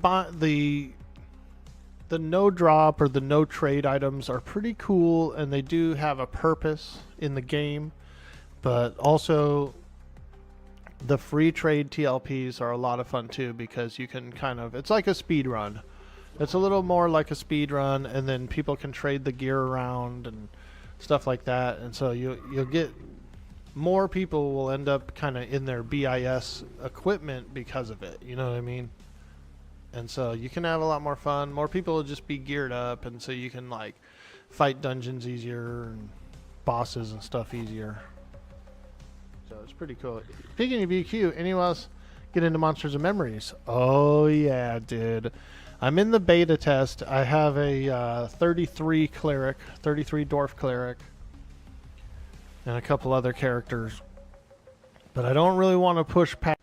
the no drop or the no trade items are pretty cool, and they do have a purpose in the game. But also, the free trade TLPs are a lot of fun too, because you can kind of, it's like a speed run. It's a little more like a speed run, and then people can trade the gear around and stuff like that, and so you'll get more people will end up kind of in their BIS equipment because of it. You know what I mean? And so you can have a lot more fun. More people will just be geared up, and so you can like fight dungeons easier and bosses and stuff easier. So it's pretty cool. Speaking of BQ, anyone else get into Monsters and Memories? Oh yeah, dude. I'm in the beta test. I have a 33 cleric, 33 dwarf cleric, and a couple other characters. But I don't really want to push past.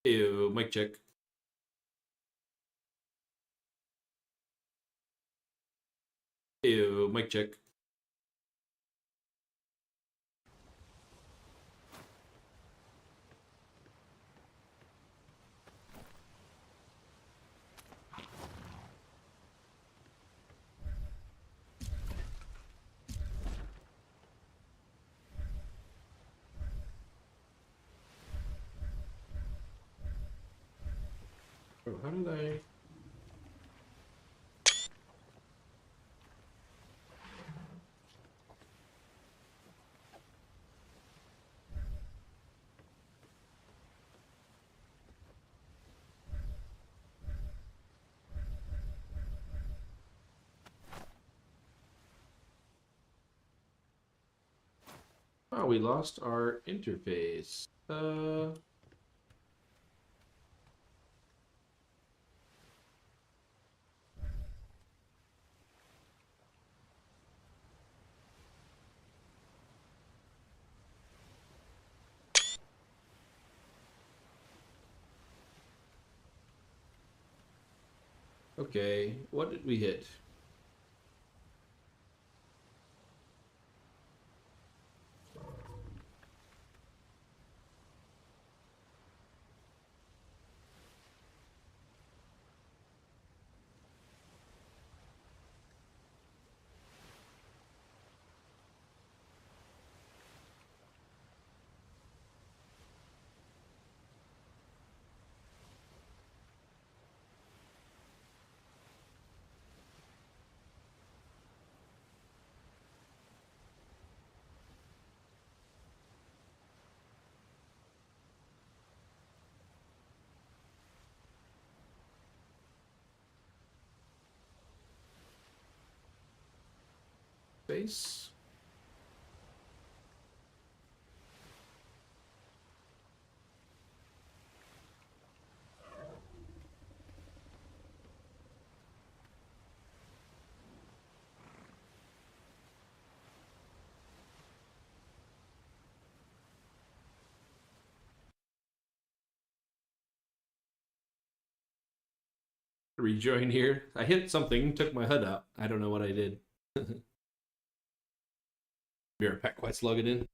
Ew, mic check. Ew, mic check. Oh, how did I? Oh, we lost our interface. Okay, what did we hit? Space? Rejoin here. I hit something, took my HUD out. I don't know what I did. Be right back, quite log it in.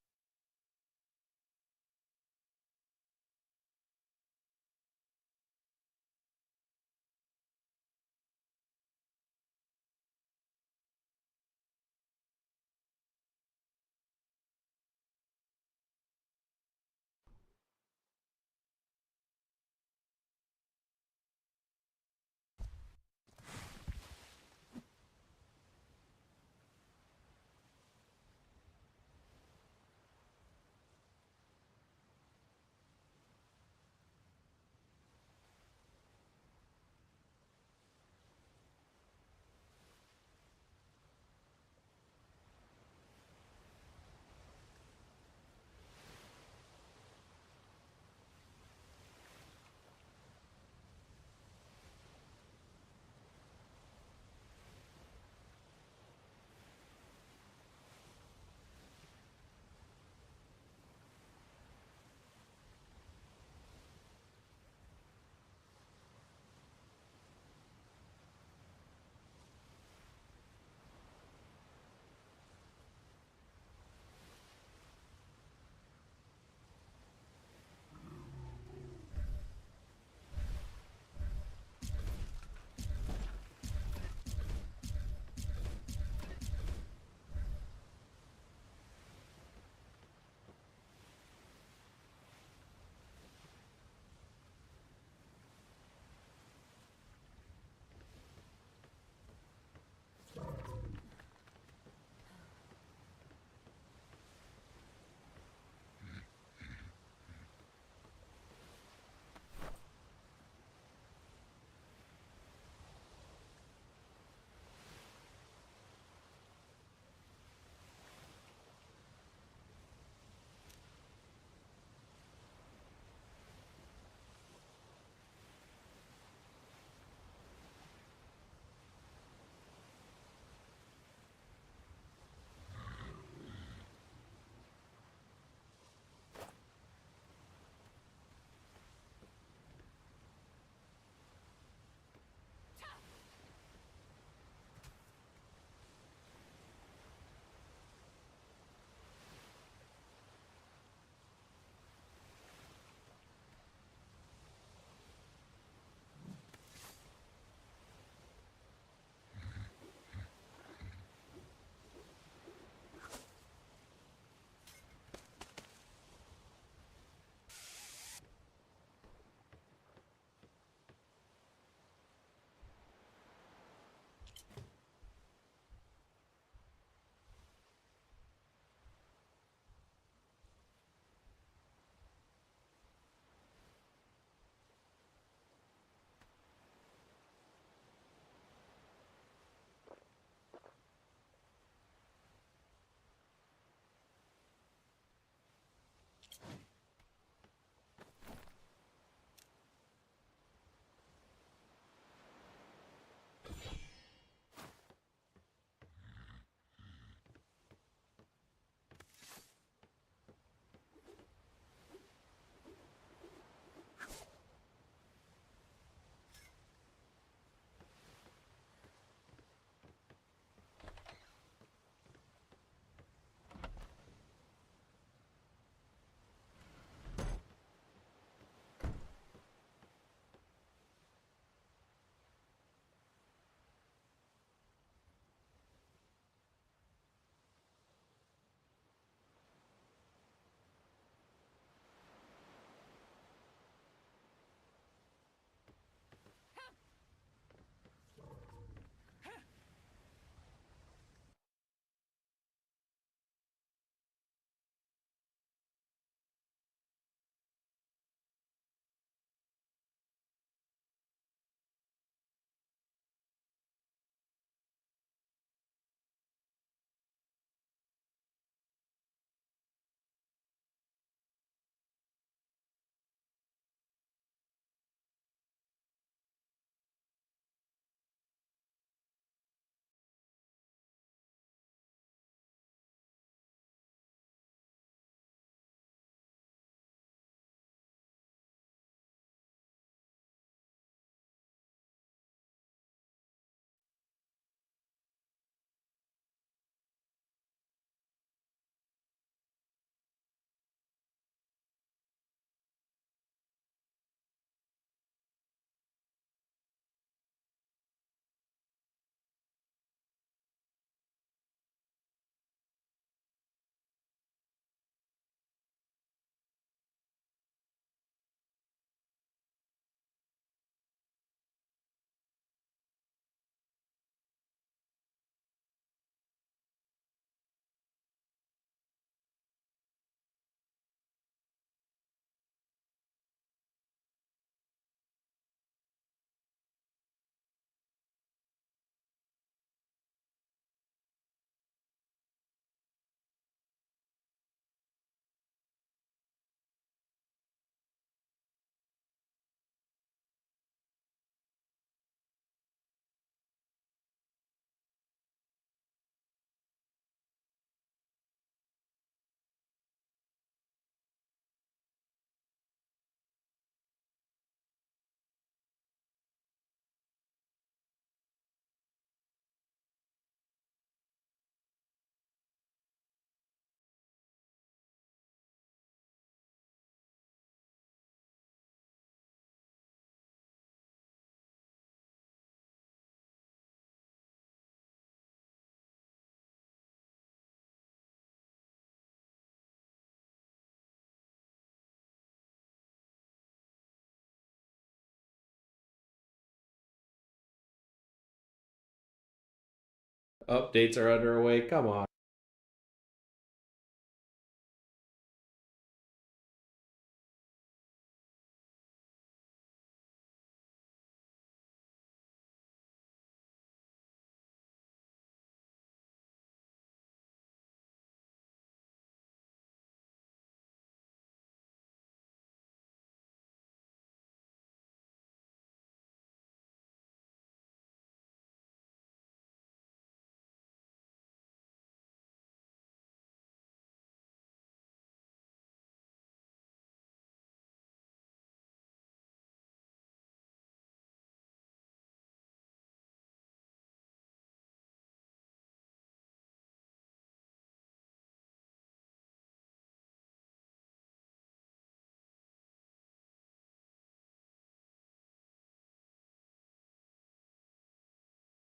Updates are underway. Come on.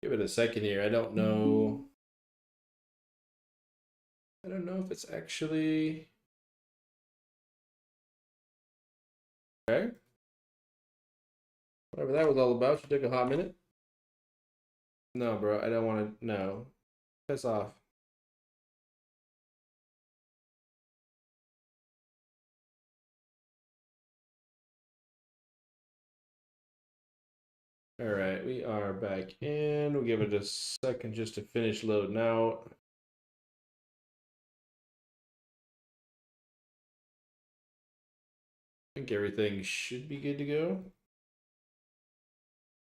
Give it a second here. I don't know. I don't know if it's actually okay. Whatever that was all about. You took a hot minute. No, bro. I don't want to. No. Piss off. All right, we are back in. We'll give it a second just to finish loading out. I think everything should be good to go.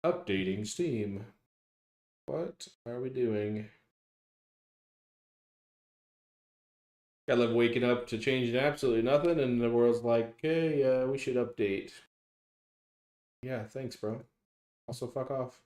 Updating Steam. What are we doing? I love waking up to changing absolutely nothing, and the world's like, hey, we should update. Yeah, thanks, bro. Also, fuck off.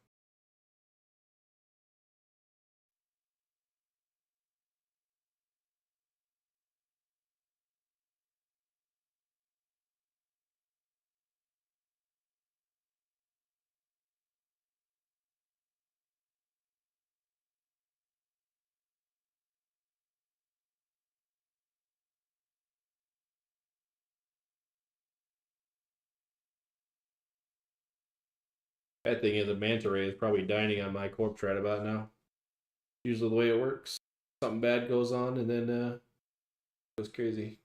Bad thing is, a manta ray is probably dining on my corpse right about now. Usually the way it works. Something bad goes on, and then it goes crazy.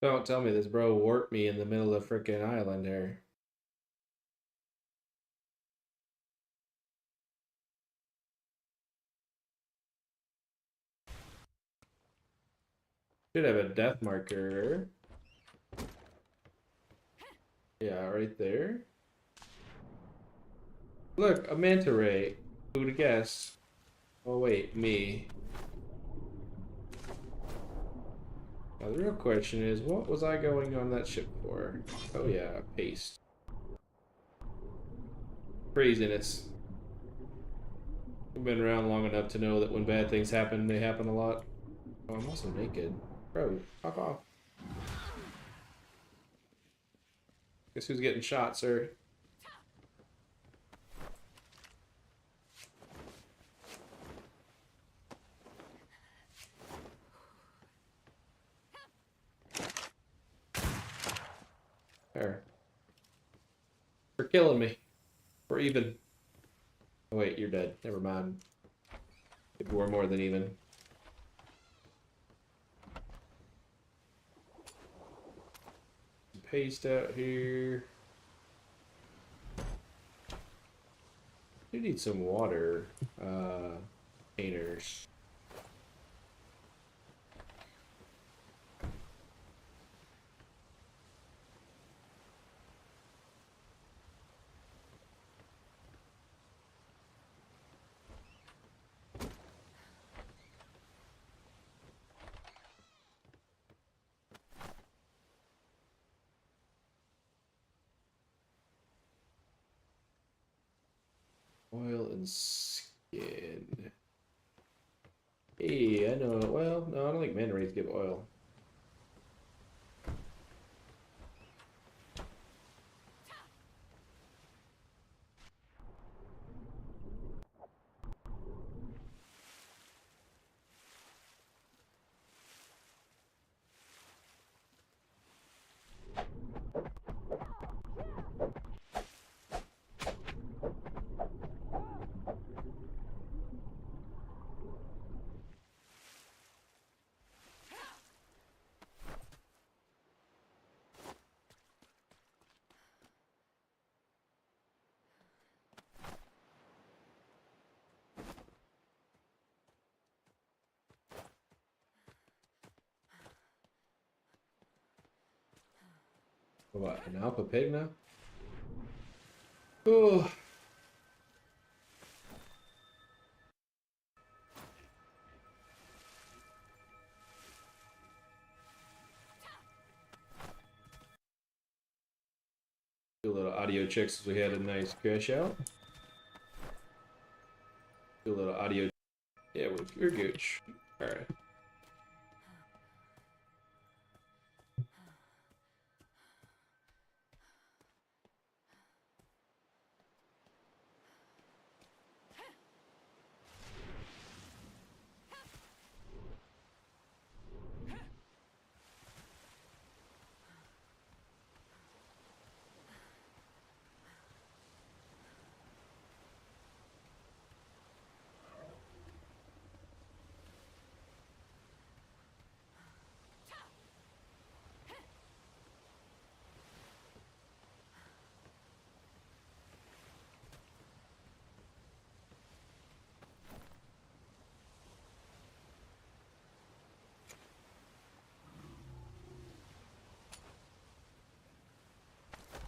Don't tell me this bro warped me in the middle of frickin' island here. Should have a death marker. Yeah, right there. Look, a manta ray. Who would have guessed? Oh wait, me. Now the real question is, what was I going on that ship for? Oh yeah, paste. Craziness. I've been around long enough to know that when bad things happen, they happen a lot. Oh, I'm also naked. Bro, fuck off. Guess who's getting shot, sir? There. For killing me. We're even. Oh wait, you're dead. Never mind. We're more than even. Paste out here. You need some water. Painters. Villain skin. Hey, I know. Well, no, I don't think mana rays give oil. What, an alpha pig now? Oh. Do a little audio checks as we had a nice crash out. Do a little audio. Yeah, we're good. Alright.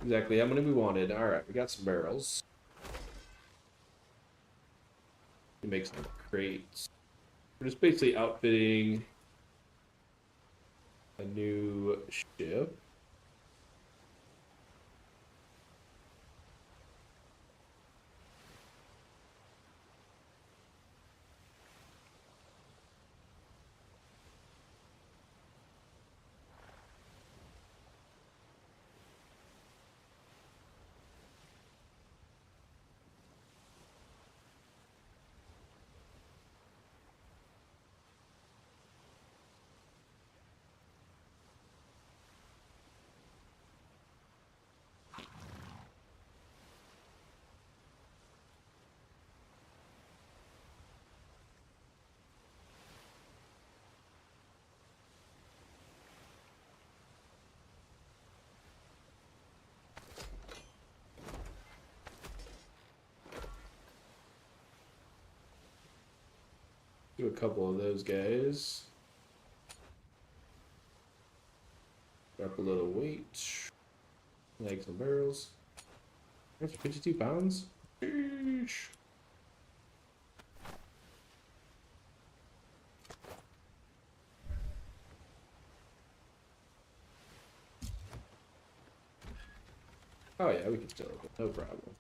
Exactly how many we wanted. Alright, we got some barrels. We make some crates. We're just basically outfitting a new ship. Do a couple of those guys. Drop a little weight. Like some barrels. That's 52 pounds. Sheesh. Oh yeah, we can still open, no problem.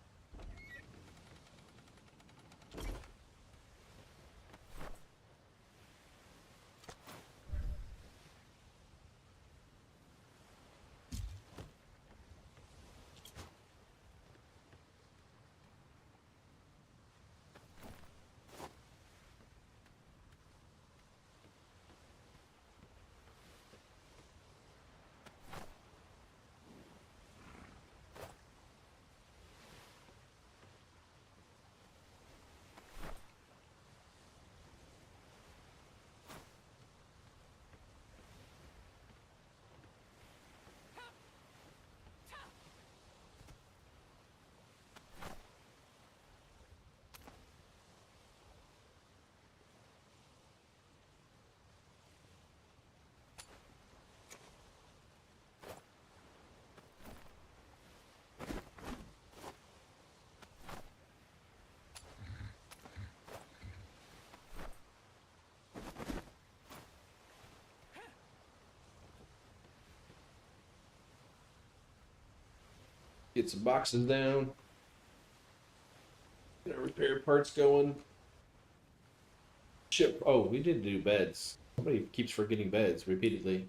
Get some boxes down. Get our repair parts going. Ship. Oh, we did do beds. Somebody keeps forgetting beds repeatedly.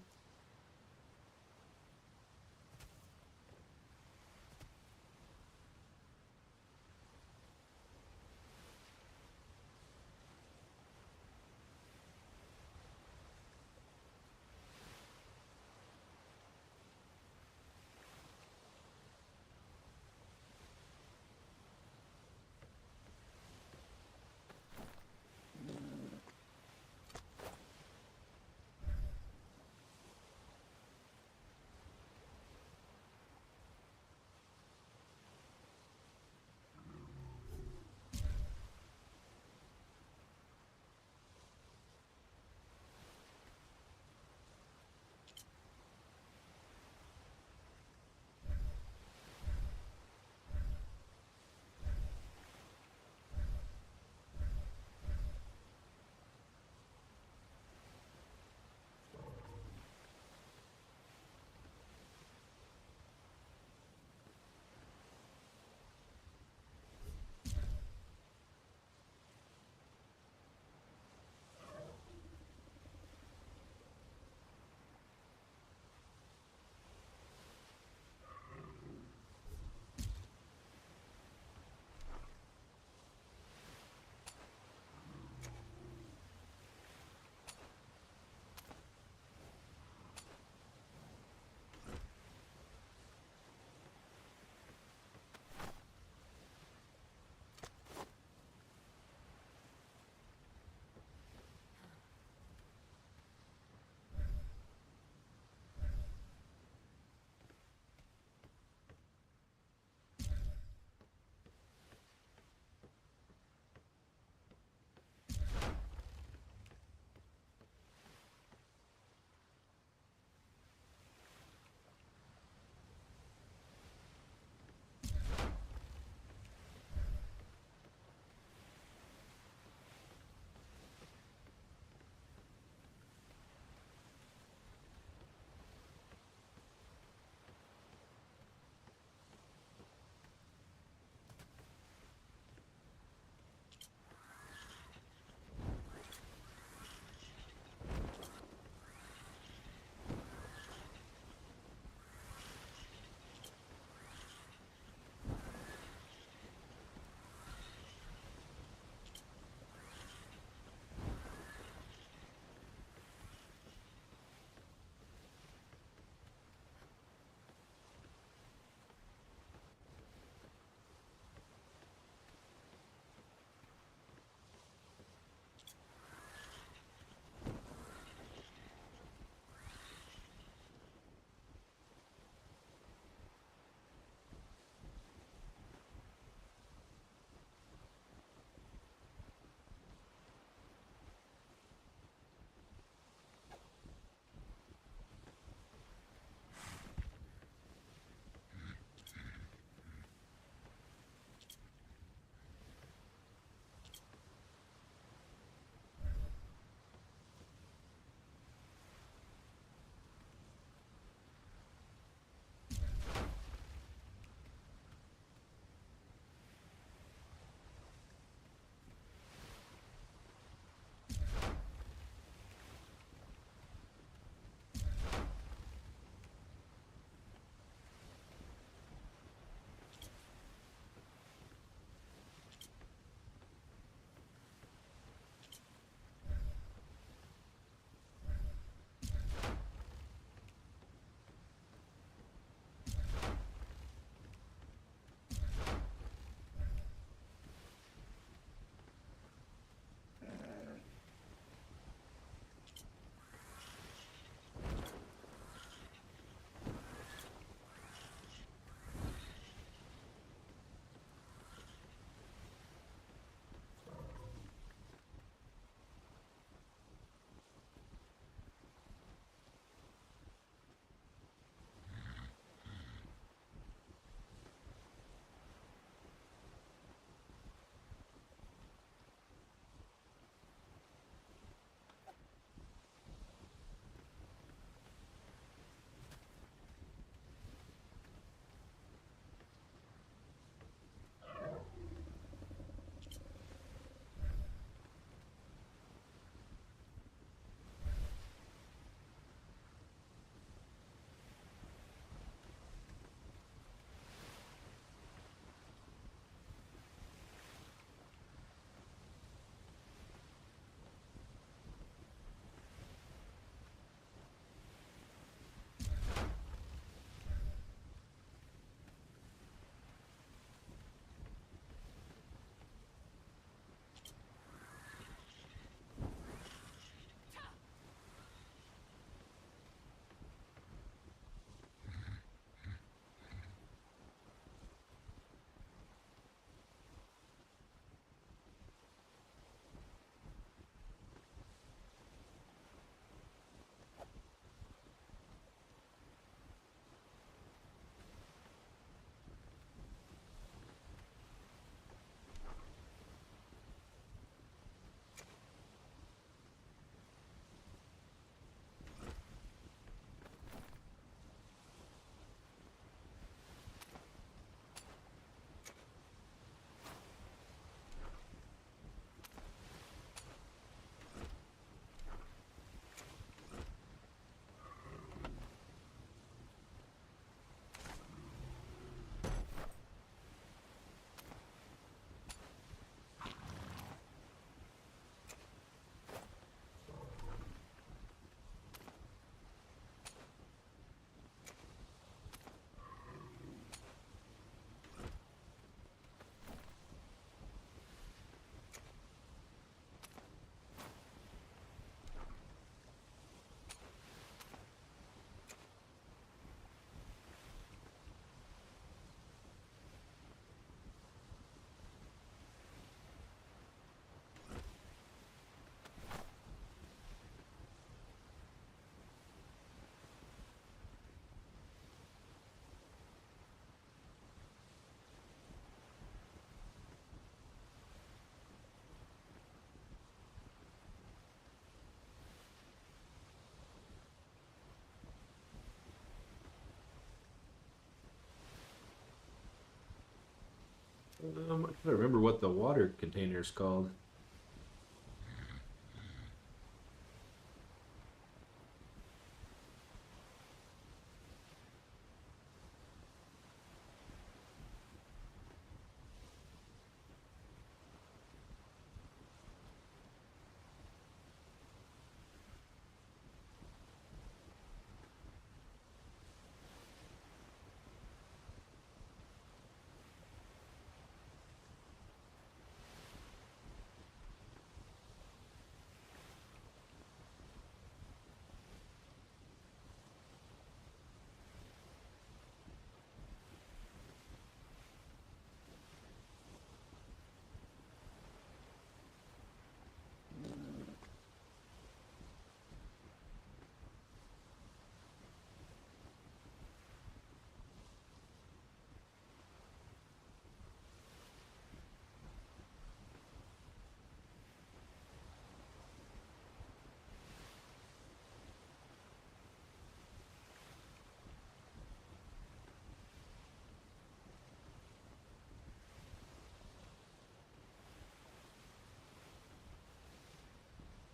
I can't remember what the water container is called.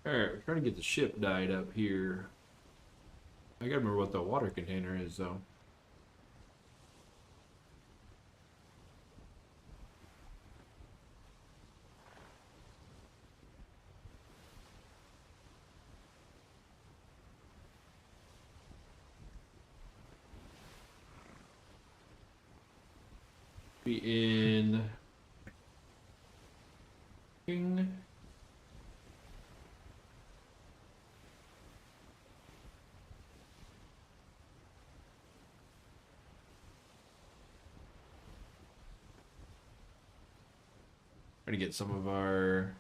Alright, we're trying to get the ship dyed up here. I gotta remember what the water container is, though. Be in... King. Trying to get some of our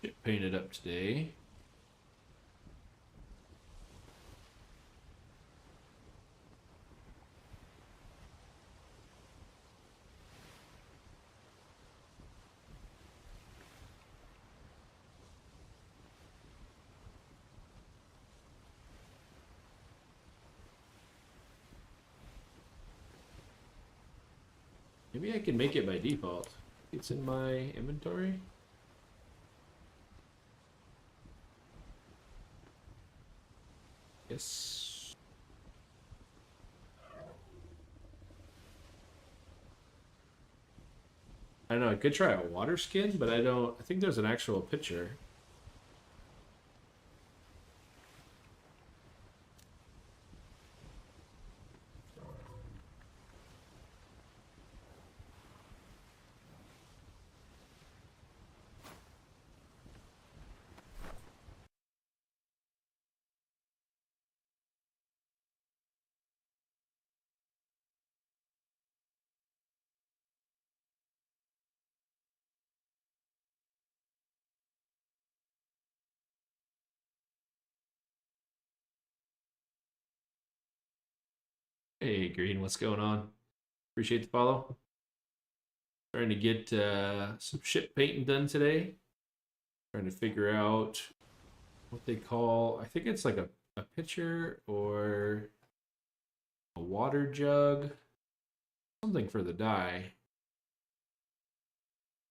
ship painted up today. Maybe I can make it by default. It's in my inventory. Yes. I don't know, I could try a water skin, but I think there's an actual picture. Hey, Green, what's going on? Appreciate the follow. Trying to get some ship painting done today. Trying to figure out what they call, I think it's like a pitcher or a water jug. Something for the dye.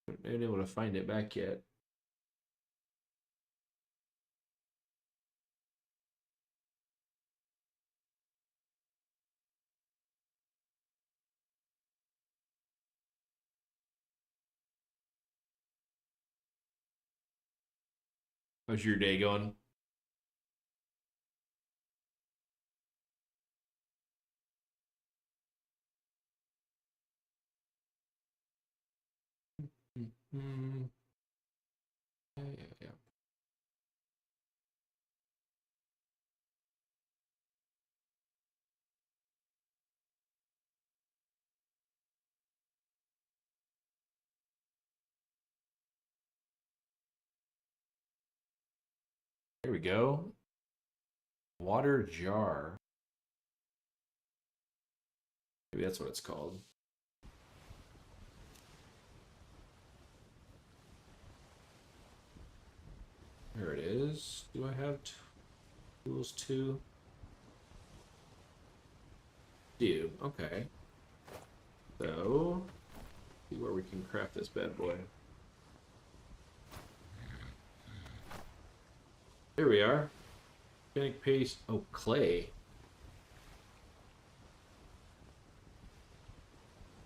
Haven't been able to find it back yet. How's your day going? Mm, yeah. There we go. Water jar. Maybe that's what it's called. There it is. Do I have tools too? Do. Okay. So can craft this bad boy. Here we are. Organic paste. Oh, clay.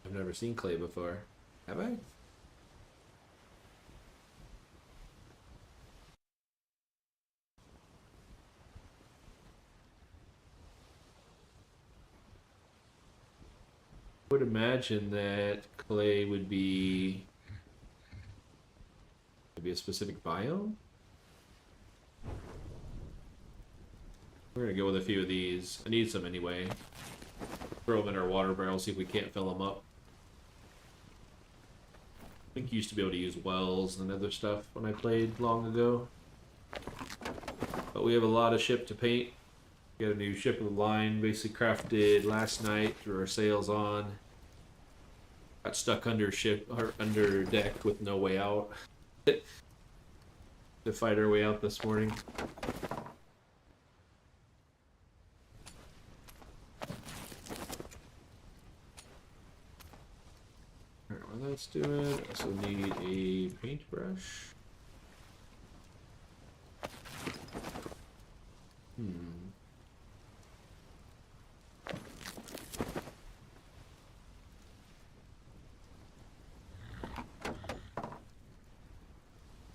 I've never seen clay before. Have I? I would imagine that clay would be maybe a specific biome. We're gonna go with a few of these. I need some anyway. Throw them in our water barrel, see if we can't fill them up. I think you used to be able to use wells and other stuff when I played long ago. But we have a lot of ship to paint. We got a new ship of the line, basically crafted last night, threw our sails on. Got stuck under ship or under deck with no way out. To fight our way out this morning. Alright, while that's doing, I also need a paintbrush.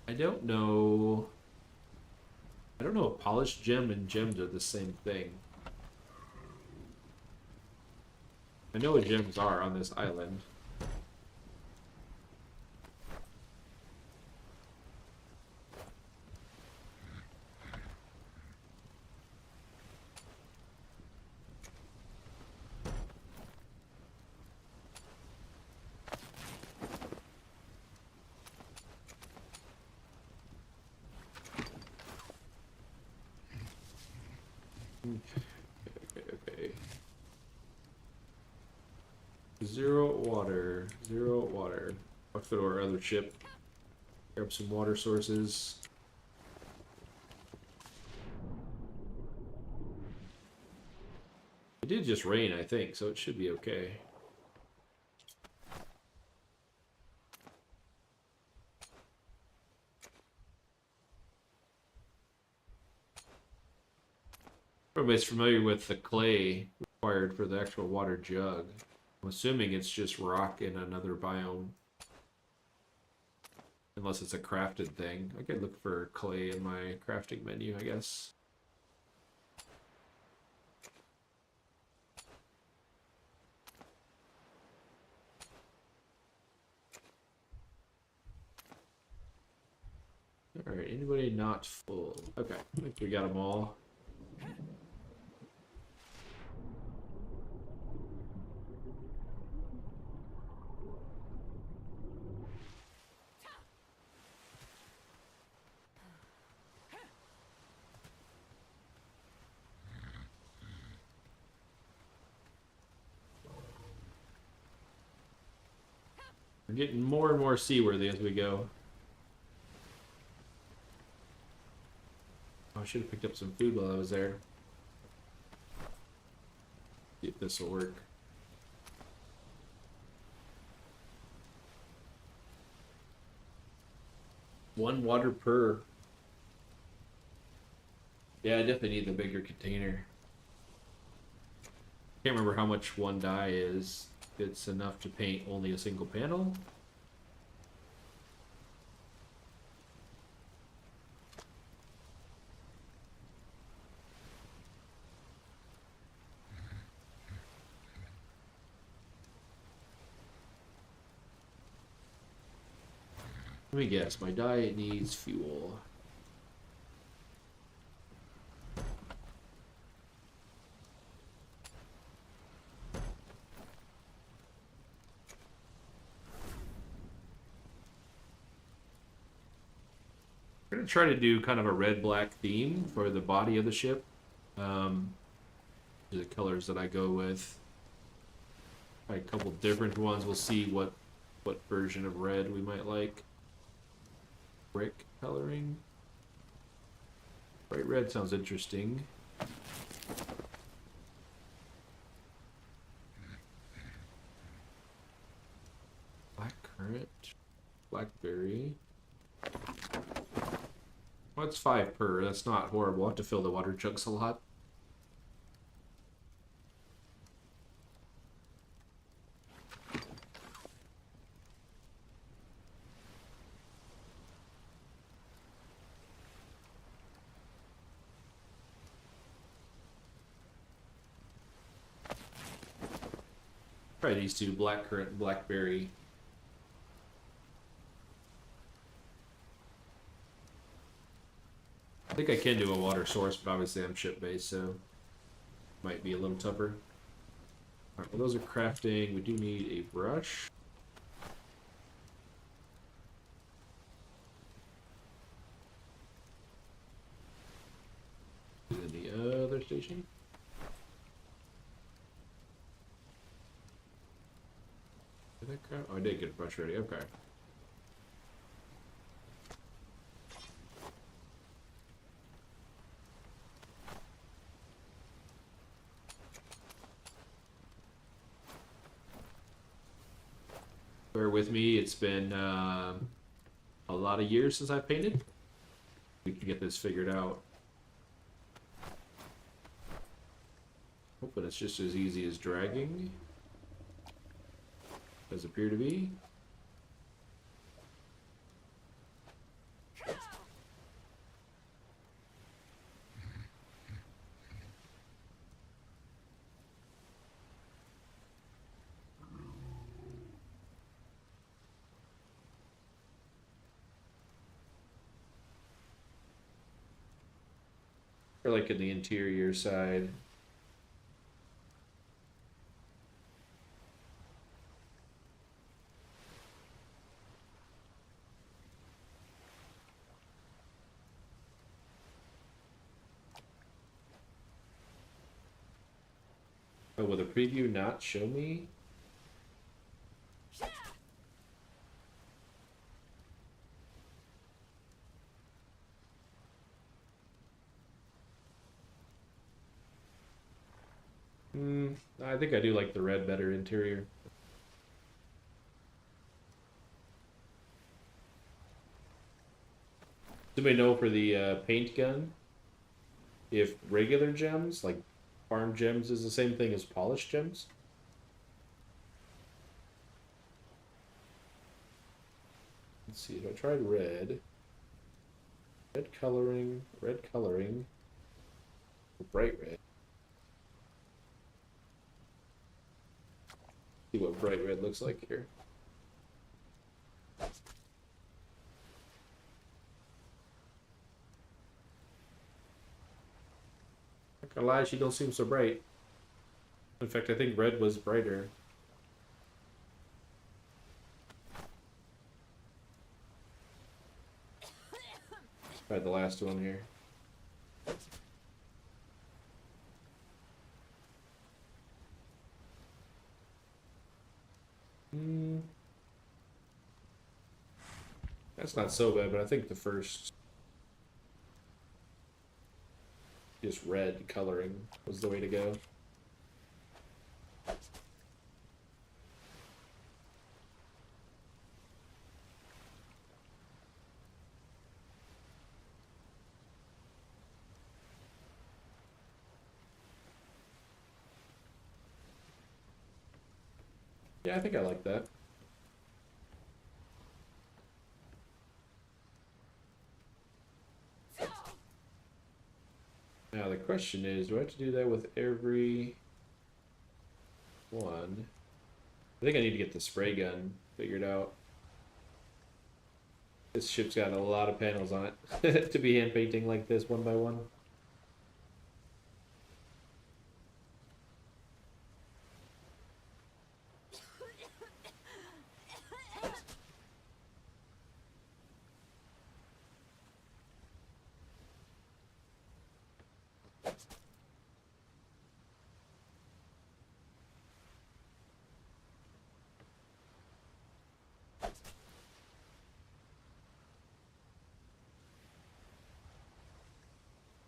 I don't know if polished gem and gems are the same thing. I know what gems are on this island. Okay. Zero water. Let's go to our other ship. Grab some water sources. It did just rain, I think, so it should be okay. Everybody's familiar with the clay required for the actual water jug. I'm assuming it's just rock in another biome. Unless it's a crafted thing. I could look for clay in my crafting menu, I guess. Alright, anybody not full? Okay, I think we got them all. We're getting more and more seaworthy as we go. Oh, I should have picked up some food while I was there. See if this will work. One water per. Yeah, I definitely need the bigger container. Can't remember how much one dye is. It's enough to paint only a single panel. Let me guess, my dye needs fuel. I'm gonna try to do kind of a red-black theme for the body of the ship. The colors that I go with. Try a couple different ones. We'll see what version of red we might like. Brick coloring. Bright red sounds interesting. Black currant, blackberry. Well, it's 5 per. That's not horrible. I'll have to fill the water jugs a lot. Try these two, black currant and blackberry. I think I can do a water source, but obviously I'm ship based, so might be a little tougher. Alright, well those are crafting. We do need a brush. In the other station. Did I craft? Oh, I did get a brush ready. Okay. Bear with me, it's been a lot of years since I've painted. We can get this figured out. Hoping it's just as easy as dragging. Does appear to be. Or like in the interior side. Oh, will the preview not show me? I think I do like the red better interior. Do we know for the paint gun if regular gems, like farm gems, is the same thing as polished gems? Let's see, if I tried red, red coloring, bright red. See what bright red looks like here. Not gonna lie, she don't seem so bright. In fact, I think red was brighter. Try the last one here. That's not so bad, but I think the first just red coloring was the way to go. Yeah, I think I like that. Now the question is, do I have to do that with every one? I think I need to get the spray gun figured out. This ship's got a lot of panels on it to be hand painting like this one by one.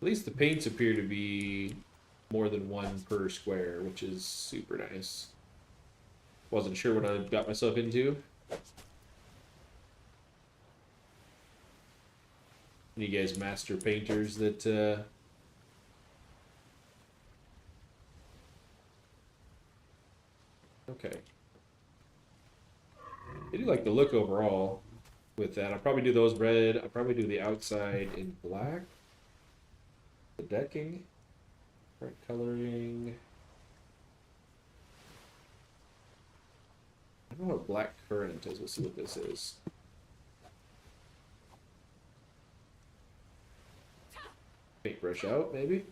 At least the paints appear to be more than one per square, which is super nice. Wasn't sure what I got myself into. You guys master painters that okay. I do like the look overall with that. I'll probably do those red. I'll probably do the outside in black. The decking. Right coloring. I don't know what black currant is. Let's see what this is. Paintbrush out, maybe?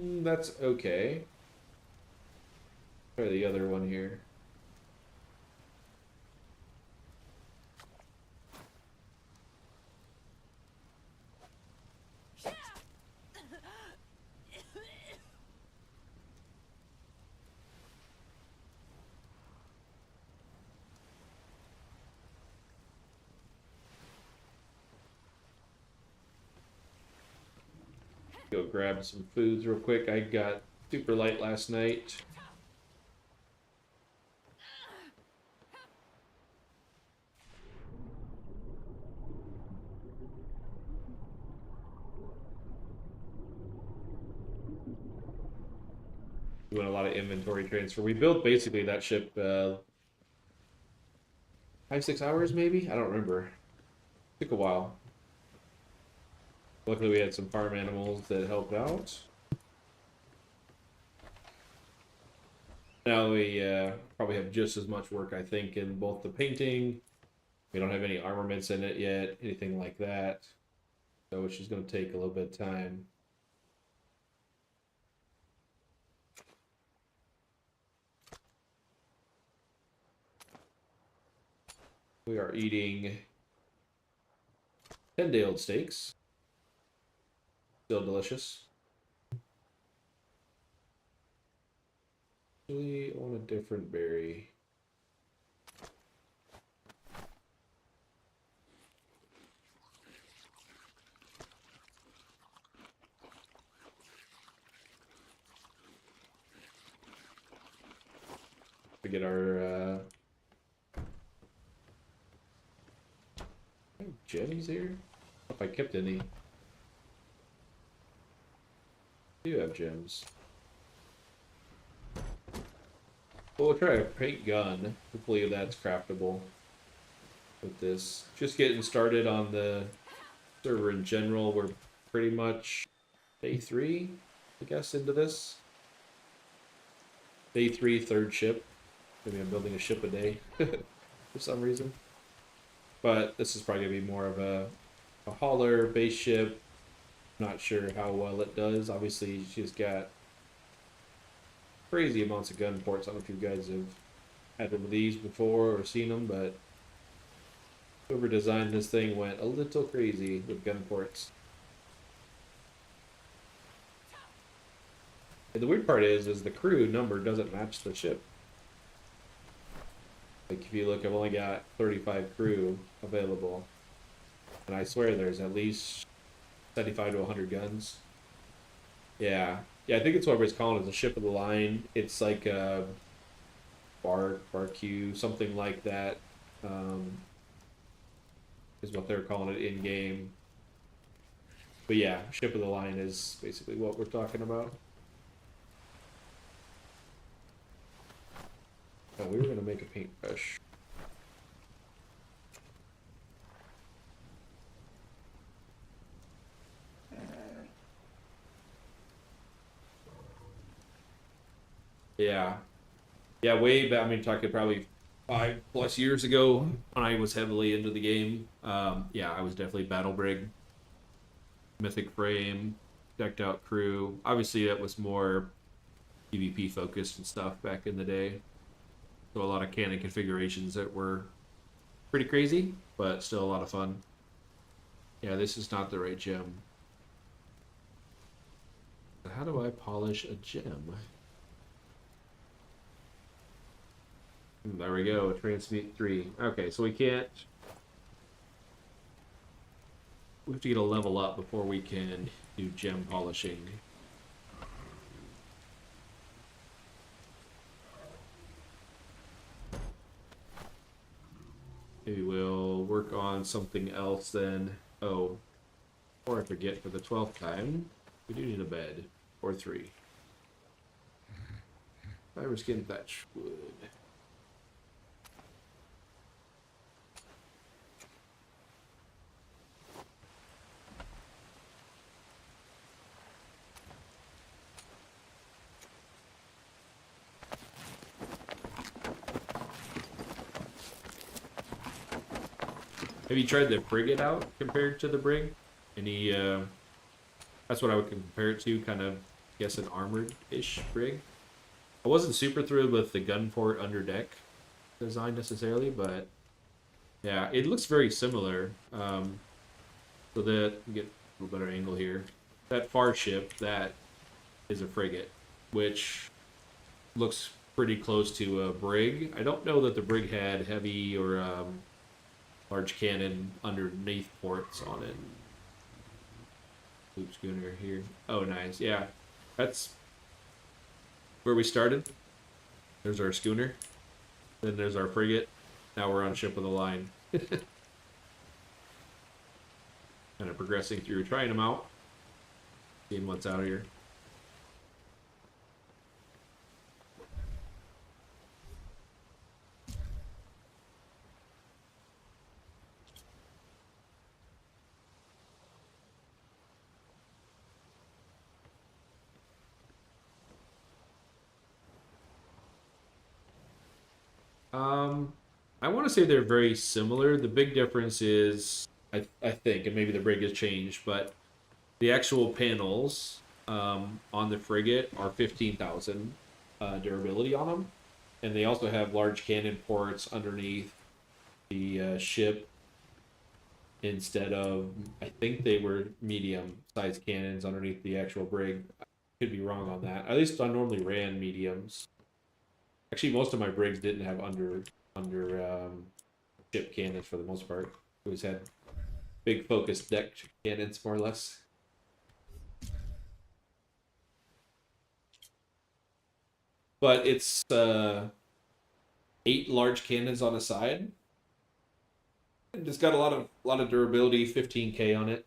That's okay. Try the other one here. Go grab some foods real quick. I got super light last night. Doing a lot of inventory transfer. We built basically that ship 5-6 hours maybe? I don't remember. Took a while. Luckily we had some farm animals that helped out. Now we probably have just as much work, I think, in both the painting. We don't have any armaments in it yet, anything like that. So which is going to take a little bit of time. We are eating 10-day-old steaks. Still delicious. Actually, on a different berry. To get our gems here. I don't know if I kept any. I do have gems. Well, we'll try a paint gun. Hopefully that's craftable with this. Just getting started on the server in general. We're pretty much day 3, I guess, into this. Day 3, third ship. Maybe I'm building a ship a day for some reason. But this is probably going to be more of a hauler base ship. Not sure how well it does. Obviously, she's got crazy amounts of gun ports. I don't know if you guys have had one of these before or seen them, but whoever designed this thing went a little crazy with gun ports. And the weird part is the crew number doesn't match the ship. Like if you look, I've only got 35 crew available, and I swear there's at least 75 to 100 guns. Yeah, I think it's what everybody's calling it, the ship of the line. It's like a Q, something like that. Is what they're calling it in game. But yeah, ship of the line is basically what we're talking about. Oh, we were gonna make a paintbrush. Yeah, way back. I mean, talking probably 5+ years ago when I was heavily into the game. Yeah, I was definitely battle brig, mythic frame, decked out crew. Obviously, that was more PvP focused and stuff back in the day. So a lot of cannon configurations that were pretty crazy, but still a lot of fun. Yeah, this is not the right gem. How do I polish a gem? There we go, transmute 3. Okay, so we can't... We have to get a level up before we can do gem polishing. Maybe we'll work on something else then. Oh, before I forget, for the 12th time, we do need a bed. Or 3. Fiber skin thatch wood. Have you tried the Frigate out compared to the Brig? Any, that's what I would compare it to, kind of, I guess, an armored-ish Brig. I wasn't super thrilled with the gun port under deck design necessarily, but yeah, it looks very similar. So that, get a little better angle here. That far ship, that is a frigate, which looks pretty close to a brig. I don't know that the brig had heavy or large cannon underneath ports on it. Loop schooner here. Oh, nice. Yeah, that's where we started. There's our schooner. Then there's our frigate. Now we're on ship of the line. Kind of progressing through, trying them out. Seeing what's out here. I want to say they're very similar. The big difference is, I think, and maybe the brig has changed, but the actual panels on the frigate are 15,000 durability on them, and they also have large cannon ports underneath the ship instead of, I think they were medium-sized cannons underneath the actual brig. I could be wrong on that. At least I normally ran mediums. Actually, most of my brigs didn't have under ship cannons for the most part. Always had big focused deck cannons, more or less. But it's 8 large cannons on a side. And it's got a lot of durability, 15k on it.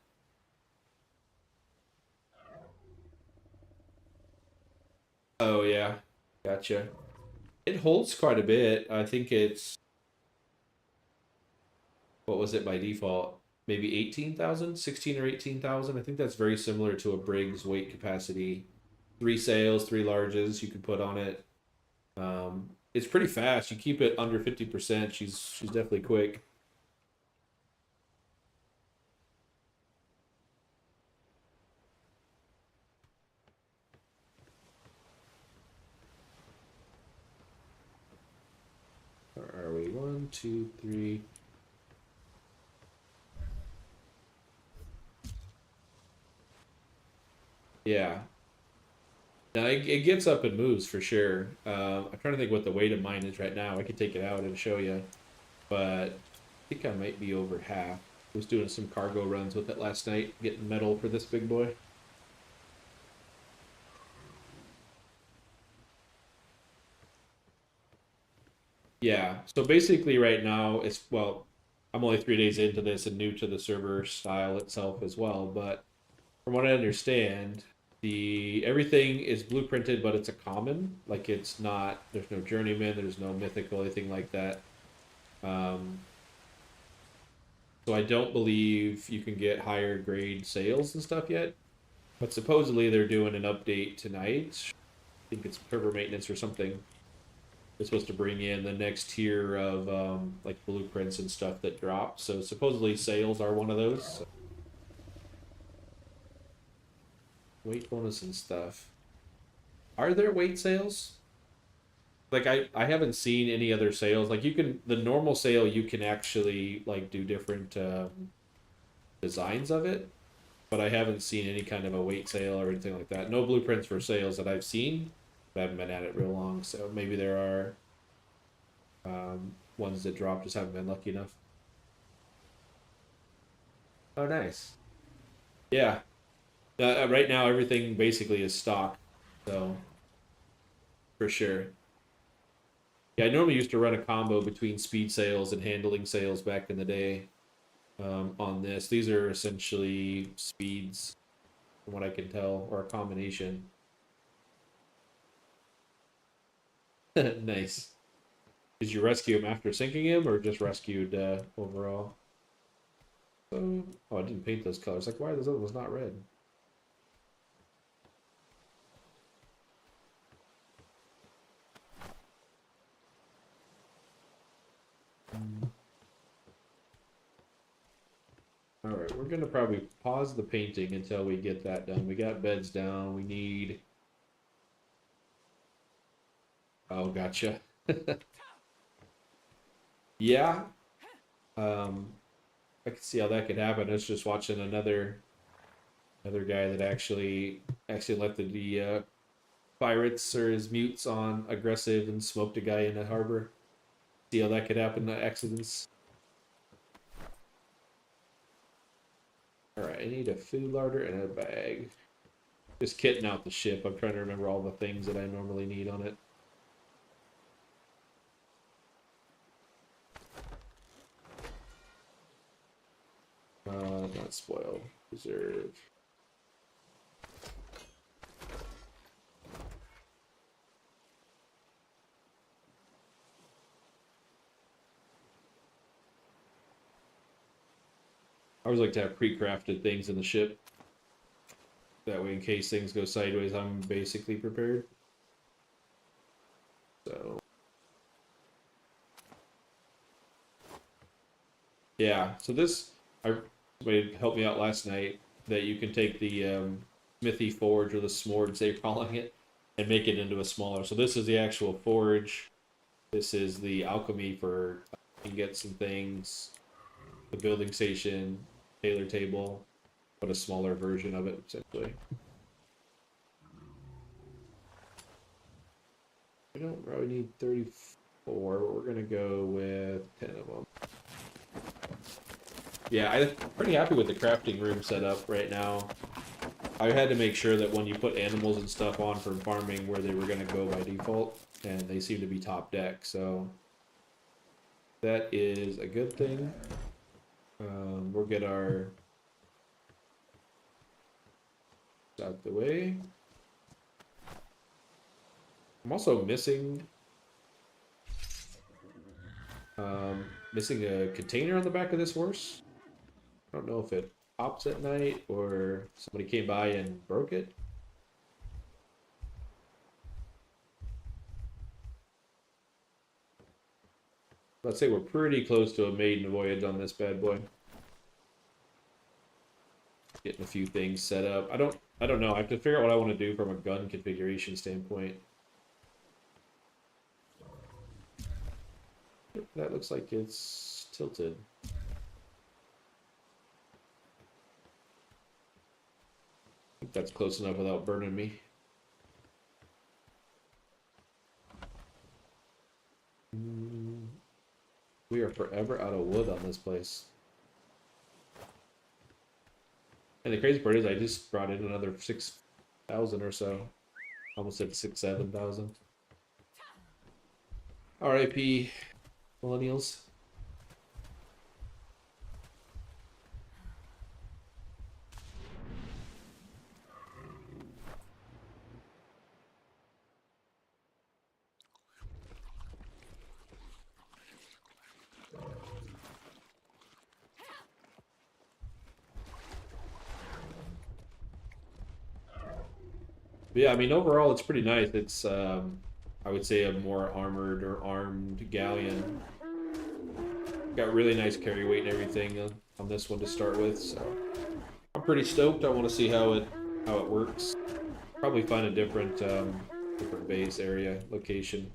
Oh yeah, gotcha. It holds quite a bit. I think it's, what was it by default? Maybe 18,000, 16 or 18,000. I think that's very similar to a Briggs weight capacity. 3 sails, 3 larges you can put on it. It's pretty fast. You keep it under 50%. She's definitely quick. Where are we? 1, 2, 3. Yeah. Now it gets up and moves for sure. I'm trying to think what the weight of mine is right now. I could take it out and show you, but I think I might be over half. I was doing some cargo runs with it last night, getting metal for this big boy. Yeah, so basically right now it's, well, I'm only 3 days into this and new to the server style itself as well, but from what I understand, the everything is blueprinted, but it's a common. Like it's not, there's no journeyman, there's no mythical, anything like that. Um, so I don't believe you can get higher grade sales and stuff yet. But supposedly they're doing an update tonight. I think it's server maintenance or something. They're supposed to bring in the next tier of like blueprints and stuff that drop. So supposedly sales are one of those. Weight bonus and stuff. Are there weight sales? like I haven't seen any other sales. Like you can the normal sale you can actually like do different designs of it, but I haven't seen any kind of a weight sale or anything like that. No blueprints for sales that I've seen. I haven't been at it real long, so maybe there are ones that drop, just haven't been lucky enough. Oh, nice. Yeah. Right now, everything basically is stock, so for sure. Yeah, I normally used to run a combo between speed sales and handling sales back in the day. On this, these are essentially speeds, from what I can tell, or a combination. Nice. Did you rescue him after sinking him, or just rescued overall? Oh, I didn't paint those colors. Like, why are those other ones not red? All right, we're gonna probably pause the painting until we get that done. We got beds down. We need. Oh, gotcha. Yeah. I can see how that could happen. It's just watching another guy that actually left the pirates or his mutes on aggressive and smoked a guy in the harbor. See how that could happen, accidents. Alright, I need a food larder and a bag. Just kitting out the ship. I'm trying to remember all the things that I normally need on it. Not spoil. Preserve. I always like to have pre-crafted things in the ship. That way, in case things go sideways, I'm basically prepared. So, yeah. So somebody helped me out last night that you can take the smithy forge or the smords they're calling it and make it into a smaller. So this is the actual forge. This is the alchemy for ingots and things. The building station, tailor table, but a smaller version of it essentially. We don't probably need 34, but we're gonna go with 10 of them. Yeah, I'm pretty happy with the crafting room setup right now. I had to make sure that when you put animals and stuff on for farming where they were gonna go by default, and they seem to be top deck, so that is a good thing. We'll get our out the way. I'm also missing a container on the back of this horse. I don't know if it pops at night or somebody came by and broke it. Let's say we're pretty close to a maiden voyage on this bad boy. Getting a few things set up. I don't know. I have to figure out what I want to do from a gun configuration standpoint. That looks like it's tilted. I think that's close enough without burning me. We are forever out of wood on this place. And the crazy part is I just brought in another 6,000 or so. Almost at 7,000. RIP millennials. But yeah, I mean, overall, it's pretty nice. It's, I would say, a more armored or armed galleon. Got really nice carry weight and everything on this one to start with, so I'm pretty stoked. I want to see how it works. Probably find a different base area location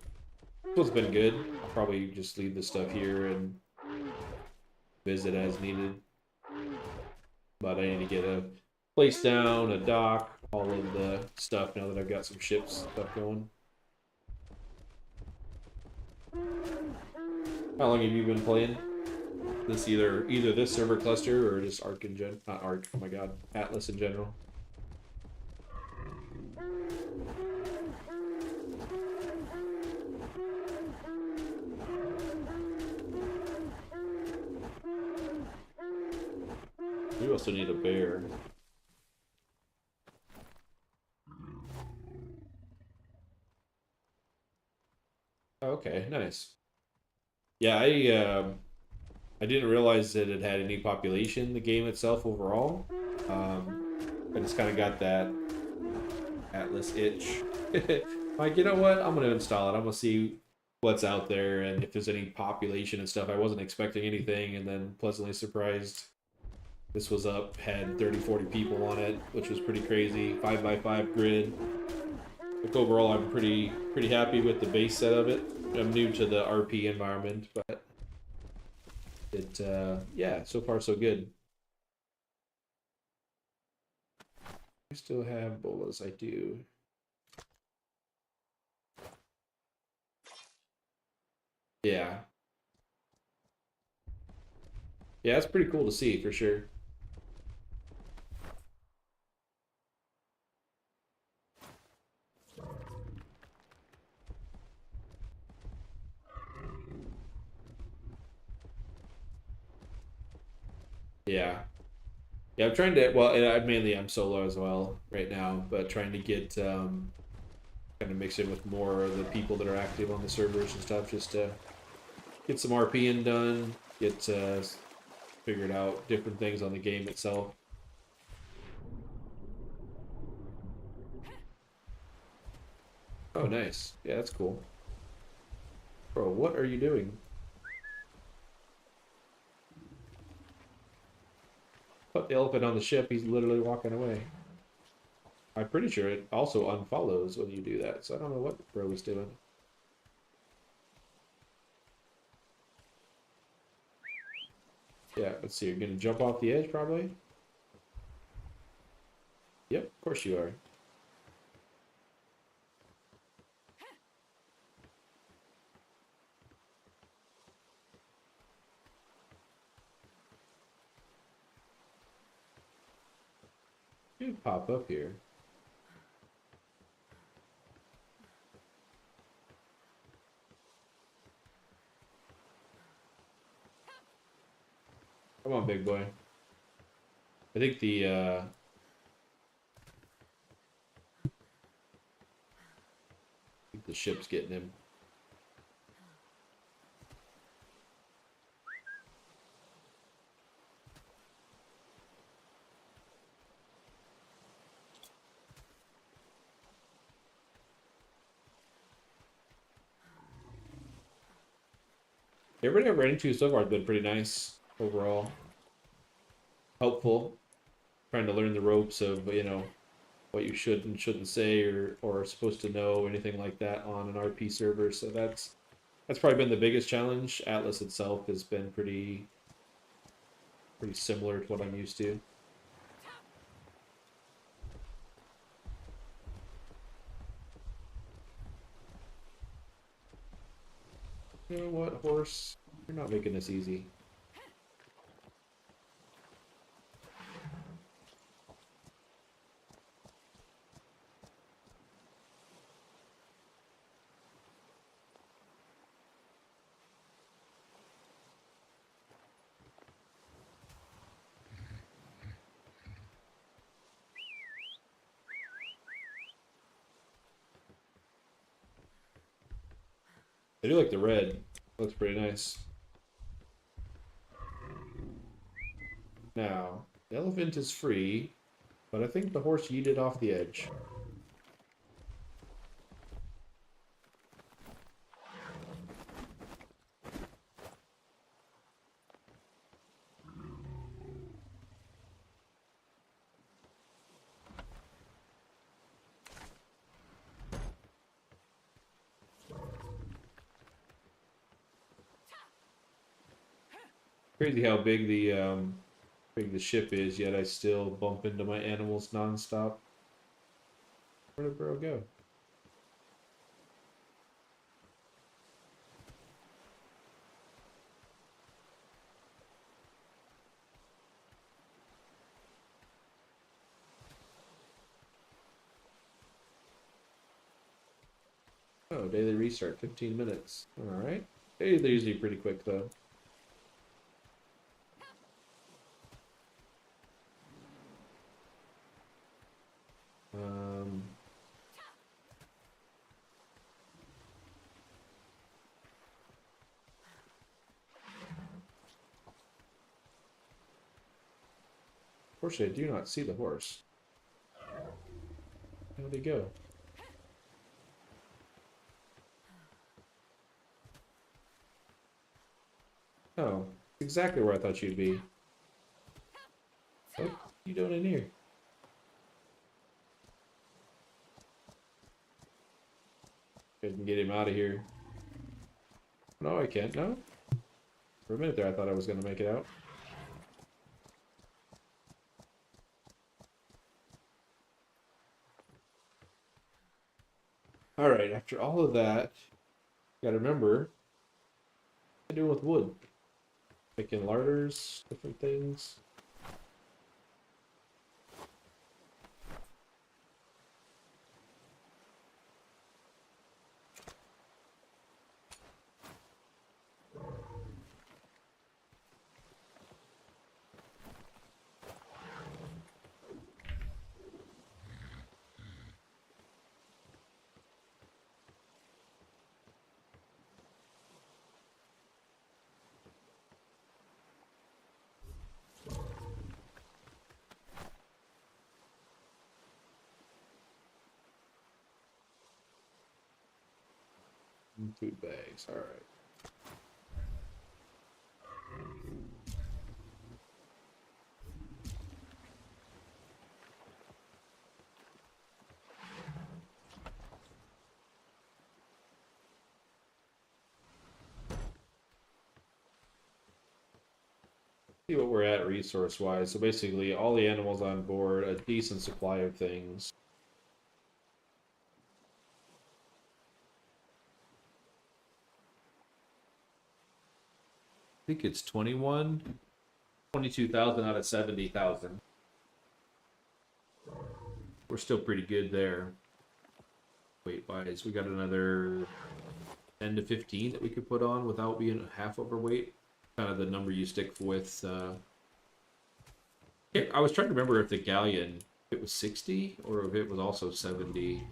This one's been good. I'll probably just leave this stuff here and visit as needed. But I need to get a place down, a dock, all of the stuff now that I've got some ships stuff going. How long have you been playing? This either this server cluster or just Arc in gen, not Arc, oh my god, Atlas in general. We also need a bear. Okay, nice. Yeah, I didn't realize that it had any population, the game itself overall. I just kind of got that Atlas itch. Like, you know what? I'm gonna install it. I'm gonna see what's out there and if there's any population and stuff. I wasn't expecting anything, and then pleasantly surprised. This was up, had 30-40 people on it, which was pretty crazy. 5x5 grid. Like overall, I'm pretty happy with the base set of it. I'm new to the RP environment, but it yeah, so far so good. I still have bolas, I do. Yeah. Yeah, it's pretty cool to see for sure. Yeah. Yeah, I'm trying to, well, and I'm solo as well right now, but trying to get kind of mix in with more of the people that are active on the servers and stuff, just to get some RPing done, get figured out different things on the game itself. Oh, nice. Yeah, that's cool. Bro, what are you doing? Put the elephant on the ship, he's literally walking away. I'm pretty sure it also unfollows when you do that, so I don't know what bro was doing. Yeah, let's see, you're gonna jump off the edge probably? Yep, of course you are. You pop up here. Come on, big boy. I think the ship's getting him. Everybody I've ran into so far has been pretty nice overall. Helpful. Trying to learn the ropes of, you know, what you should and shouldn't say or are supposed to know, or anything like that on an RP server. So that's probably been the biggest challenge. Atlas itself has been pretty similar to what I'm used to. You know what, horse? You're not making this easy. I do like the red. Looks pretty nice. Now, the elephant is free, but I think the horse yeeted off the edge. Crazy how big the ship is, yet I still bump into my animals nonstop. Where did bro go? Oh, daily restart, 15 minutes. Alright. Hey, they're usually pretty quick though. Um, Unfortunately, I do not see the horse. Where'd he go? Oh, exactly where I thought you'd be. What are you doing in here? I can get him out of here. No, I can't. No? For a minute there, I thought I was going to make it out. Alright, after all of that, you gotta remember, I do with wood. Making larders, different things. Food bags, alright. See what we're at resource wise. So basically, all the animals on board, a decent supply of things. I think it's 22,000 out of 70,000. We're still pretty good there. Weight wise, we got another 10 to 15 that we could put on without being half overweight. Kind of the number you stick with. I was trying to remember if the galleon, if it was 60 or if it was also 70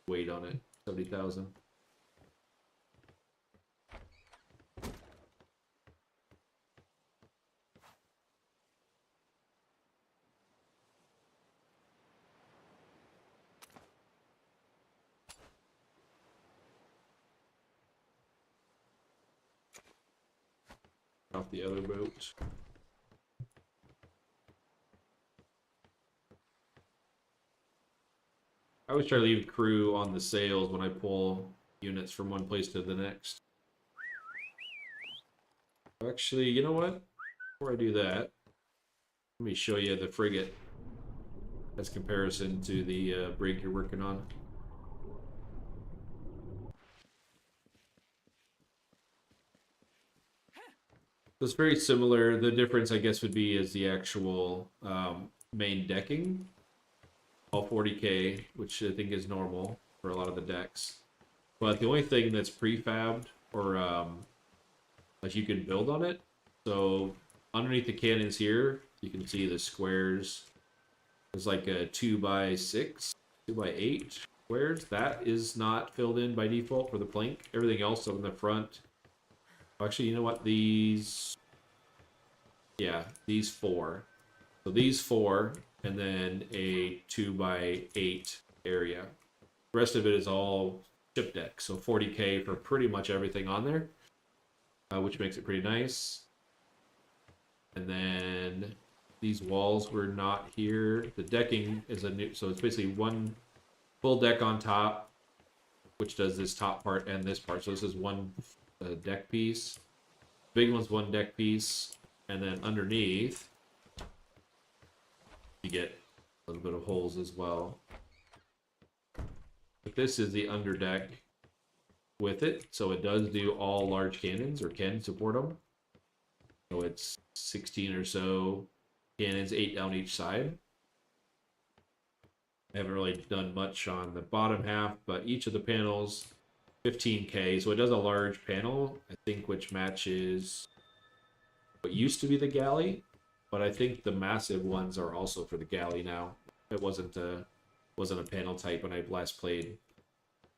weight on it. 70,000. Off the other boat. I always try to leave crew on the sails when I pull units from one place to the next. Actually, you know what? Before I do that, let me show you the frigate as comparison to the brig you're working on. So it's very similar. The difference, I guess, would be is the actual main decking. All 40K, which I think is normal for a lot of the decks. But the only thing that's prefabbed or that you can build on it. So underneath the cannons here, you can see the squares. There's like a 2x6, 2x8 squares. That is not filled in by default for the plank. Everything else on the front. Actually, you know what? These 4. So these 4, and then a 2x8 area. The rest of it is all ship deck. So 40K for pretty much everything on there, which makes it pretty nice. And then these walls were not here. The decking is a new, so it's basically one full deck on top, which does this top part and this part. So this is one deck piece. Big one's one deck piece, and then underneath you get a little bit of holes as well. But this is the under deck with it, so it does do all large cannons, or can support them. So it's 16 or so cannons, 8 down each side. I haven't really done much on the bottom half, but each of the panels 15k, so it does a large panel, I think, which matches what used to be the galley, but I think the massive ones are also for the galley now. It wasn't a panel type when I last played,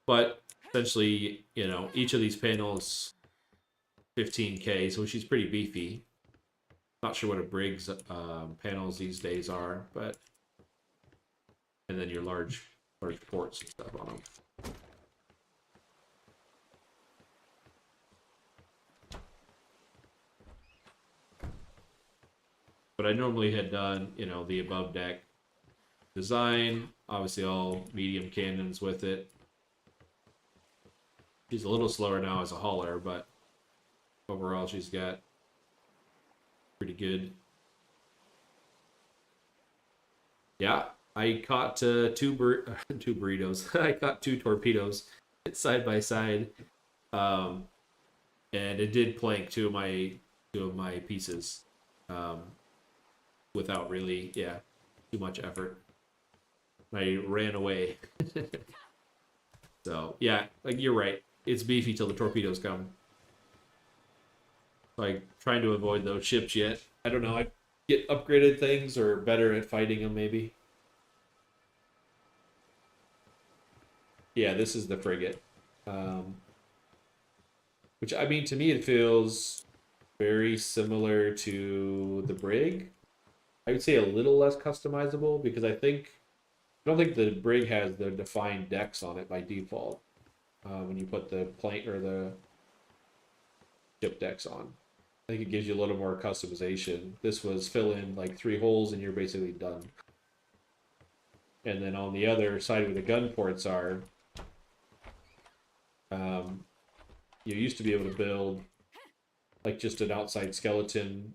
but essentially, you know, each of these panels 15k, so she's pretty beefy. Not sure what a Briggs panels these days are, but and then your large ports and stuff on them. But I normally had done, you know, the above deck design, obviously all medium cannons with it. She's a little slower now as a hauler, but overall she's got pretty good. Yeah, I caught two burritos. I caught 2 torpedoes side by side, and it did plank 2 of my pieces, without really, too much effort. I ran away. So yeah, like you're right. It's beefy till the torpedoes come. Like trying to avoid those ships yet. I don't know. I get upgraded things or better at fighting them maybe. Yeah, this is the frigate. Which, I mean, to me it feels very similar to the brig. I would say a little less customizable because I don't think the brig has the defined decks on it by default. When you put the plank or the ship decks on, I think it gives you a little more customization. This was fill in like 3 holes and you're basically done. And then on the other side where the gun ports are, you used to be able to build like just an outside skeleton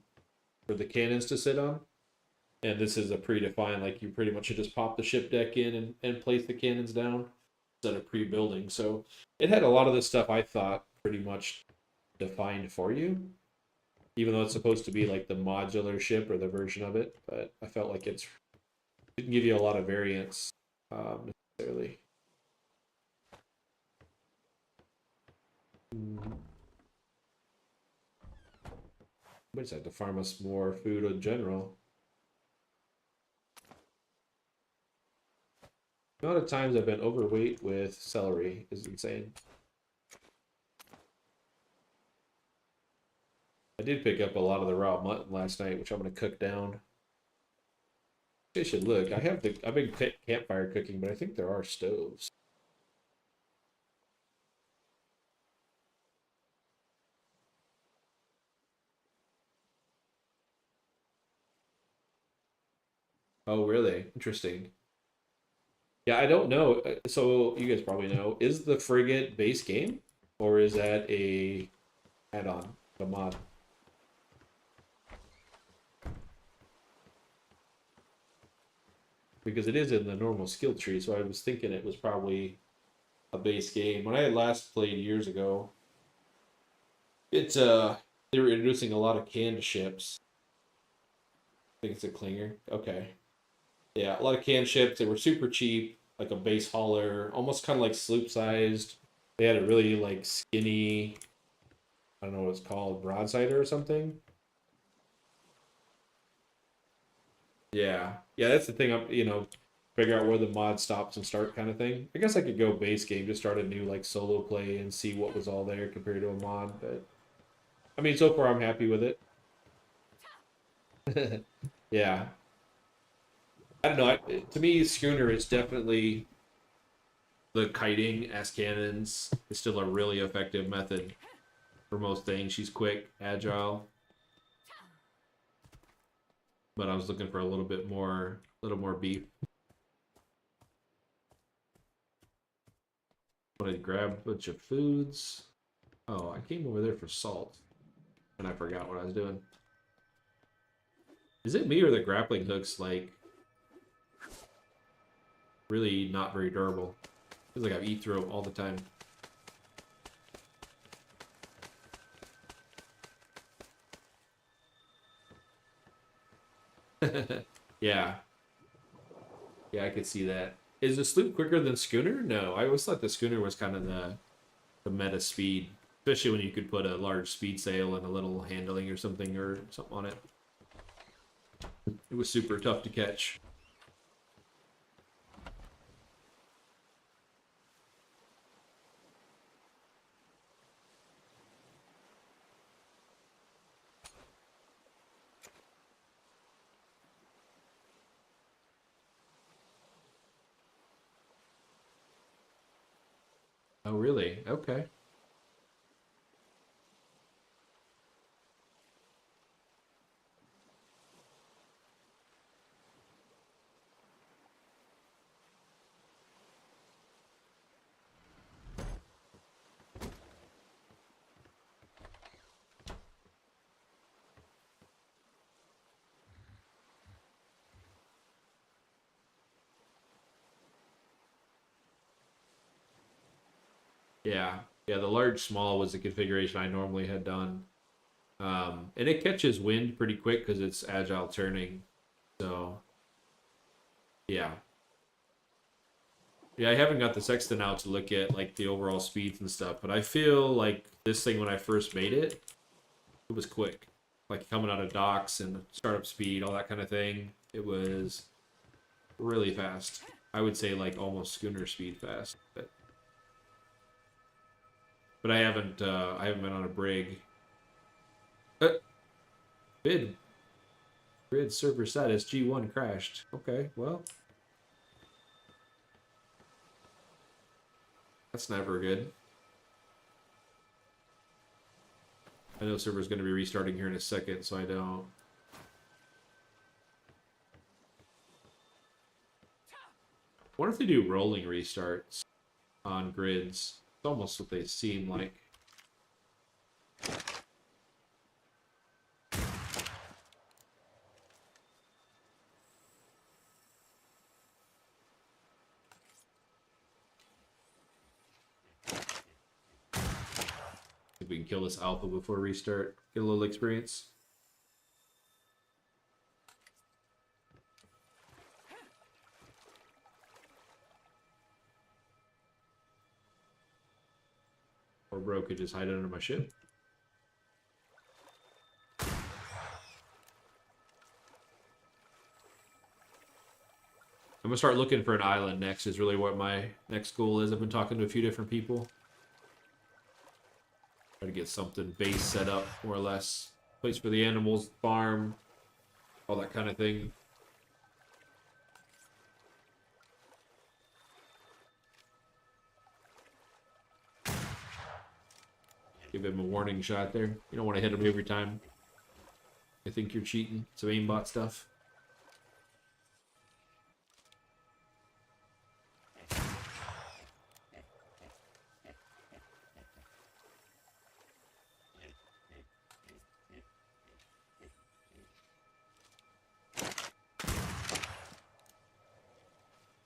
for the cannons to sit on. And this is a predefined, like you pretty much should just pop the ship deck in and place the cannons down instead of pre-building. So it had a lot of this stuff I thought pretty much defined for you, even though it's supposed to be like the modular ship or the version of it. But I felt like it didn't give you a lot of variance, necessarily. We just have to farm us more food in general. The amount of times I've been overweight with celery is insane. I did pick up a lot of the raw mutton last night, which I'm going to cook down. I should look. I've been campfire cooking, but I think there are stoves. Oh, really? Interesting. Yeah, I don't know. So you guys probably know. Is the frigate base game, or is that a add-on, a mod? Because it is in the normal skill tree, so I was thinking it was probably a base game. When I had last played years ago, it's they were introducing a lot of canned ships. I think it's a clinger. Okay. Yeah, a lot of canned ships. They were super cheap, like a base hauler, almost kind of like sloop sized. They had a really like skinny, I don't know what it's called, broadsider or something. Yeah, yeah, that's the thing. Figure out where the mod stops and start kind of thing. I guess I could go base game, just start a new like solo play and see what was all there compared to a mod. But I mean, so far I'm happy with it. Yeah, I don't know. To me, schooner is definitely the kiting as cannons is still a really effective method for most things. She's quick, agile, but I was looking for a little more beef. Want to grab a bunch of foods. Oh, I came over there for salt. And I forgot what I was doing. Is it me or the grappling hooks, like, really not very durable? Feels like I eat through them all the time. Yeah. Yeah, I could see that. Is the sloop quicker than schooner? No, I always thought the schooner was kind of the meta speed, especially when you could put a large speed sail and a little handling or something on it. It was super tough to catch. Oh, really? Okay. Yeah. Yeah, the large small was the configuration I normally had done. And it catches wind pretty quick because it's agile turning. So, yeah. Yeah, I haven't got the sextant out to look at like the overall speeds and stuff, but I feel like this thing when I first made it, it was quick. Like coming out of docks and startup speed, all that kind of thing. It was really fast. I would say like almost schooner speed fast. But I haven't been on a brig. Uh, bid grid server status G1 crashed. Okay, well, that's never good. I know server's going to be restarting here in a second, so I don't. I wonder if they do rolling restarts on grids. It's almost what they seem like. If we can kill this alpha before restart, get a little experience. Or bro could just hide under my ship. I'm gonna start looking for an island next, is really what my next goal is. I've been talking to a few different people. Try to get something base set up, more or less. Place for the animals, farm, all that kind of thing. Give him a warning shot there. You don't want to hit him every time. I think you're cheating. Some aimbot stuff.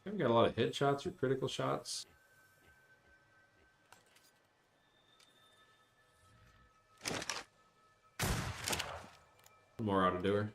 I haven't got a lot of headshots or critical shots. More ought to do her.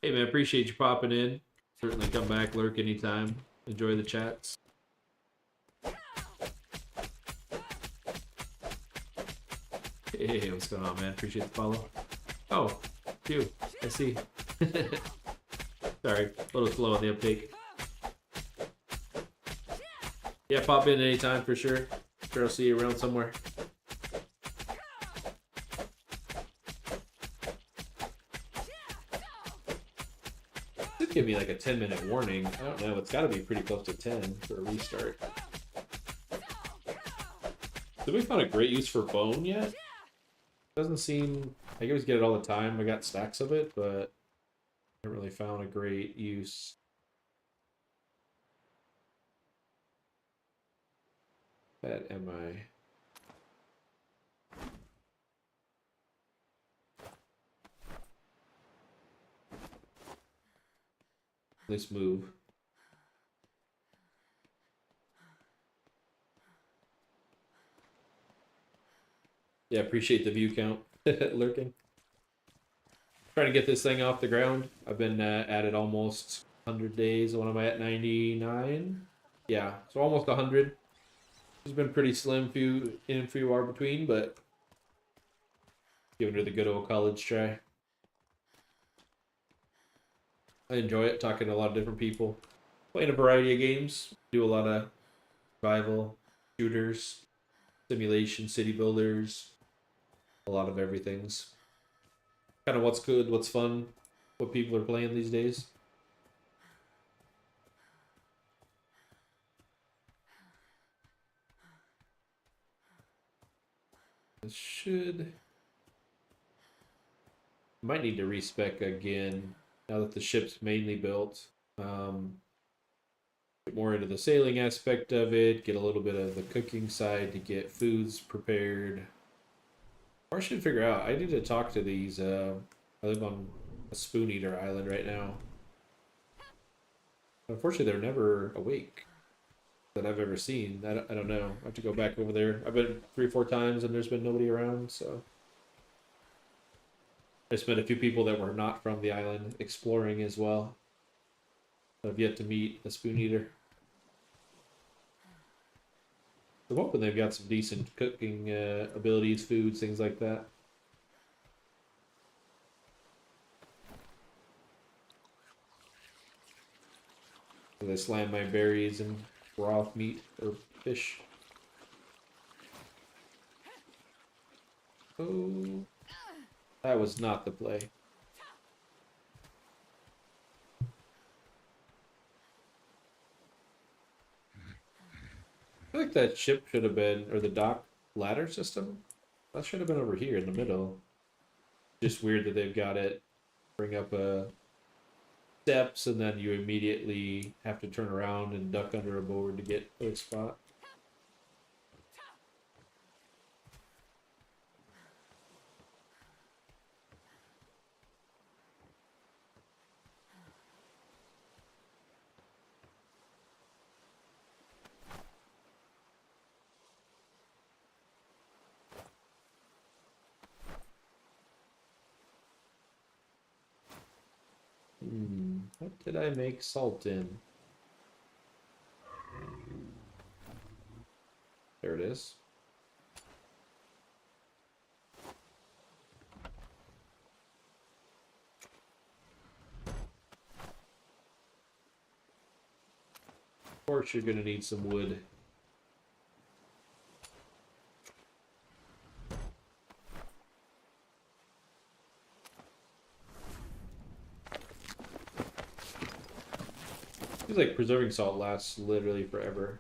Hey man, appreciate you popping in. Certainly come back, lurk anytime. Enjoy the chats. Hey, what's going on, man? Appreciate the follow. Oh, you. I see. Sorry, a little slow on the uptake. Yeah, pop in anytime for sure. Sure, I'll see you around somewhere. should give me like a 10-minute warning. I don't know. It's got to be pretty close to 10 for a restart. Did we find a great use for bone yet? Doesn't seem. I always get it all the time. I got stacks of it, but I haven't really found a great use. That am I? Nice move. Yeah, appreciate the view count lurking. Trying to get this thing off the ground. I've been at it almost 100 days. What am I at? 99? Yeah, so almost 100. It's been pretty slim, few far between, but giving her the good old college try. I enjoy it, talking to a lot of different people, playing a variety of games. Do a lot of survival, shooters, simulation, city builders, a lot of everything's. Kind of what's good, what's fun, what people are playing these days. This should. Might need to respec again now that the ship's mainly built. Get more into the sailing aspect of it, get a little bit of the cooking side to get foods prepared. Or I should figure out, I need to talk to these. I live on a spoon eater island right now. Unfortunately, they're never awake that I've ever seen. I don't know. I have to go back over there. I've been 3 or 4 times and there's been nobody around, so. I just met a few people that were not from the island exploring as well. I've yet to meet a spoon eater. I'm hoping they've got some decent cooking abilities, foods, things like that. They slam my berries and raw meat or fish. Oh, that was not the play. I feel like that ship should have been, or the dock ladder system, that should have been over here in the middle. Just weird that they've got it bring up steps and then you immediately have to turn around and duck under a board to get to a spot. What did I make salt in? There it is. Of course you're gonna need some wood. Seems like preserving salt lasts literally forever.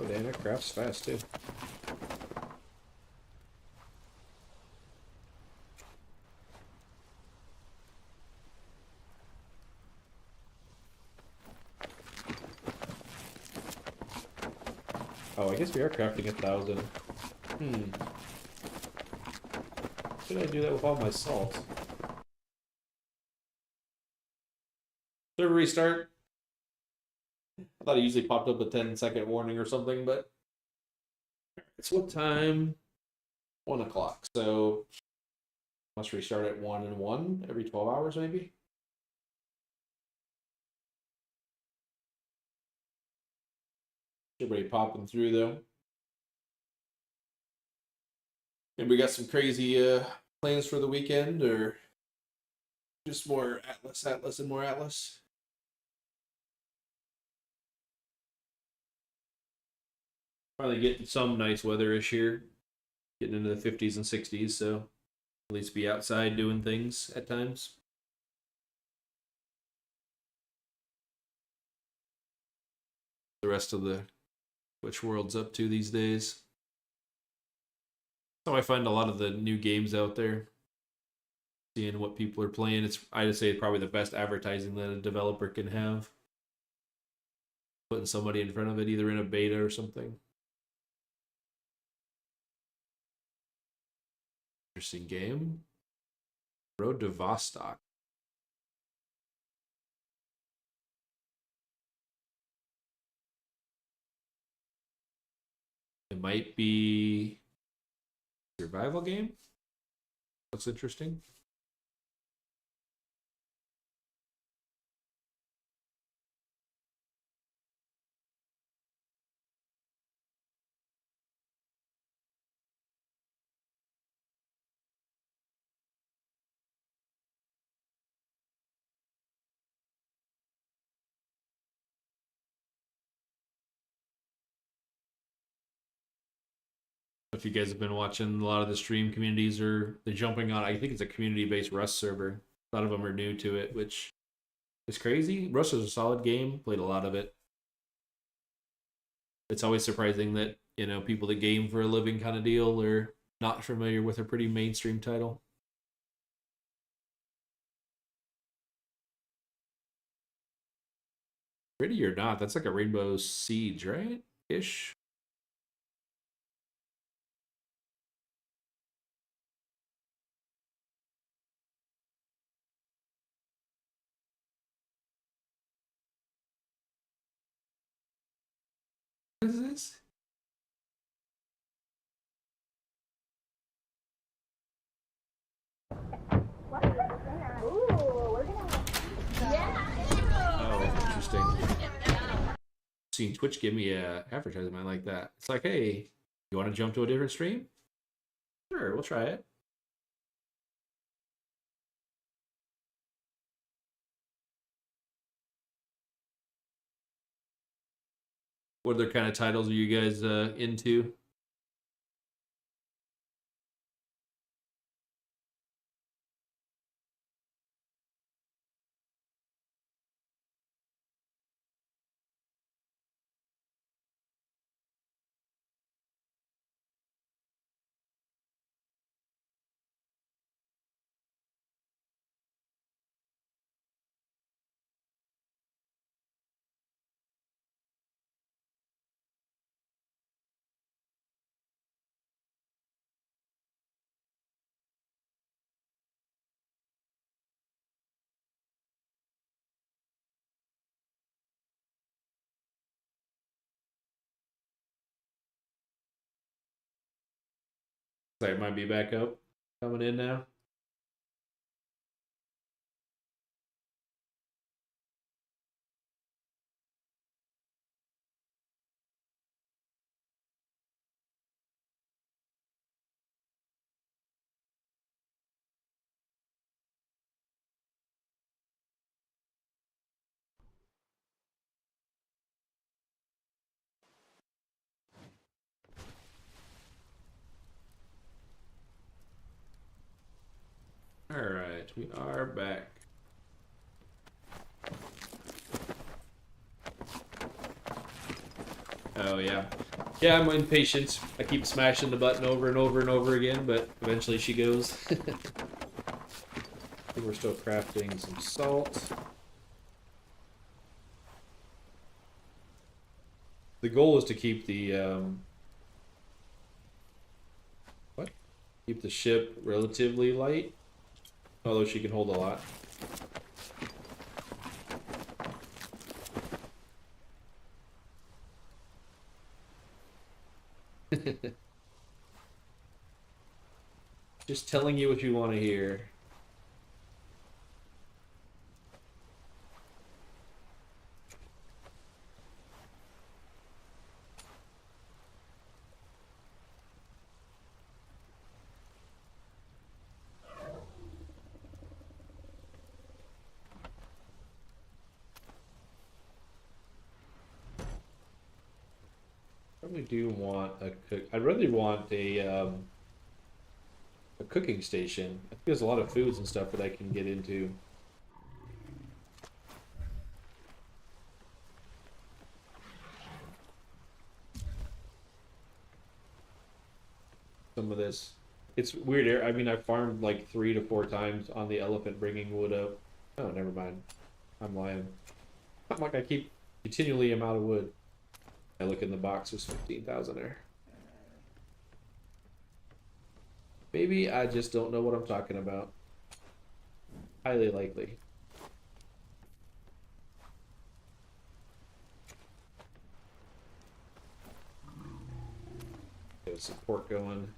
Oh damn, it crafts fast too. Oh, I guess we are crafting 1,000. Should I do that with all my salt? Server restart. I thought it usually popped up a 10-second warning or something, but it's what time? 1 o'clock. So must restart at 1 and 1 every 12 hours, maybe. Everybody popping through though. And we got some crazy plans for the weekend, or just more Atlas, and more Atlas. Finally getting some nice weatherish here. Getting into the 50s and 60s, so at least be outside doing things at times. The rest of the Twitch world's up to these days. So I find a lot of the new games out there. Seeing what people are playing, I'd say probably the best advertising that a developer can have. Putting somebody in front of it, either in a beta or something. Interesting game. Road to Vostok. It might be a survival game. Looks interesting. If you guys have been watching, a lot of the stream communities they're jumping on. I think it's a community-based Rust server. A lot of them are new to it, which is crazy. Rust is a solid game. Played a lot of it. It's always surprising that people that game for a living kind of deal are not familiar with a pretty mainstream title. Pretty or not, that's like a Rainbow Siege, right? Ish. What is this? Oh, interesting. Seeing Twitch give me a advertisement like that. It's like, hey, you want to jump to a different stream? Sure, we'll try it. What other kind of titles are you guys into? Sorry, might be back up. Coming in now. All right, we are back. Oh yeah, yeah. I'm impatient. I keep smashing the button over and over and over again, but eventually she goes. We're still crafting some salt. The goal is to keep the keep the ship relatively light, although she can hold a lot. Just telling you what you want to hear. Probably do want a cook. I'd really want a cooking station. I think there's a lot of foods and stuff that I can get into. Some of this. It's weird. I mean, I farmed like 3 to 4 times on the elephant bringing wood up. Oh, never mind. I'm lying. I'm like, I keep continually am out of wood. I look in the box, there's 15,000 there. Maybe I just don't know what I'm talking about. Highly likely. Get some pork going.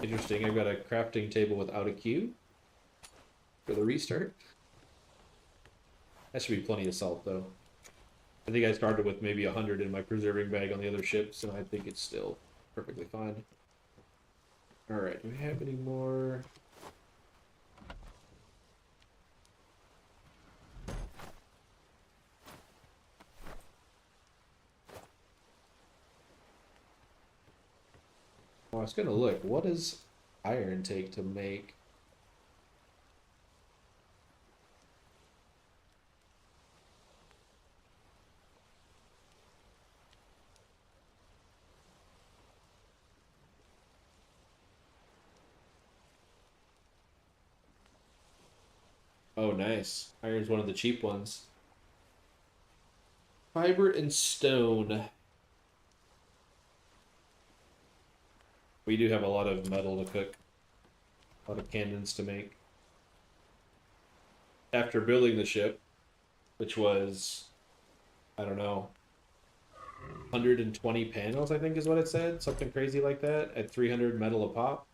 Interesting, I've got a crafting table without a queue for the restart. That should be plenty of salt though. I think I started with maybe 100 in my preserving bag on the other ships, and I think it's still perfectly fine. Alright, do we have any more? Oh, I was gonna look. What does iron take to make? Oh, nice. Iron's one of the cheap ones. Fiber and stone. We do have a lot of metal to cook. A lot of cannons to make. After building the ship, which was, I don't know, 120 panels, I think is what it said. Something crazy like that, at 300 metal a pop.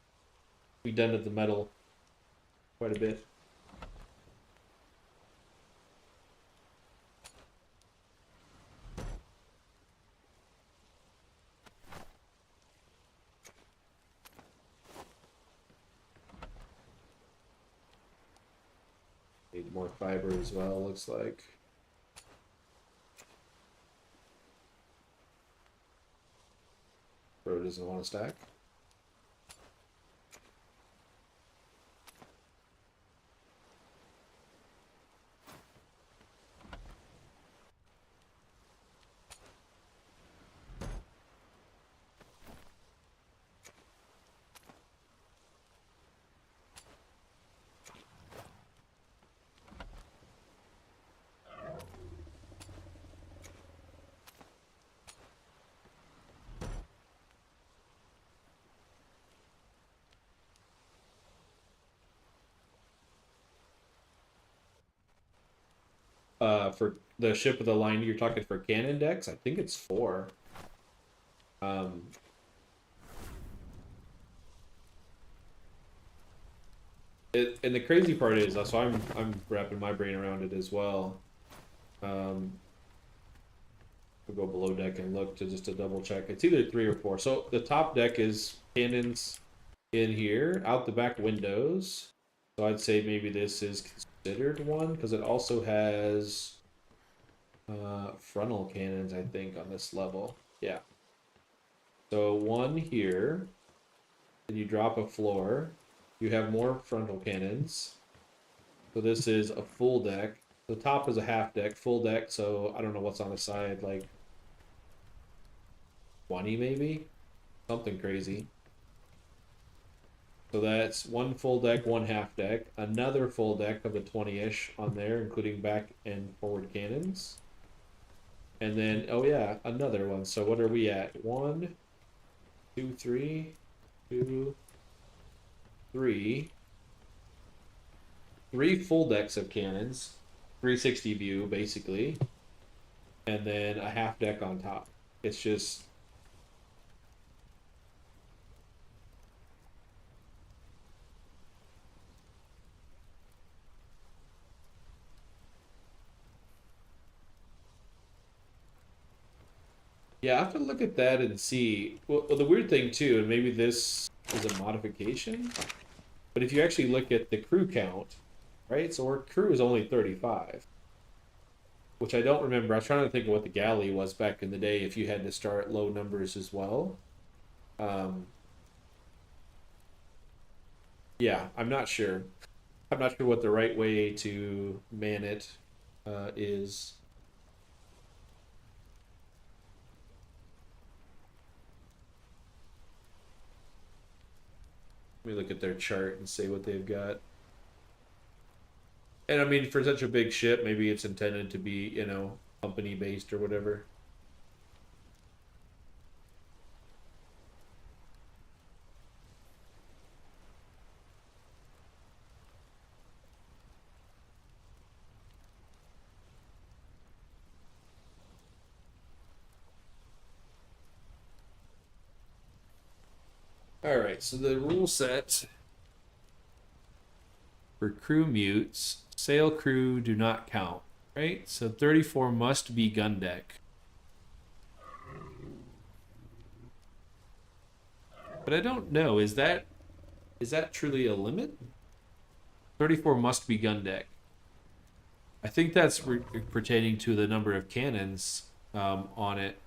We dented the metal quite a bit. Need more fiber as well, looks like. Bro doesn't want to stack. For the ship with the line, you're talking for cannon decks? I think it's 4. Um, and the crazy part is, so I'm wrapping my brain around it as well. We'll go below deck and look to just to double check. It's either 3 or 4. So the top deck is cannons in here, out the back windows. So I'd say maybe this is considered 1 because it also has frontal cannons, I think, on this level. Yeah. So 1 here, then you drop a floor. You have more frontal cannons. So this is a full deck. The top is a half deck, full deck, so I don't know what's on the side, like 20 maybe? Something crazy. So that's 1 full deck, 1 half deck, another full deck of the 20-ish on there, including back and forward cannons. And then, oh yeah, another one. So what are we at? 1, 2, 3, 2, 3. 3 full decks of cannons, 360 view basically, and then a half deck on top. It's just Yeah, I have to look at that and see. Well, the weird thing too, and maybe this is a modification, but if you actually look at the crew count, right? So our crew is only 35, which I don't remember. I was trying to think of what the galley was back in the day if you had to start low numbers as well. Um, yeah, I'm not sure. I'm not sure what the right way to man it is. Let me look at their chart and see what they've got. And I mean, for such a big ship, maybe it's intended to be, company based or whatever. All right, so the rule set for crew mutes, sail crew do not count, right? So 34 must be gun deck. But I don't know, is that truly a limit? 34 must be gun deck. I think that's pertaining to the number of cannons on it.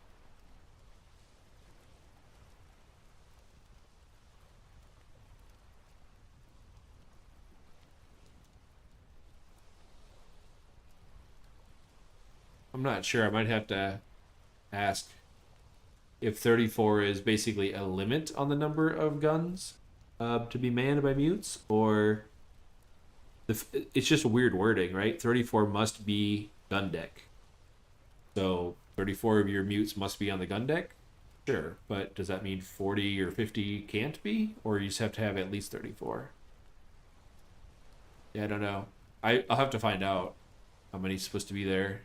I'm not sure. I might have to ask if 34 is basically a limit on the number of guns to be manned by mutes, or it's just weird wording, right? 34 must be gun deck. So 34 of your mutes must be on the gun deck? Sure, but does that mean 40 or 50 can't be? Or you just have to have at least 34? Yeah, I don't know. I'll have to find out how many's supposed to be there.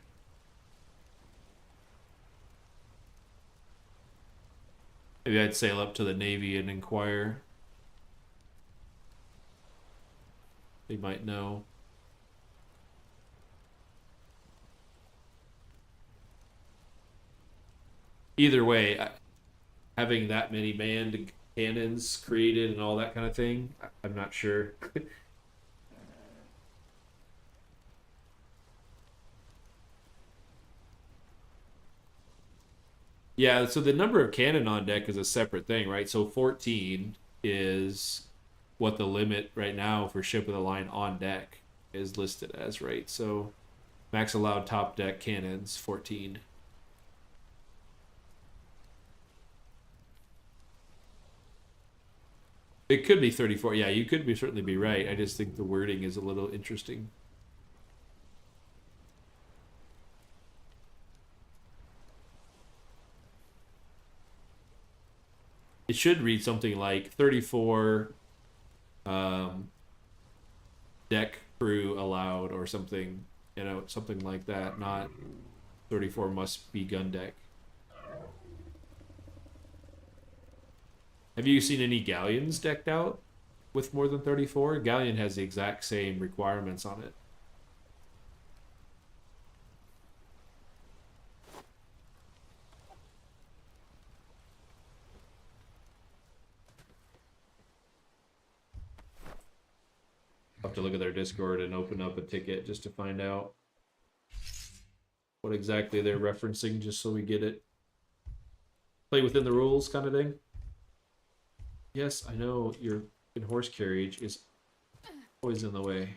Maybe I'd sail up to the Navy and inquire. They might know. Either way, having that many manned cannons created and all that kind of thing, I'm not sure. Yeah, so the number of cannon on deck is a separate thing, right? So 14 is what the limit right now for ship of the line on deck is listed as, right? So max allowed top deck cannons 14. It could be 34. Yeah, you could certainly be right. I just think the wording is a little interesting. It should read something like 34 um, deck crew allowed or something, something like that, not 34 must be gun deck. Have you seen any galleons decked out with more than 34? Galleon has the exact same requirements on it. I'll have to look at their Discord and open up a ticket just to find out what exactly they're referencing, just so we get it. Play within the rules kind of thing. Yes, I know your horse carriage is always in the way.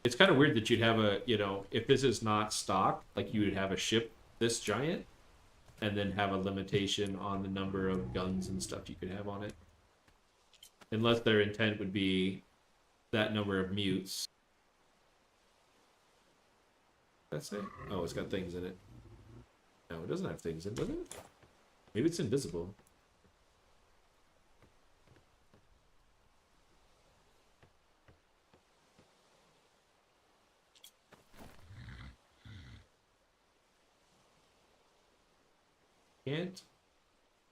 It's kind of weird that you'd have if this is not stock, like you would have a ship this giant and then have a limitation on the number of guns and stuff you could have on it. Unless their intent would be that number of mutes. That's it? Oh, it's got things in it. No, it doesn't have things in it, does it? Maybe it's invisible. Can't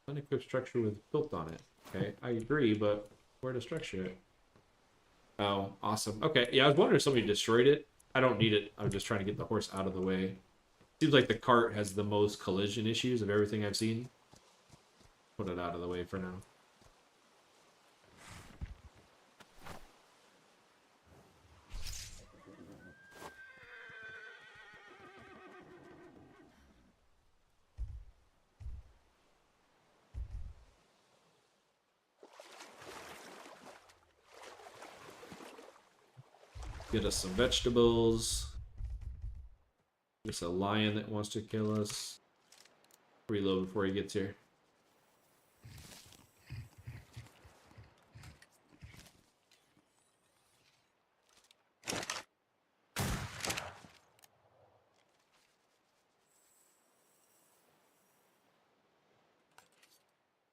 unequipped structure with built on it. Okay, I agree, but where to structure it? Oh, awesome. Okay, yeah, I was wondering if somebody destroyed it. I don't need it. I'm just trying to get the horse out of the way. Seems like the cart has the most collision issues of everything I've seen. Put it out of the way for now. Get us some vegetables. There's a lion that wants to kill us. Reload before he gets here.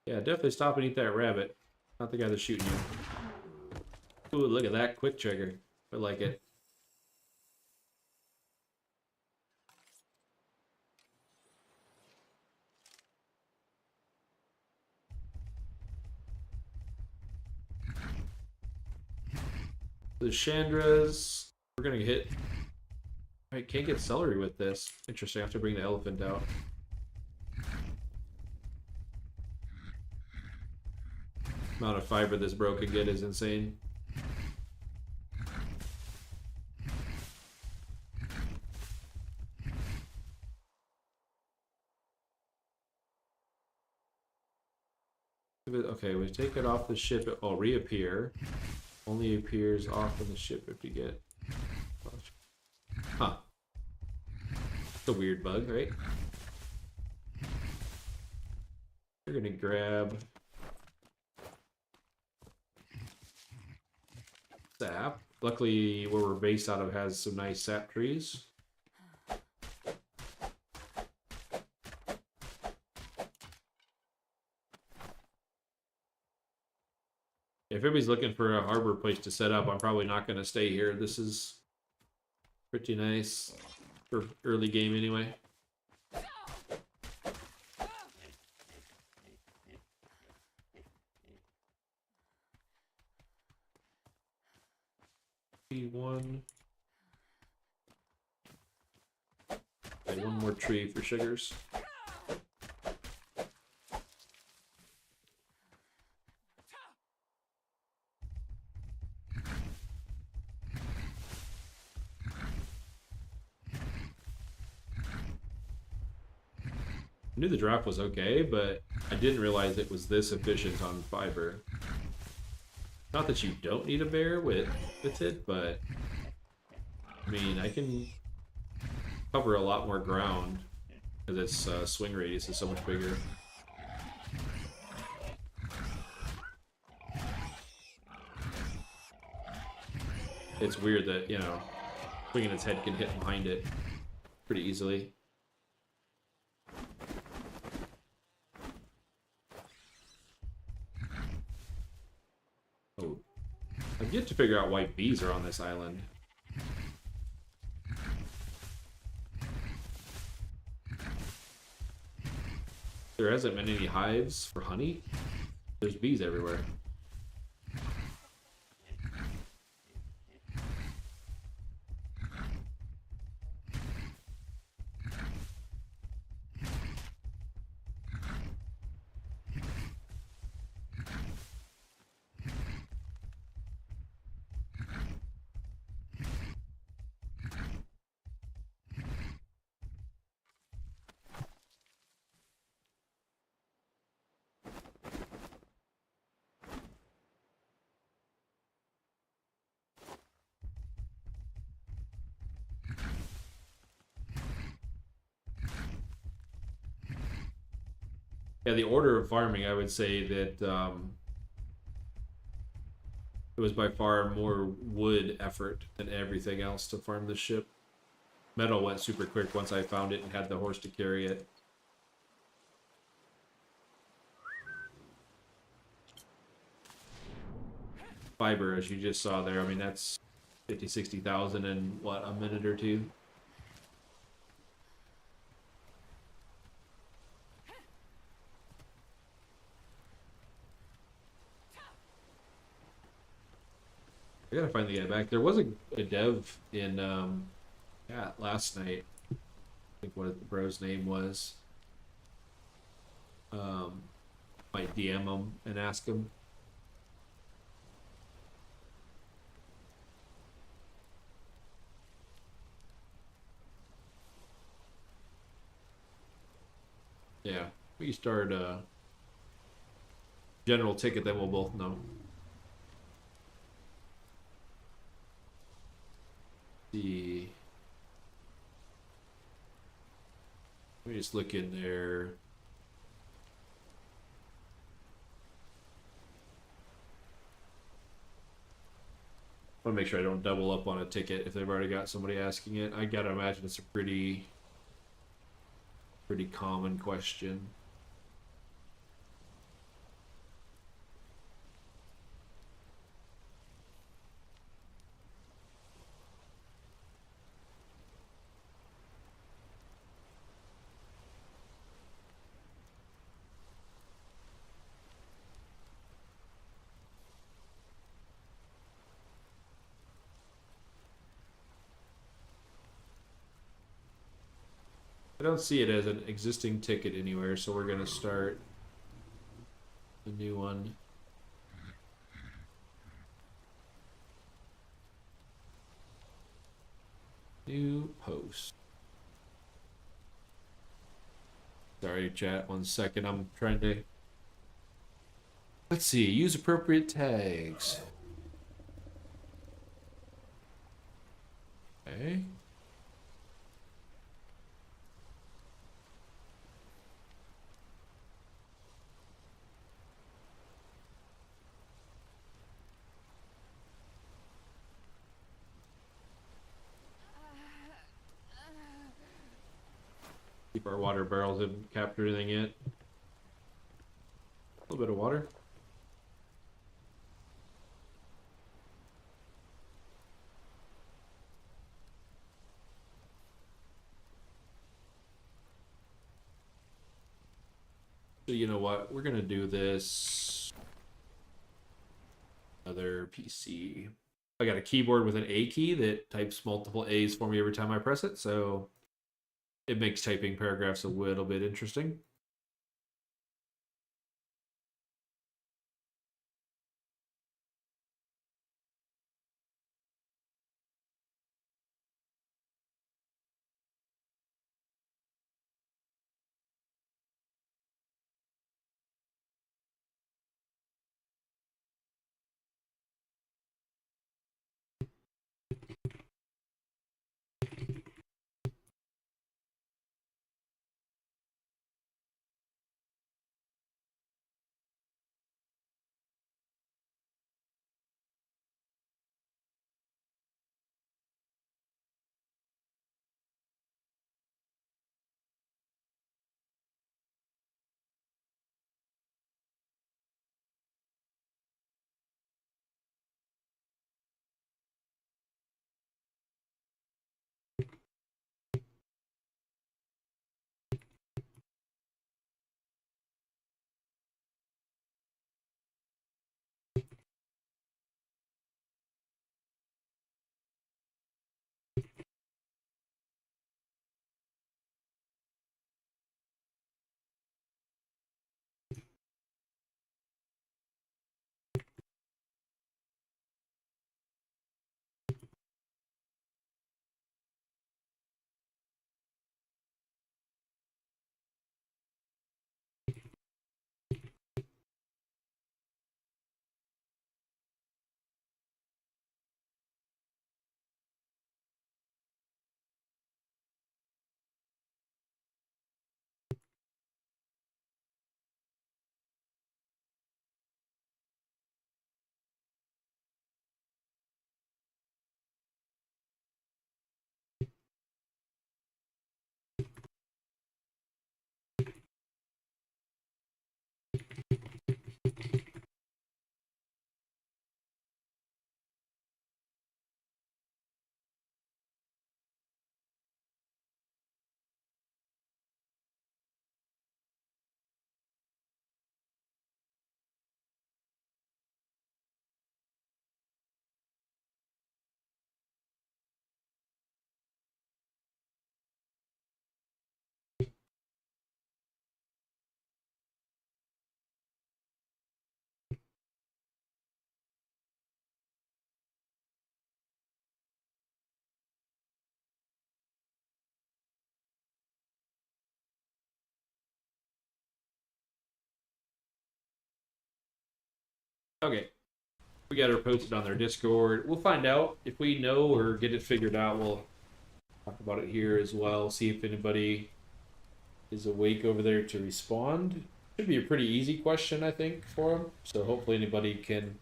Yeah, definitely stop and eat that rabbit. Not the guy that's shooting you. Ooh, look at that quick trigger. I like it. The Chandras. We're gonna hit. I can't get celery with this. Interesting. I have to bring the elephant out. Amount of fiber this bro can get is insane. Okay, we take it off the ship. It will reappear. Only appears off on the ship if you get. Huh. It's a weird bug, right? We're gonna grab sap. Luckily, where we're based out of has some nice sap trees. If everybody's looking for a harbor place to set up, I'm probably not going to stay here. This is pretty nice for early game anyway. One. Okay, one more tree for sugars. I knew the drop was okay, but I didn't realize it was this efficient on fiber. Not that you don't need a bear with it, but I mean, I can cover a lot more ground because its swing radius is so much bigger. It's weird that, you know, swinging its head can hit behind it pretty easily. Oh, I've yet to figure out why bees are on this island. There hasn't been any hives for honey. There's bees everywhere. Yeah, the order of farming, I would say that it was by far more wood effort than everything else to farm the ship. Metal went super quick once I found it and had the horse to carry it. Fiber, as you just saw there, I mean, that's 50, 60,000 in, what, a minute or two? I gotta find the guy back. There was a dev in chat last night. I think what the bro's name was. Um, might DM him and ask him. Yeah, we start general ticket, then we'll both know. See, let me just look in there. I want to make sure I don't double up on a ticket if they've already got somebody asking it. I gotta imagine it's a pretty common question. I don't see it as an existing ticket anywhere, so we're gonna start a new one. New post. Sorry, chat. 1 second. I'm trying to. Let's see. Use appropriate tags. Okay. Keep our water barrels. Haven't captured anything yet. A little bit of water. So you know what? We're gonna do this. Other PC. I got a keyboard with an A key that types multiple A's for me every time I press it, so it makes typing paragraphs a little bit interesting. Okay. We got her posted on their Discord. We'll find out if we know or get it figured out. We'll talk about it here as well. See if anybody is awake over there to respond. Should be a pretty easy question, I think, for them. So hopefully anybody can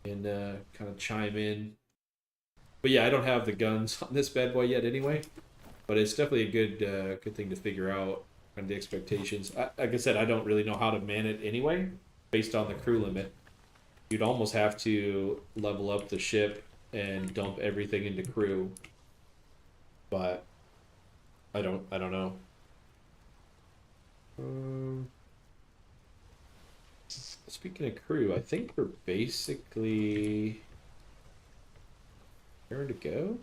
kind of chime in. But yeah, I don't have the guns on this bad boy yet, anyway. But it's definitely a good thing to figure out kind of the expectations. Like I said, I don't really know how to man it anyway, based on the crew limit. You'd almost have to level up the ship and dump everything into crew. But I don't know. Speaking of crew, I think we're basically where to go.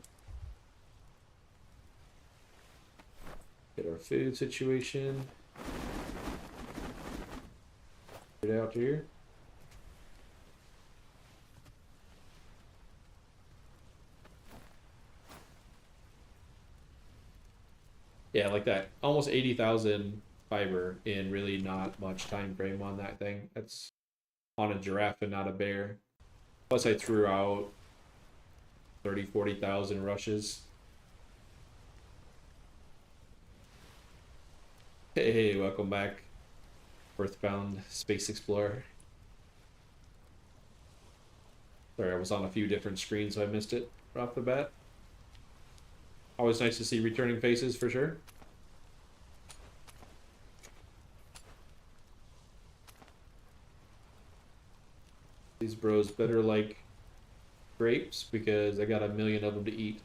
Get our food situation. Get out here. Yeah, like that. Almost 80,000 fiber in really not much time frame on that thing. That's on a giraffe and not a bear. Plus I threw out 40,000 rushes. Hey, welcome back, Earthbound Space Explorer. Sorry, I was on a few different screens, so I missed it right off the bat. Always nice to see returning faces, for sure. These bros better like grapes, because I got a million of them to eat.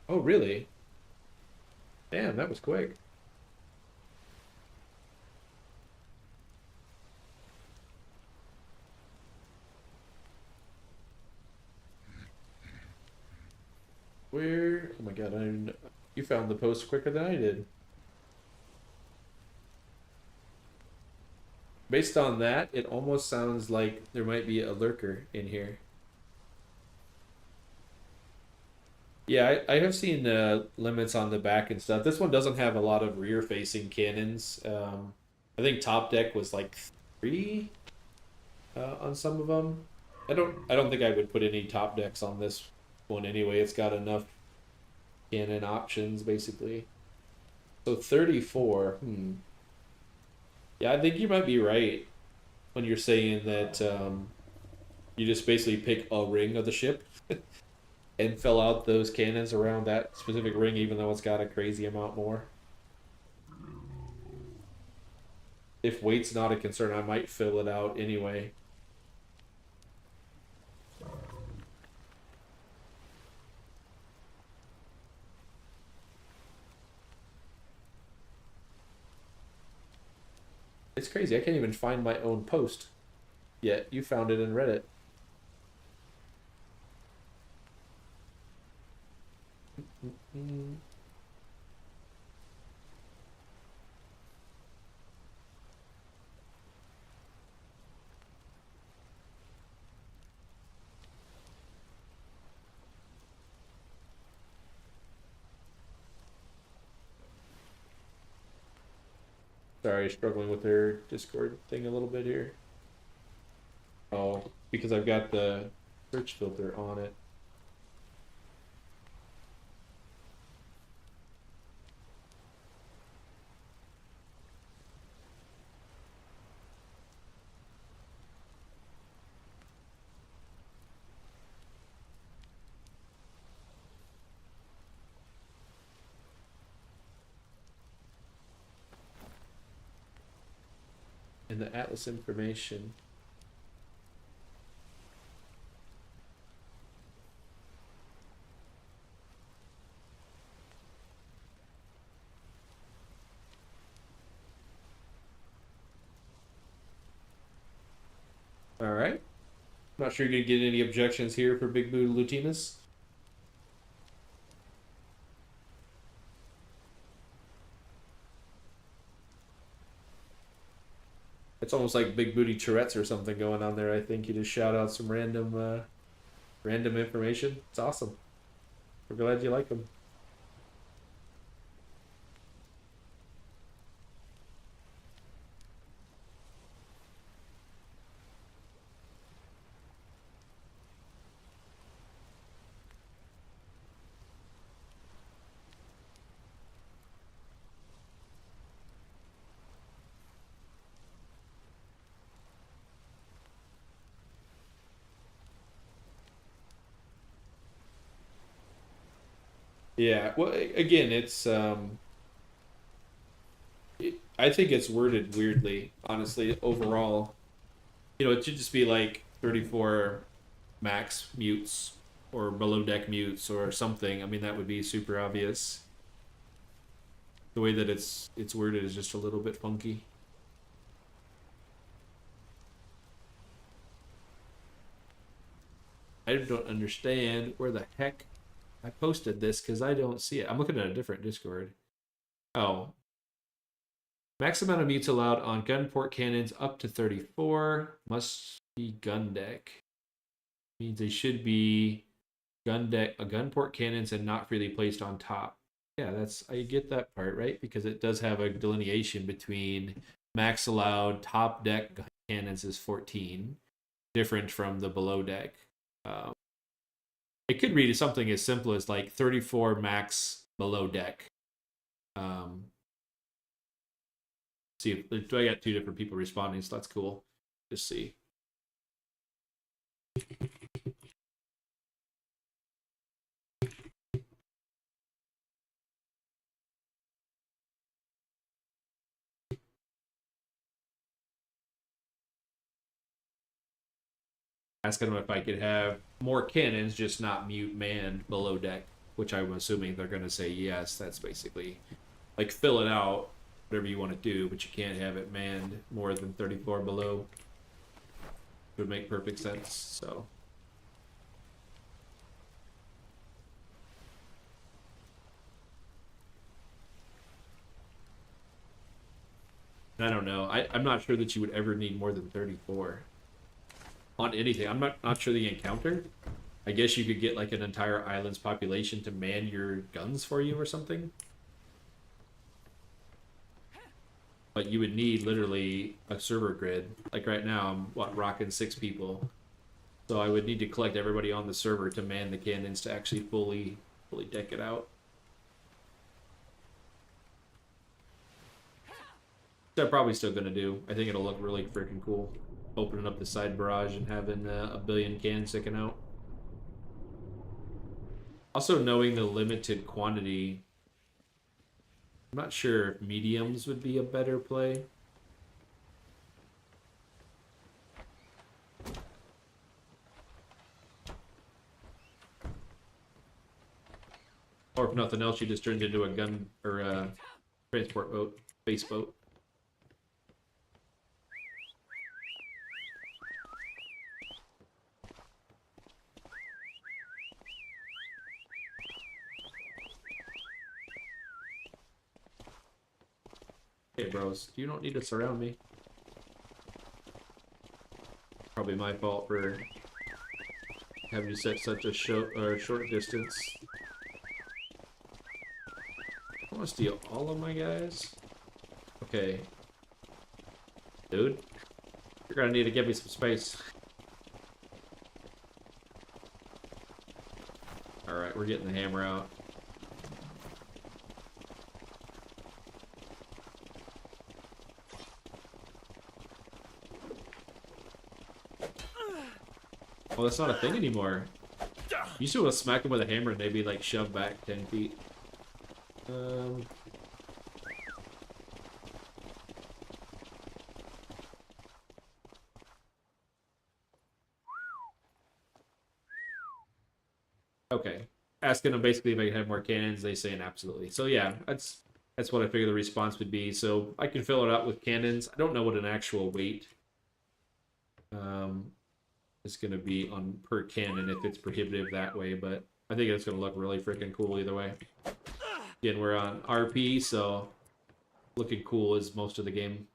Oh, really? Damn, that was quick. Where? Oh my god, I didn't... You found the post quicker than I did. Based on that, it almost sounds like there might be a lurker in here. Yeah, I have seen limits on the back and stuff. This one doesn't have a lot of rear-facing cannons. I think top deck was like 3 on some of them. I don't think I would put any top decks on this one anyway. It's got enough cannon options basically. So 34. Yeah, I think you might be right when you're saying that you just basically pick a ring of the ship and fill out those cannons around that specific ring, even though it's got a crazy amount more. If weight's not a concern, I might fill it out anyway. It's crazy. I can't even find my own post yet. You found it in Reddit. Sorry, struggling with their Discord thing a little bit here. Oh, because I've got the search filter on it. And the Atlas information. All right. Not sure you're gonna get any objections here for Big Booty Lutinas. It's almost like Big Booty Tourette's or something going on there. I think you just shout out some random information. It's awesome. We're glad you like them. Yeah. Well, again, I think it's worded weirdly, honestly, overall. It should just be like 34 max mutes or below deck mutes or something. I mean, that would be super obvious. The way that it's worded is just a little bit funky. I don't understand where the heck I posted this because I don't see it. I'm looking at a different Discord. Oh, max amount of mutes allowed on gun port cannons up to 34 must be gun deck. Means they should be gun port cannons and not freely placed on top. Yeah, I get that part, right? Because it does have a delineation between max allowed top deck cannons is 14, different from the below deck. Um, it could read something as simple as like 34 max below deck. Um, see, I got two different people responding, so that's cool. Just see. Asking them if I could have more cannons, just not mute manned below deck, which I'm assuming they're going to say yes. That's basically like fill it out, whatever you want to do, but you can't have it manned more than 34 below. It would make perfect sense. So I don't know. I'm not sure that you would ever need more than 34 on anything. I'm not sure the encounter. I guess you could get like an entire island's population to man your guns for you or something. But you would need literally a server grid. Like right now, I'm rocking 6 people. So I would need to collect everybody on the server to man the cannons to actually fully deck it out. Which I'm probably still gonna do. I think it'll look really freaking cool. Opening up the side barrage and having a billion cans sticking out. Also knowing the limited quantity, I'm not sure if mediums would be a better play. Or if nothing else, you just turned into a gun or a transport boat, base boat. Hey, bros, you don't need to surround me. Probably my fault for having you set such a short distance. I want to steal all of my guys. Okay. Dude, you're gonna need to give me some space. Alright, we're getting the hammer out. Well, that's not a thing anymore. You used to want to smack them with a hammer and they'd be like shoved back 10 feet. Okay. Asking them basically if I can have more cannons, they say an absolutely. So yeah, that's what I figure the response would be. So I can fill it out with cannons. I don't know what an actual weight is going to be on per cannon if it's prohibitive that way, but I think it's going to look really freaking cool either way. Again, we're on RP, so looking cool is most of the game.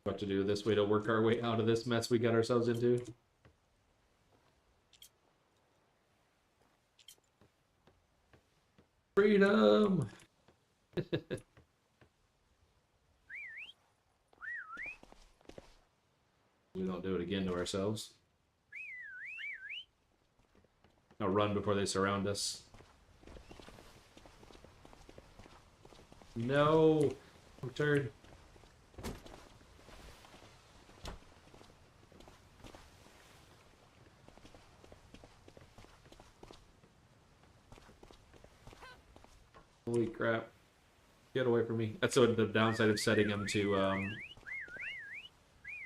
What to do this way to work our way out of this mess we got ourselves into. Freedom! We don't do it again to ourselves. I'll run before they surround us. No! Turd. Holy crap. Get away from me. That's what the downside of setting them to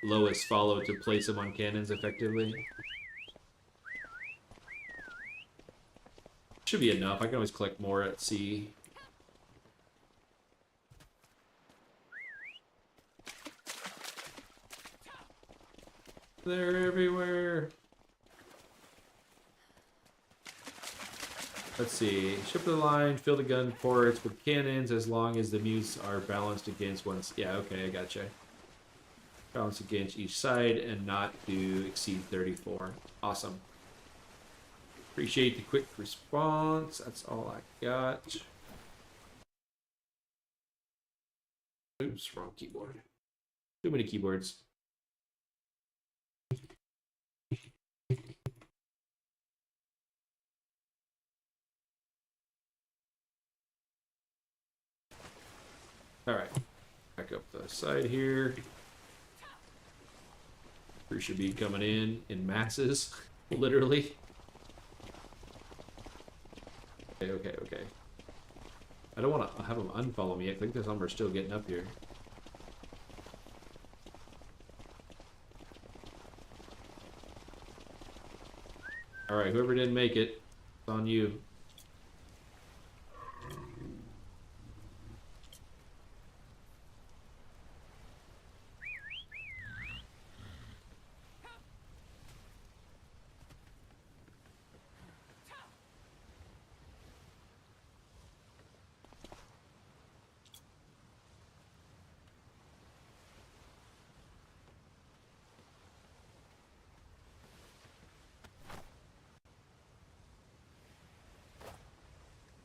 lowest follow to place them on cannons effectively. Should be enough. I can always collect more at sea. They're everywhere. Let's see. Ship the line, fill the gun ports with cannons as long as the mutes are balanced against one. Yeah, okay, I gotcha. Balance against each side and not to exceed 34. Awesome. Appreciate the quick response. That's all I got. Oops, wrong keyboard. Too many keyboards. Alright. Back up the side here. We should be coming in masses. Literally. Okay. I don't want to have them unfollow me. I think some are still getting up here. Alright, whoever didn't make it, it's on you.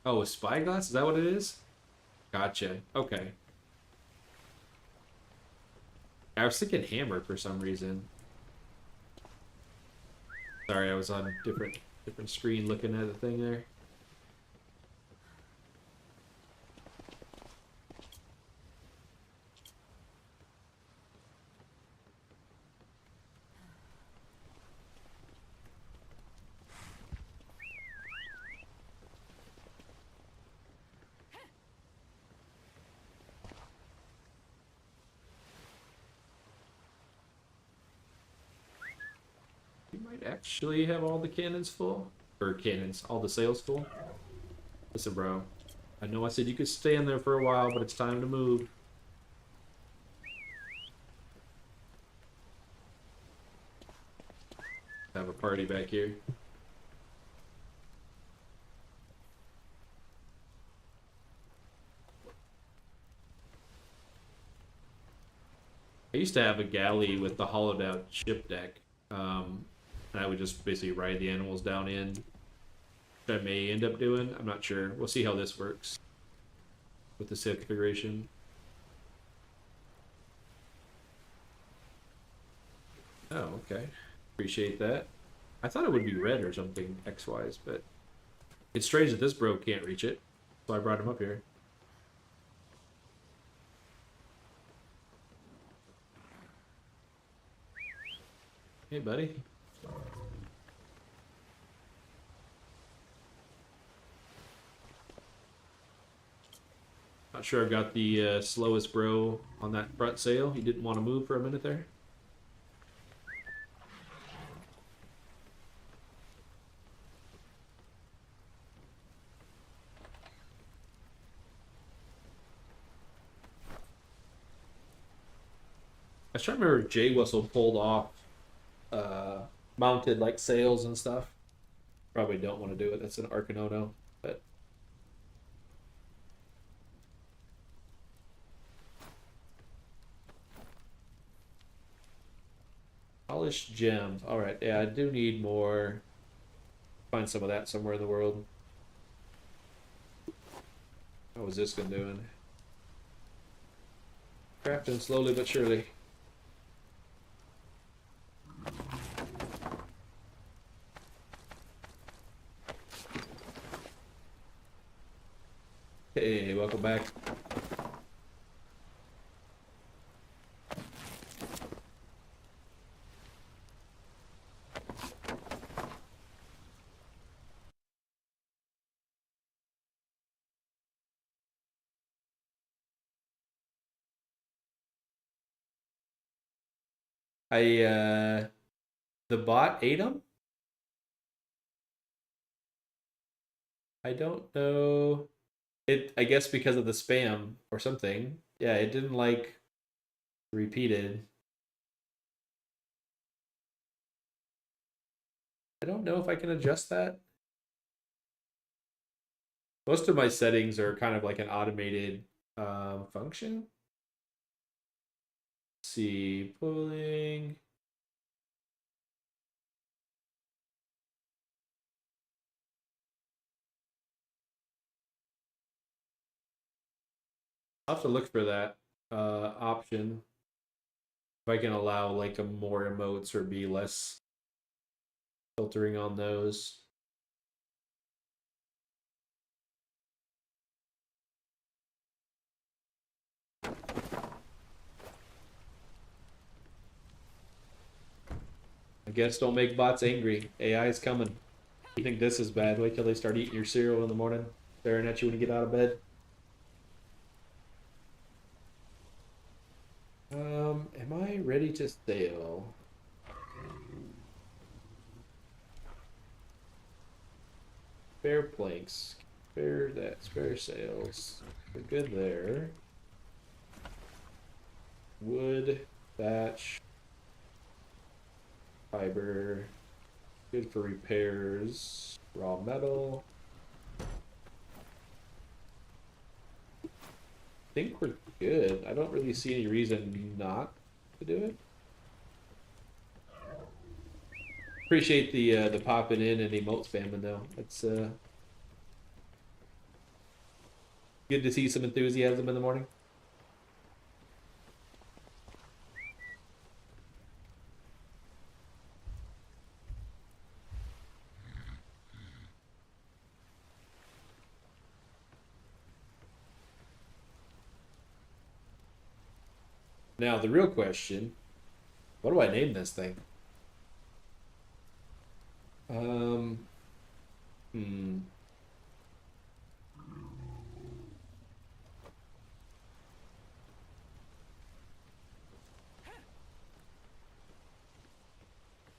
Oh, a spyglass? Is that what it is? Gotcha. Okay. I was thinking hammer for some reason. Sorry, I was on different screen looking at the thing there. You might actually have all the cannons full. Or cannons, all the sails full. Listen, bro. I know I said you could stay in there for a while, but it's time to move. Have a party back here. I used to have a galley with the hollowed out ship deck. And I would just basically ride the animals down in. Which I may end up doing. I'm not sure. We'll see how this works with the sail configuration. Oh, okay. Appreciate that. I thought it would be red or something X-wise, but it's strange that this bro can't reach it. So I brought him up here. Hey, buddy. Not sure I got the slowest bro on that front sail. He didn't want to move for a minute there. I was trying to remember if Jay Whistle pulled off mounted like sails and stuff. Probably don't want to do it. That's an Arcanono, but polished gems. All right, yeah, I do need more. Find some of that somewhere in the world. How was this one doing? Crafting slowly but surely. Hey, welcome back. The bot ate him? I don't know. I guess because of the spam or something. Yeah, it didn't like repeated. I don't know if I can adjust that. Most of my settings are kind of like an automated function. Let's see, polling. I'll have to look for that option. If I can allow like a more emotes or be less filtering on those. I guess don't make bots angry. AI is coming. You think this is bad? Wait till they start eating your cereal in the morning, staring at you when you get out of bed. Am I ready to sail? Spare planks. Spare that. Spare sails. We're good there. Wood, thatch, fiber. Good for repairs. Raw metal. I think we're good. I don't really see any reason not to do it. Appreciate the popping in and emote spamming though. It's good to see some enthusiasm in the morning. Now the real question, what do I name this thing? Um hmm.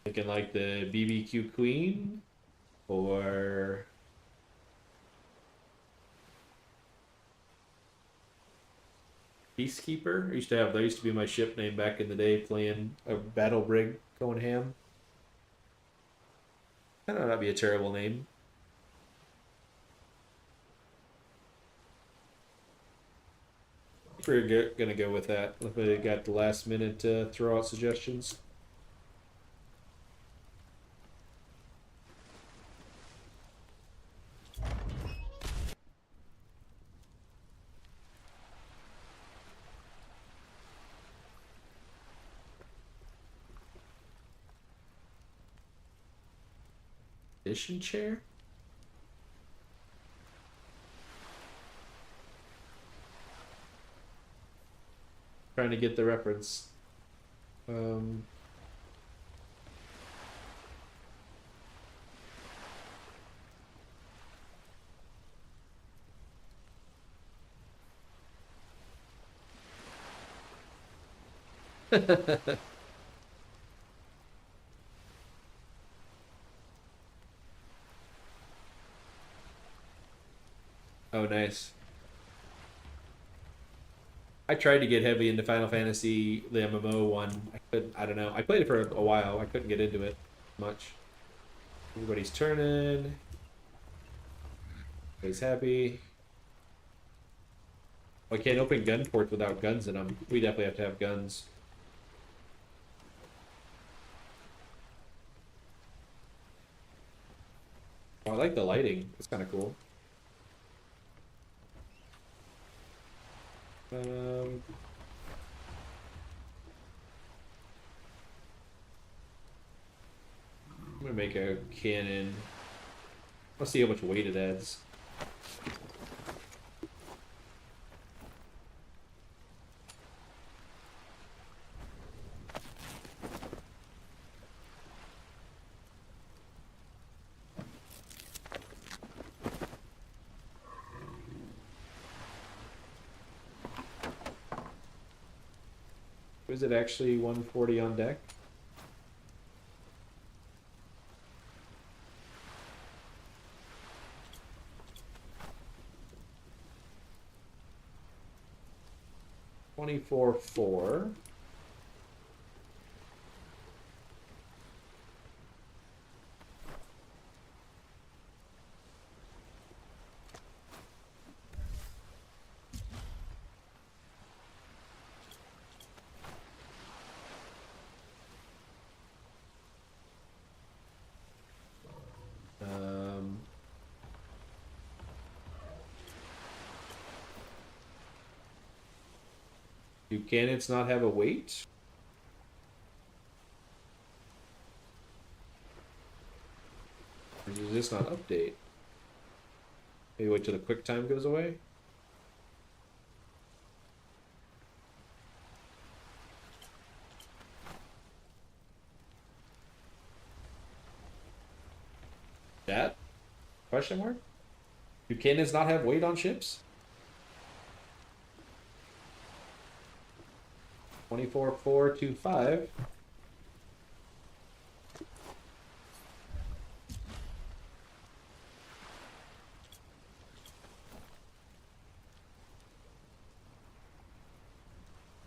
Thinking like the BBQ Queen or Peacekeeper. That used to be my ship name back in the day, playing a battle brig going ham. I don't know, that'd be a terrible name. We're gonna go with that. I got the last minute to throw out suggestions. Fishing chair? Trying to get the reference. Um, oh, nice. I tried to get heavy into Final Fantasy, the MMO one. I couldn't. I don't know. I played it for a while. I couldn't get into it much. Everybody's turning. Everybody's happy. I can't open gun ports without guns in them. We definitely have to have guns. Oh, I like the lighting. It's kind of cool. I'm gonna make a cannon. Let's see how much weight it adds. is it actually 140 on deck? $24.4. Do cannons not have a weight? Or does this not update? Maybe wait till the quick time goes away? That? Question mark? Do cannons not have weight on ships? 24.425.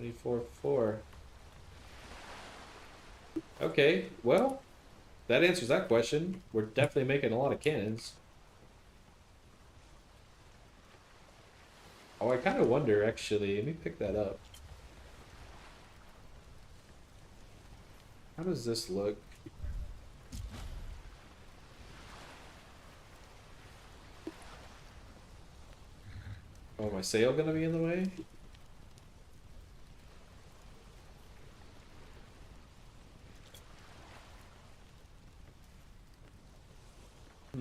$24.4. Okay, well, that answers that question. We're definitely making a lot of cannons. Oh, I kind of wonder, actually. Let me pick that up. How does this look? Oh, my sail gonna be in the way? I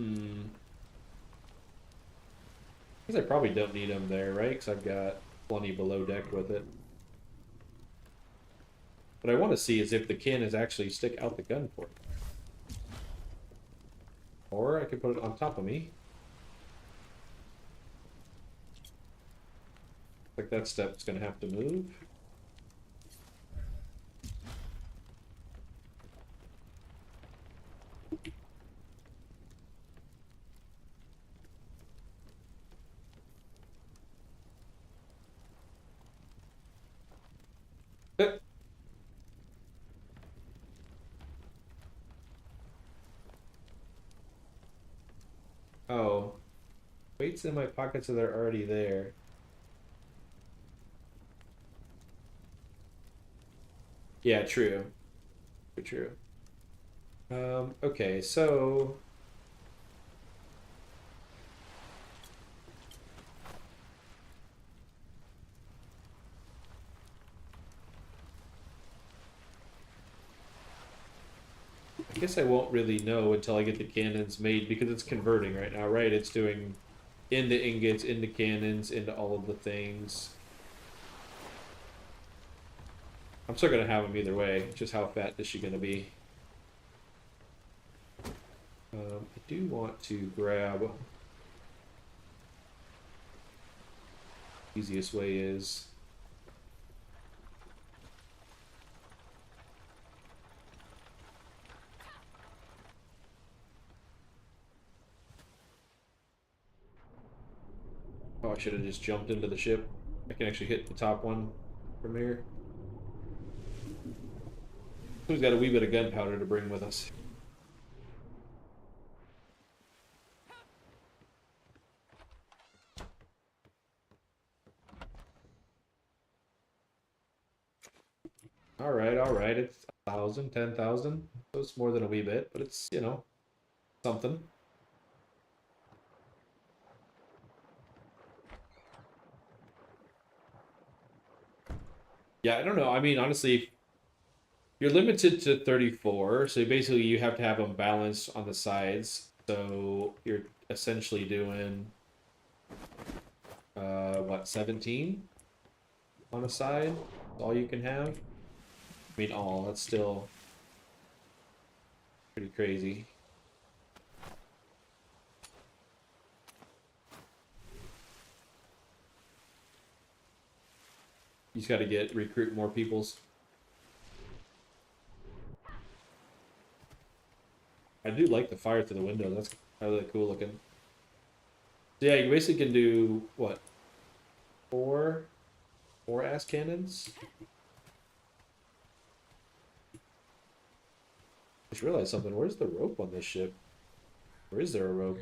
guess I probably don't need them there, right? Because I've got plenty below deck with it. What I want to see is if the cannons actually stick out the gun port. Or I could put it on top of me. Like that step's gonna have to move. Oh. Weight's in my pockets so they're already there. Yeah, true. True. Okay, so I guess I won't really know until I get the cannons made because it's converting right now, right? It's doing into ingots, into cannons, into all of the things. I'm still gonna have them either way. Just how fat is she gonna be? I do want to grab. Easiest way is. Oh, I should have just jumped into the ship. I can actually hit the top one from here. We've got a wee bit of gunpowder to bring with us. All right. It's 1,000, 10,000. So it's more than a wee bit, but it's, you know, something. Yeah, I don't know. I mean, honestly, you're limited to 34, so basically you have to have them balanced on the sides. So you're essentially doing, what, 17 on a side? That's all you can have? I mean, all. That's still pretty crazy. You just got to recruit more peoples. do like the fire through the window. That's really cool looking. So yeah, you basically can do what? Four ass cannons. I just realized something. Where's the rope on this ship? Or is there a rope?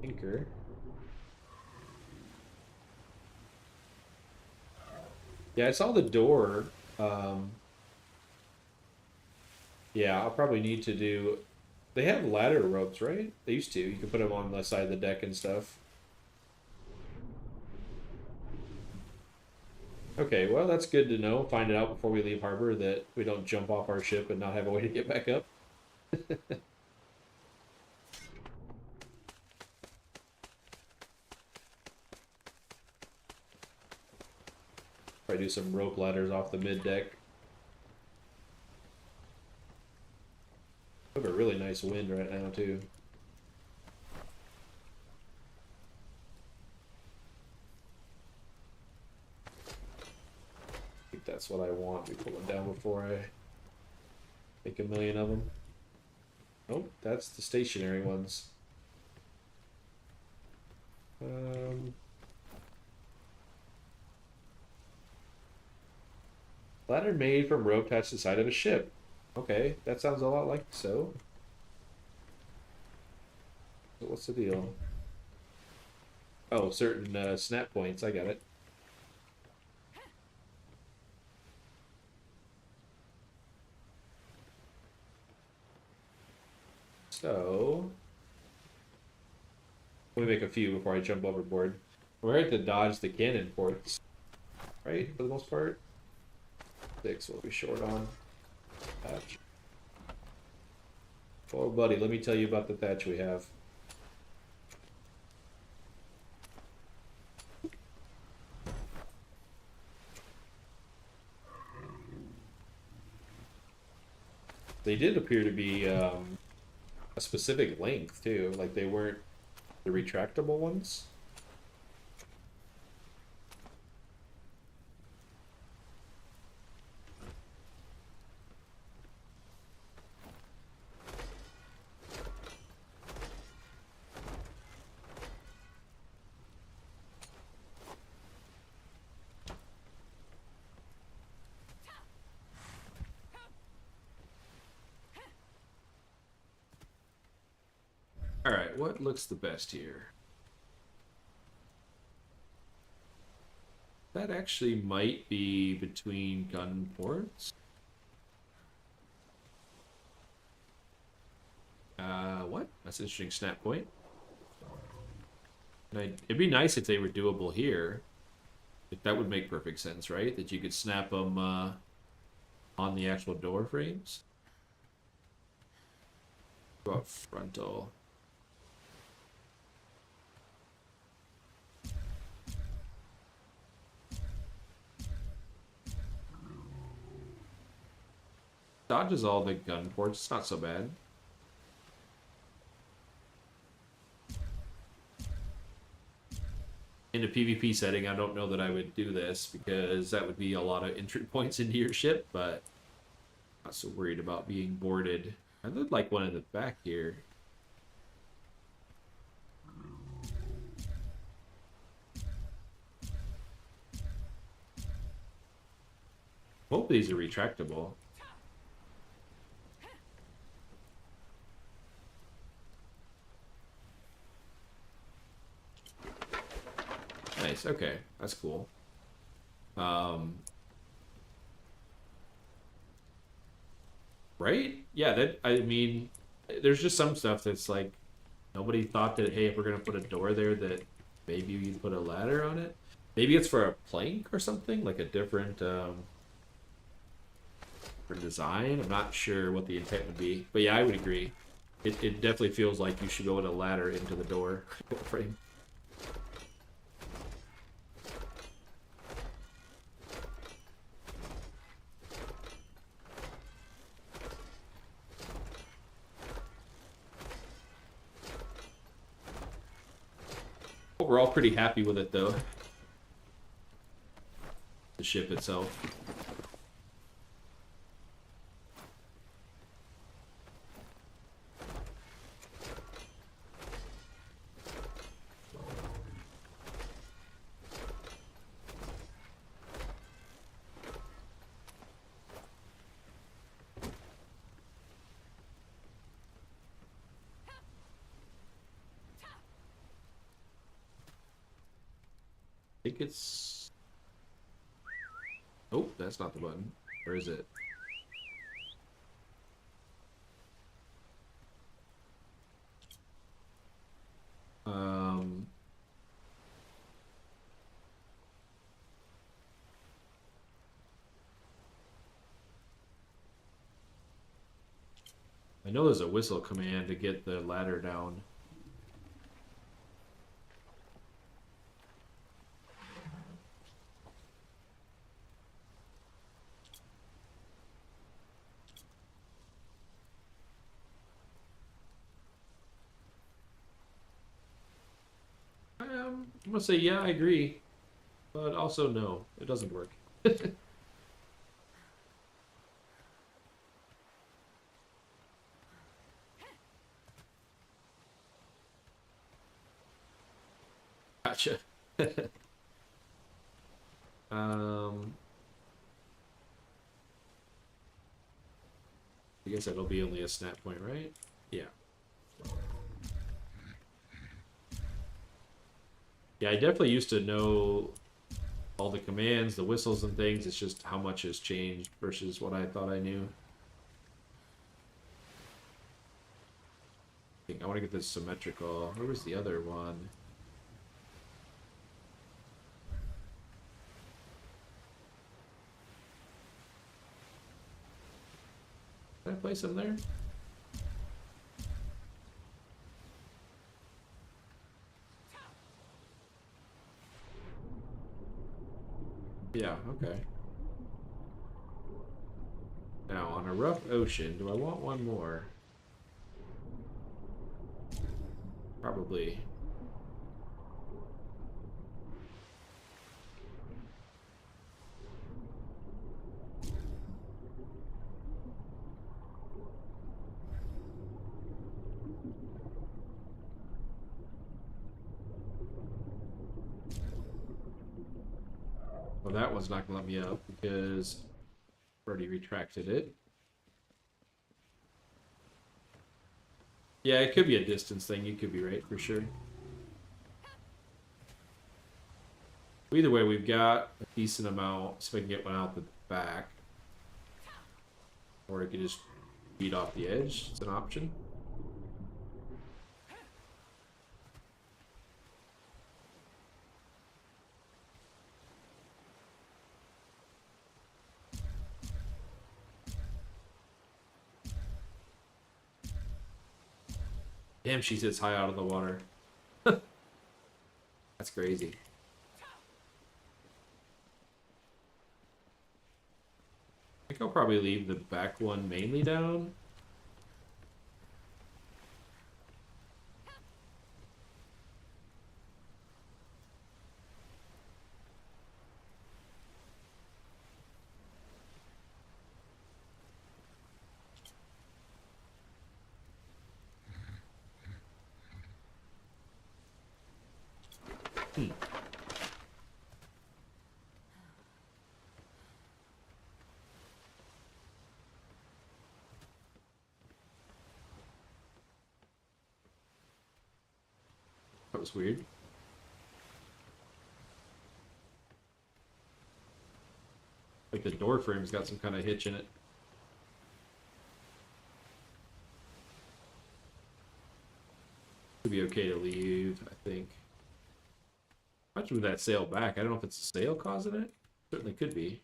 Anchor. Yeah, I saw the door. Yeah, I'll probably need to do. They have ladder ropes, right? They used to. You can put them on the side of the deck and stuff. Okay, well, that's good to know. Find it out before we leave harbor that we don't jump off our ship and not have a way to get back up. Probably do some rope ladders off the mid deck. We have a really nice wind right now, too. I think that's what I want. We pull it down before I make a million of them. Oh, that's the stationary ones. Ladder made from rope attached to the side of a ship. Okay, that sounds a lot like so. So what's the deal? Oh, certain snap points. I got it. So, let me make a few before I jump overboard. We're going to dodge the cannon ports, right? For the most part. 6 we'll be short on. Thatch. Oh, buddy, let me tell you about the thatch we have. They did appear to be a specific length, too. Like, they weren't the retractable ones. Alright, what looks the best here? That actually might be between gun ports. What? That's an interesting snap point. And it'd be nice if they were doable here. That would make perfect sense, right? That you could snap them on the actual door frames. What about frontal? Dodges all the gun ports. It's not so bad. In a PvP setting, I don't know that I would do this because that would be a lot of entry points into your ship, but not so worried about being boarded. I would like one in the back here. Both these are retractable. Nice, okay, that's cool. Right? Yeah, that, I mean, there's just some stuff that's like, nobody thought that, hey, if we're gonna put a door there, that maybe you put a ladder on it. Maybe it's for a plank or something, like a different, for design. I'm not sure what the intent would be, but yeah, I would agree. It definitely feels like you should go with a ladder into the door frame. We're all pretty happy with it though. The ship itself. I think it's... Oh, that's not the button. Where is it? I know there's a whistle command to get the ladder down. I'm gonna say yeah, I agree, but also no, it doesn't work. Gotcha. I guess that'll be only a snap point, right? Yeah. Yeah, I definitely used to know all the commands, the whistles and things. It's just how much has changed versus what I thought I knew. I want to get this symmetrical. Where was the other one? Did I place them there? Yeah, okay. Now, on a rough ocean, do I want one more? Probably. Well, that one's not gonna let me up because I've already retracted it. Yeah, it could be a distance thing. You could be right for sure. Either way, we've got a decent amount, so we can get one out the back. Or I could just beat off the edge. It's an option. Damn, she sits high out of the water. That's crazy. I think I'll probably leave the back one mainly down. That was weird. Like the door frame's got some kind of hitch in it. Could be okay to leave, I think. Much with that sail back. I don't know if it's the sail causing it. Certainly could be.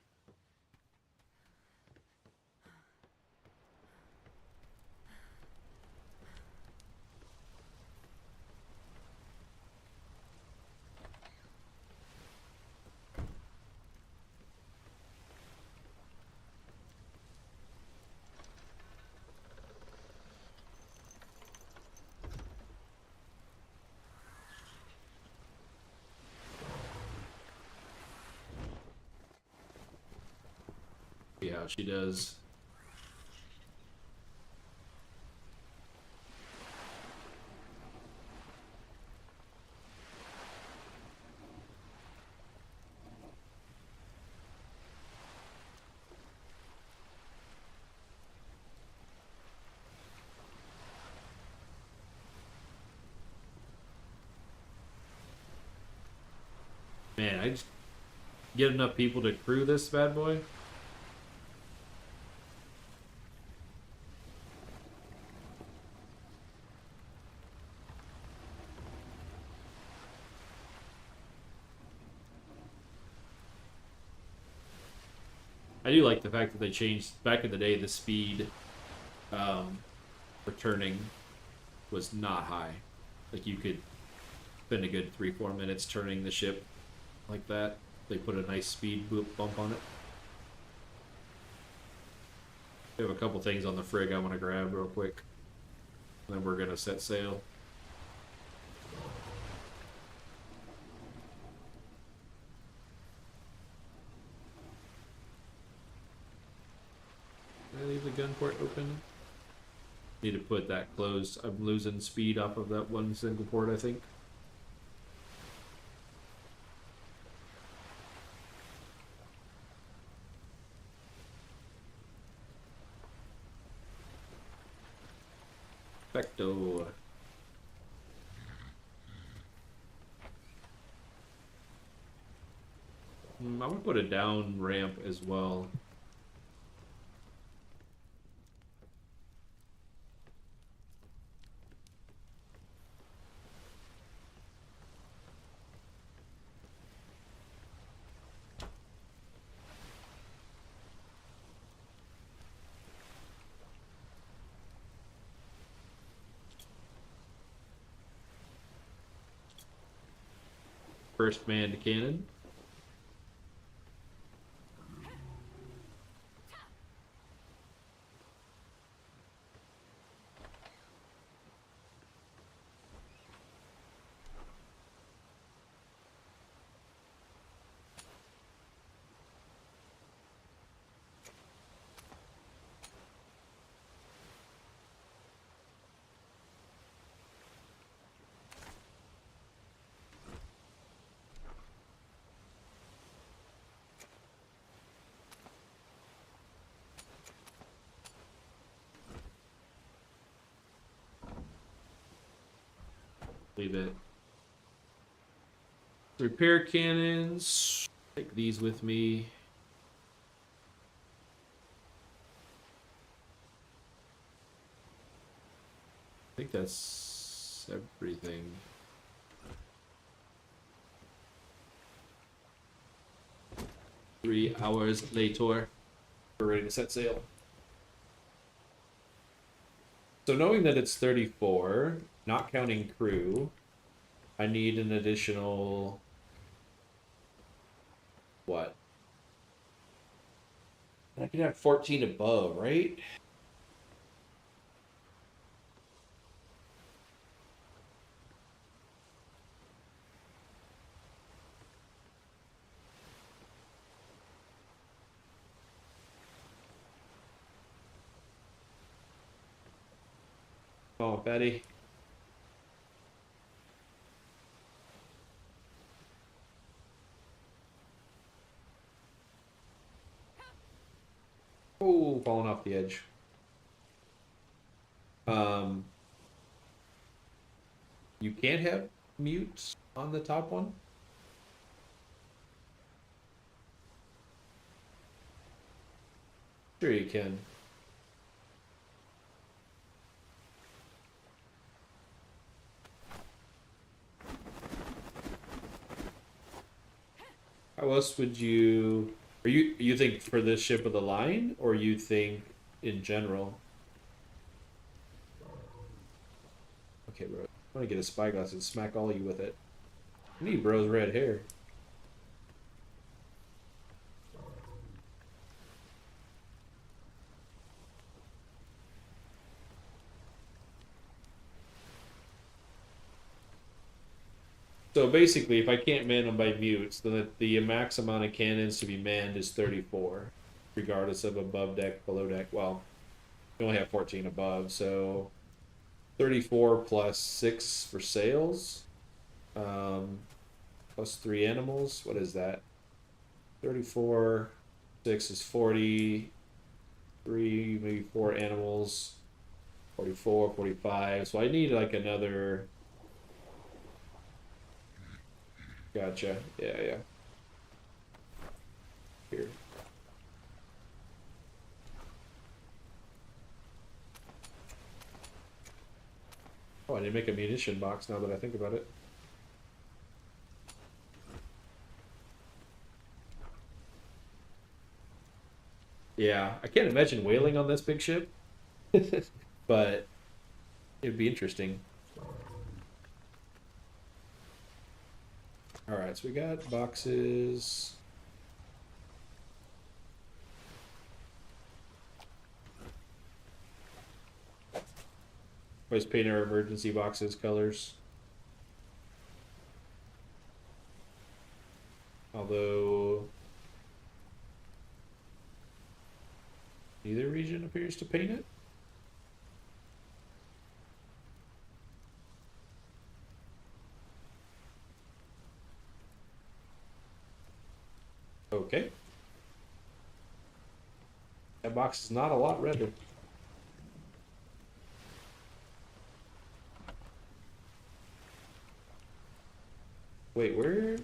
See how she does. Man, I just get enough people to crew this bad boy. I do like the fact that they changed back in the day. The speed for turning was not high. Like you could spend a good 3-4 minutes turning the ship like that. They put a nice speed bump on it. We have a couple things on the frig I want to grab real quick. And then we're gonna set sail. Did I leave the gun port open? Need to put that closed. I'm losing speed off of that one single port, I think. Perfecto. I'm gonna put a down ramp as well. First manned cannon. Leave it. Repair cannons. Take these with me. I think that's everything. Three hours later, we're ready to set sail. So knowing that it's 34, not counting crew, I need an additional... what? I can have 14 above, right? Oh, Betty. Oh, falling off the edge. You can't have mutes on the top one? Sure you can. How else would you... Are you think for this ship of the line, or you think in general? Okay, bro. I want to get a spyglass and smack all you with it. I need bro's red hair. So basically, if I can't man them by mutes, then the max amount of cannons to be manned is 34. regardless of above deck, below deck. Well, we only have 14 above, so 34 plus 6 for sales. Plus 3 animals. What is that? 34, 6 is 40, 3, maybe 4 animals, 44, 45. So I need like another. Gotcha. Yeah. Here. Oh, I need to make a munition box now that I think about it. Yeah, I can't imagine whaling on this big ship, but it'd be interesting. All right, so we got boxes. Always paint our emergency boxes colors. Although neither region appears to paint it. Okay. That box is not a lot redder. Wait, where?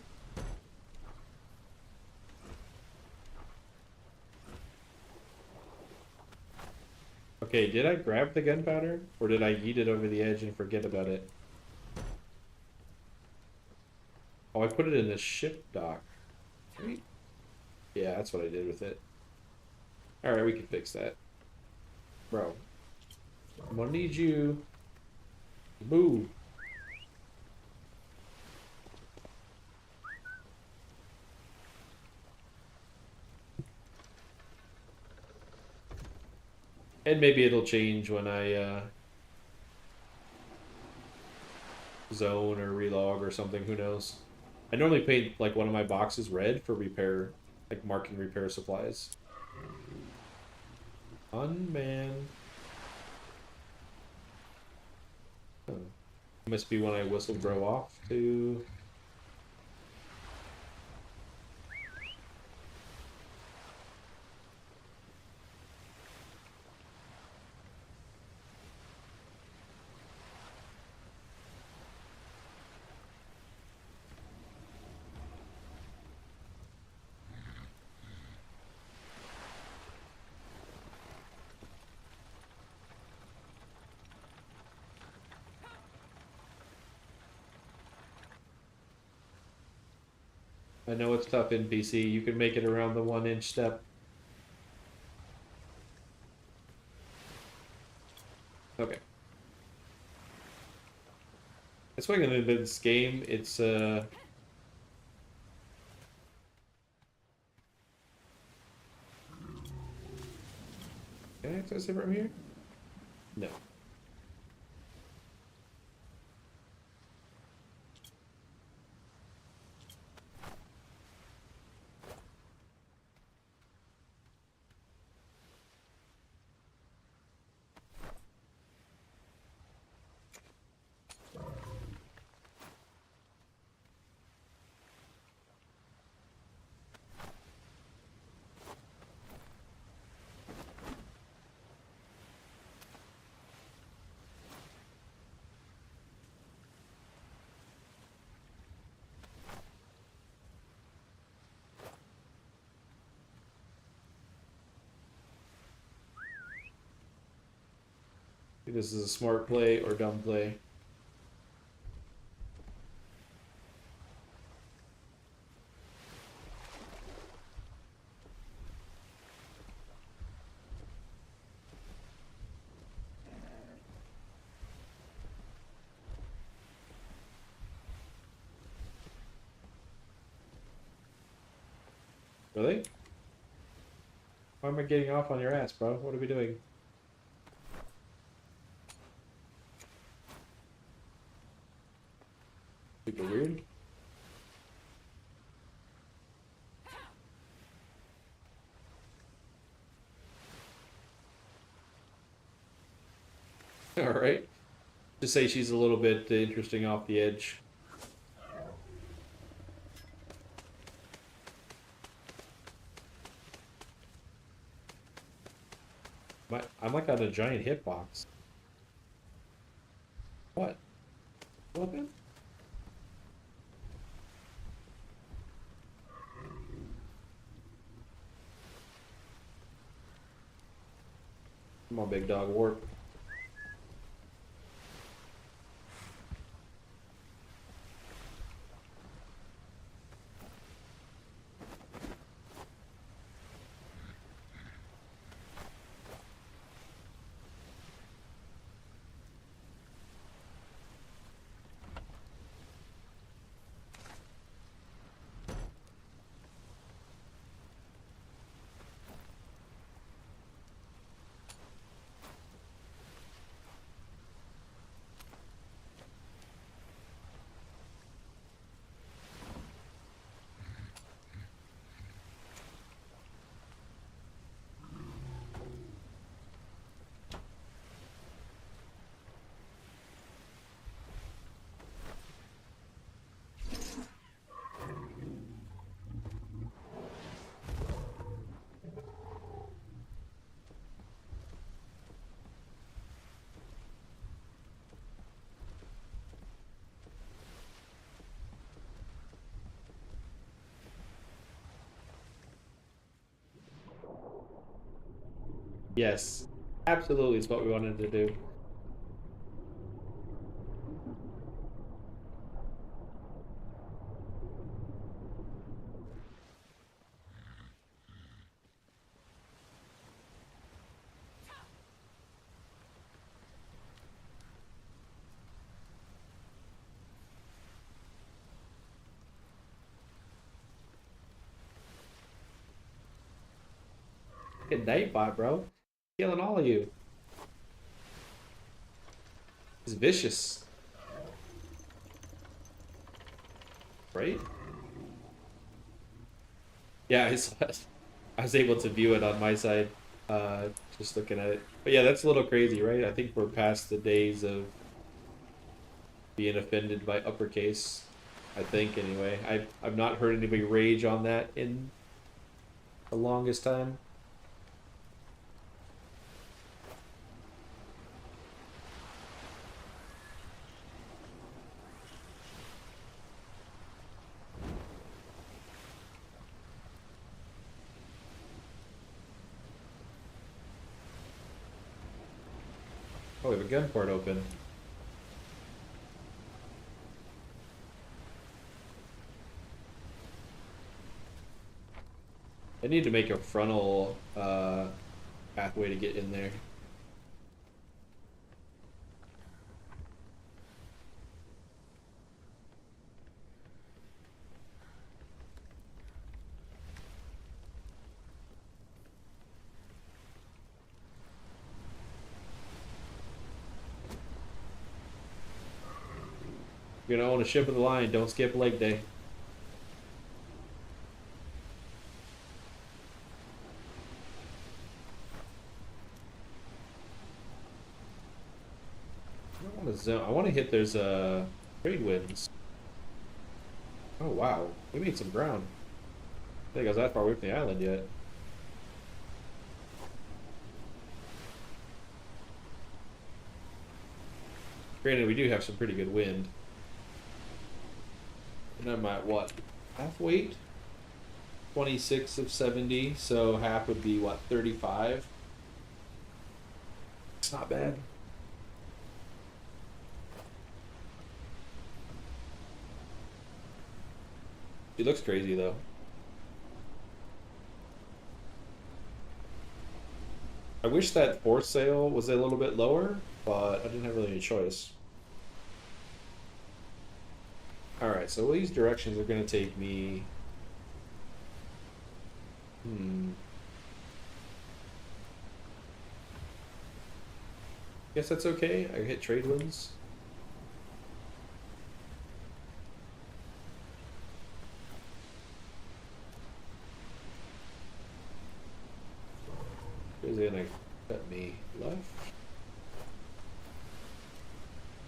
Okay, did I grab the gunpowder? Or did I yeet it over the edge and forget about it? Oh, I put it in the ship dock. Right? Yeah, that's what I did with it. Alright, we can fix that. Bro. I'm gonna need you. Move. And maybe it'll change when I zone or relog or something, who knows. I normally paint like one of my boxes red for repair, like marking repair supplies. Unmanned. Oh. Must be when I whistle grow off to. I know it's tough in PC. You can make it around the 1-inch step. Okay. That's why in this game, it's can I access it from here? No. This is a smart play or dumb play. Really? Why am I getting off on your ass, bro? What are we doing? Super weird. All right. Just say she's a little bit interesting off the edge. I'm like on a giant hitbox. What? What happened? Come on, big dog, warp. Yes, absolutely is what we wanted to do. Good Nightbot, bro. Killing all of you. It's vicious. Right? Yeah, I was able to view it on my side, just looking at it. But yeah, that's a little crazy, right? I think we're past the days of being offended by uppercase. I think anyway. I've not heard anybody rage on that in the longest time. Oh, we have a gun port open. I need to make a frontal pathway to get in there. You're gonna own a ship of the line, don't skip leg day. I don't want to zone. I want to hit those trade winds. Oh wow, we made some ground. I think I was that far away from the island yet. Granted, we do have some pretty good wind. And I'm at what? Half weight? 26 of 70, so half would be what, 35? It's not bad. She looks crazy though. I wish that foresail was a little bit lower, but I didn't have really any choice. Alright, so these directions are going to take me... Guess that's okay. I hit trade winds. Is it gonna cut me left?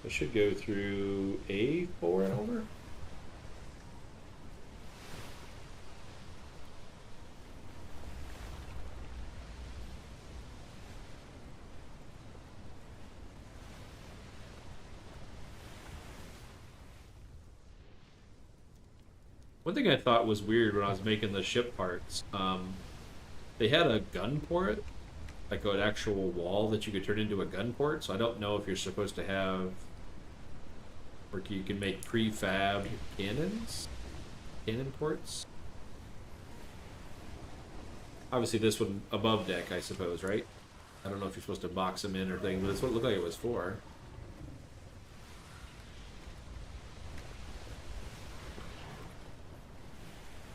I should go through A4 and over. One thing I thought was weird when I was making the ship parts, they had a gun port, like an actual wall that you could turn into a gun port. So I don't know if you're supposed to have, or you can make prefab cannon ports. Obviously, this one above deck, I suppose, right? I don't know if you're supposed to box them in or thing, but that's what it looked like it was for.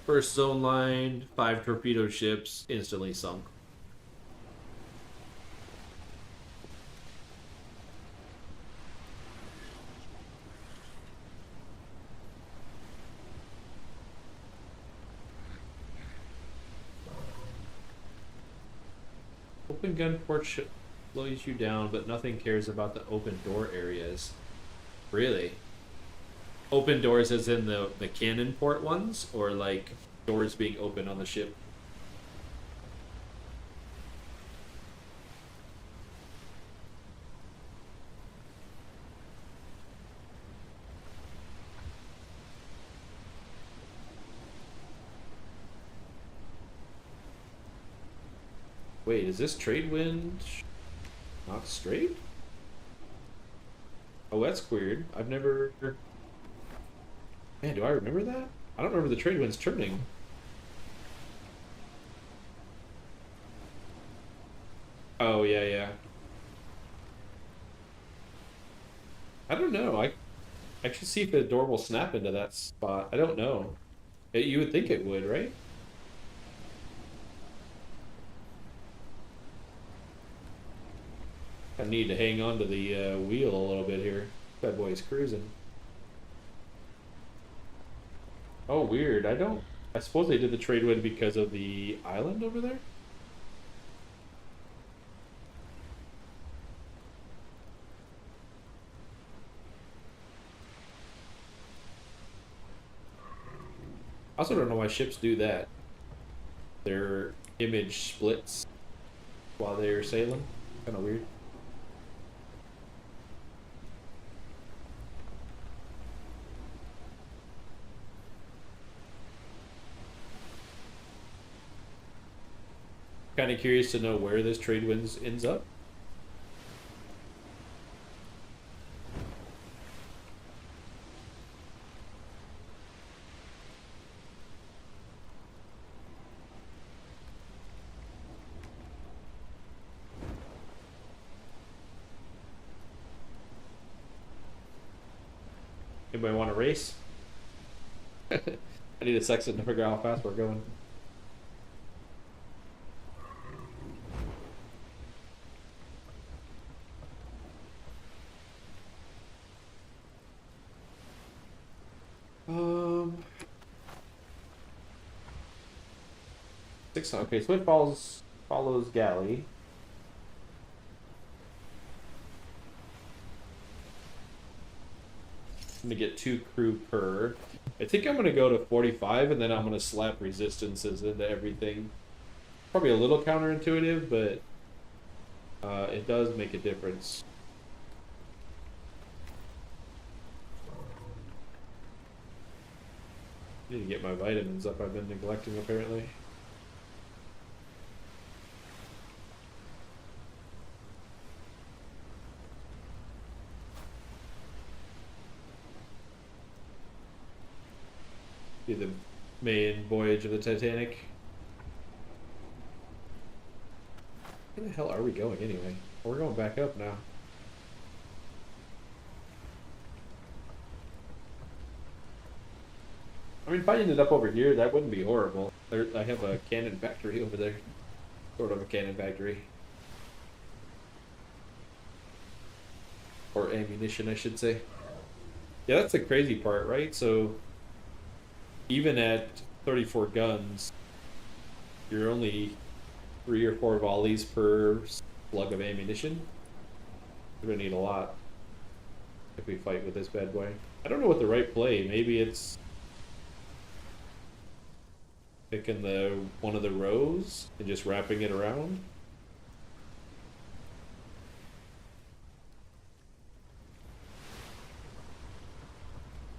First zone line, 5 torpedo ships, instantly sunk. Open gun port slows you down, but nothing cares about the open door areas. Really? Open doors as in the cannon port ones, or like doors being open on the ship? Wait, is this trade wind not straight? Oh, that's weird. I've never... Man, do I remember that? I don't remember the trade winds turning. Oh, yeah, yeah. I don't know. I should see if the door will snap into that spot. I don't know. You would think it would, right? I need to hang on to the wheel a little bit here. That boy's cruising. Oh, weird. I suppose they did the trade wind because of the island over there? I also don't know why ships do that. Their image splits while they're sailing. Kind of weird. Kind of curious to know where this trade winds ends up. Anybody want to race? I need a sextant to figure out how fast we're going. Okay, so it follows galley. I'm gonna get 2 crew per. I think I'm gonna go to 45, and then I'm gonna slap resistances into everything. Probably a little counterintuitive, but it does make a difference. Need to get my vitamins up. I've been neglecting apparently. Be the main voyage of the Titanic. Where the hell are we going anyway? Oh, we're going back up now. I mean, if I ended up over here, that wouldn't be horrible. I have a cannon factory over there. Sort of a cannon factory. Or ammunition, I should say. Yeah, that's the crazy part, right? So, even at 34 guns, you're only 3 or 4 volleys per slug of ammunition. You're gonna need a lot. if we fight with this bad boy. I don't know what the right play. Maybe it's picking one of the rows and just wrapping it around.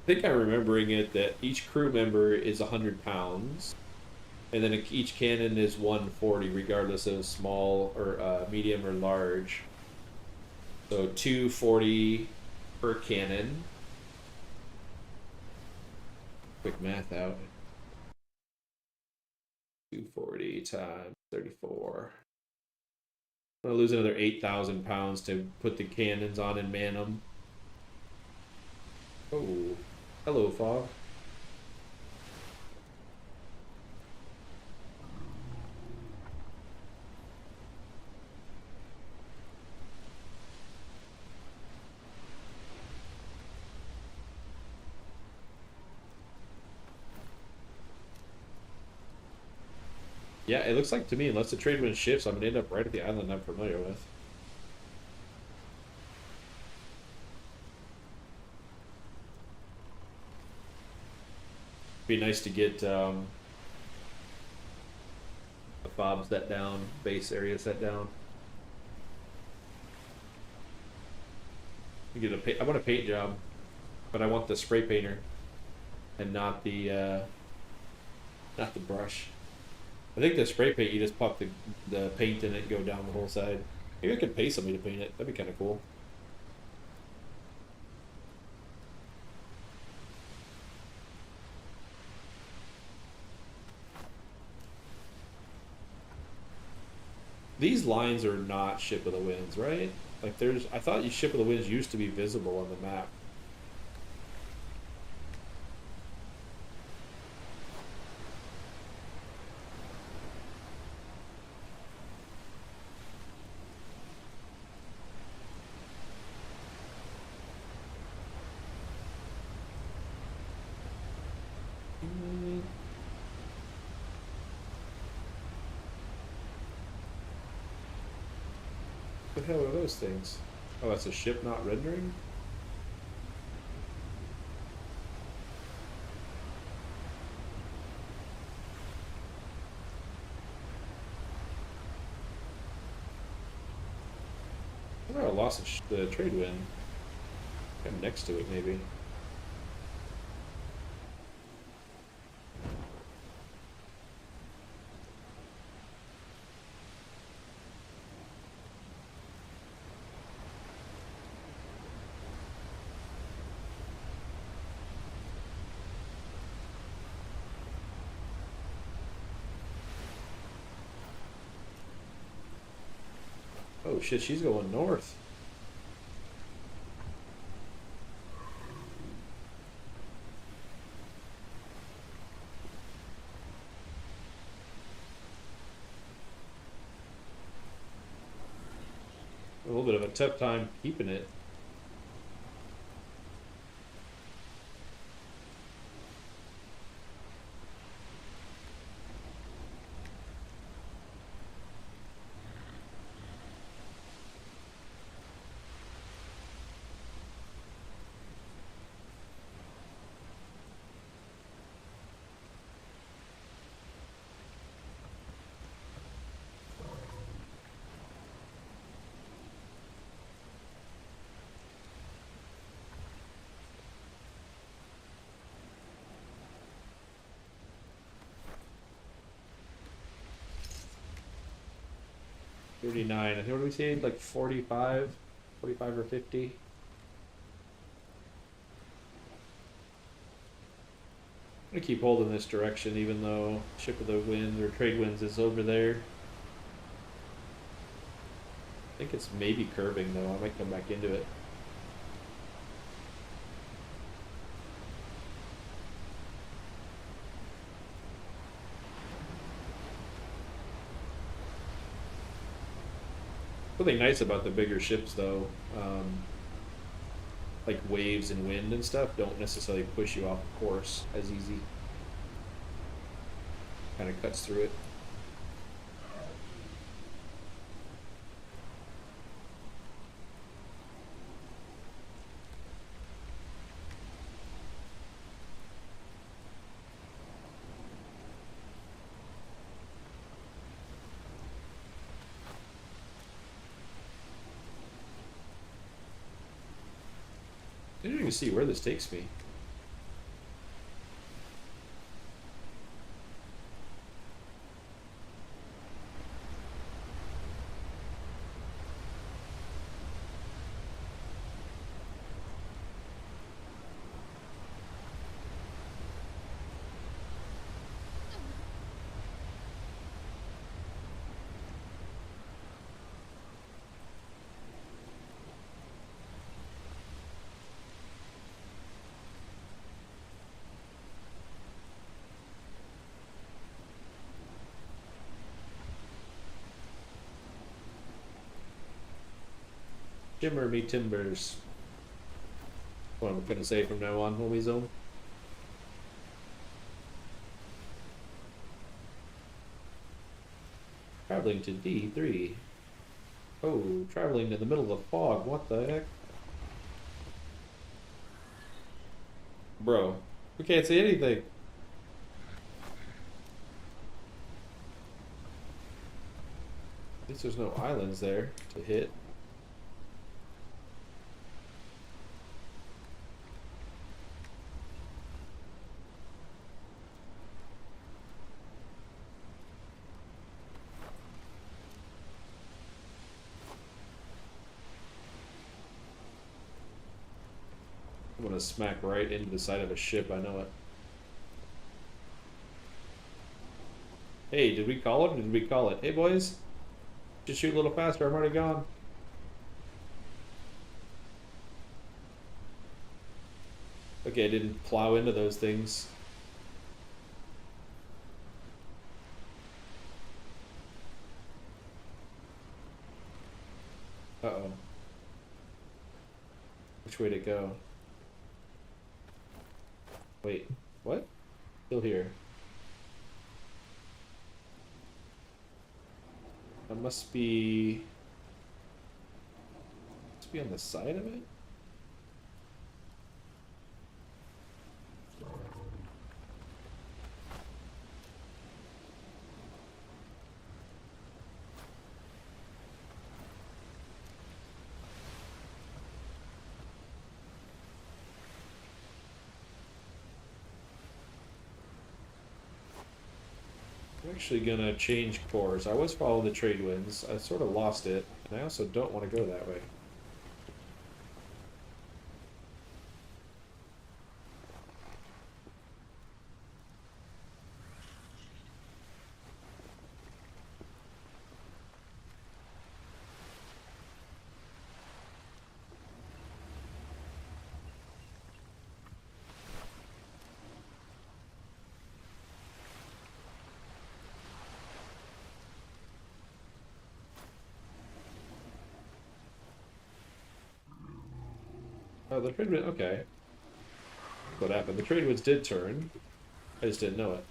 I think I'm remembering it that each crew member is 100 pounds, and then each cannon is 140, regardless of small or medium or large. So 240 per cannon. Quick math out. 240 times 34. I'm gonna lose another 8,000 pounds to put the cannons on and man them. Oh, hello, fog. Yeah, it looks like to me, unless the trade wind shifts, I'm gonna end up right at the island I'm familiar with. Be nice to get the fob set down, base area set down. You get I want a paint job, but I want the spray painter, and not the brush. I think the spray paint, you just pop the paint in it and go down the whole side. Maybe I could pay somebody to paint it. That'd be kind of cool. These lines are not Ship of the Winds, right? Like I thought Ship of the Winds used to be visible on the map. What the hell are those things? Oh, that's a ship not rendering? Oh, I lost the trade wind. I'm next to it, maybe. Oh shit, she's going north. A little bit of a tough time keeping it. $39. I think what do we say? Like 45? 45 or 50? I'm gonna keep holding this direction even though Ship of the Winds or Trade Winds is over there. I think it's maybe curving though. I might come back into it. Something nice about the bigger ships though, like waves and wind and stuff, don't necessarily push you off course as easy. Kind of cuts through it. to see where this takes me. Shimmer me timbers. What I'm gonna say from now on, homie zone. Traveling to D3. Oh, traveling in the middle of fog. What the heck? Bro, we can't see anything. At least there's no islands there to hit. I'm gonna smack right into the side of a ship, I know it. Hey, did we call it or did we call it? Hey boys, just shoot a little faster, I'm already gone. Okay, I didn't plow into those things. Uh-oh. Which way to go? Wait, what? Still here. That must be on the side of it? I'm actually gonna change course. I was following the trade winds. I sort of lost it, and I also don't want to go that way. Oh, the trade wind, okay. What happened? The trade winds did turn. I just didn't know it.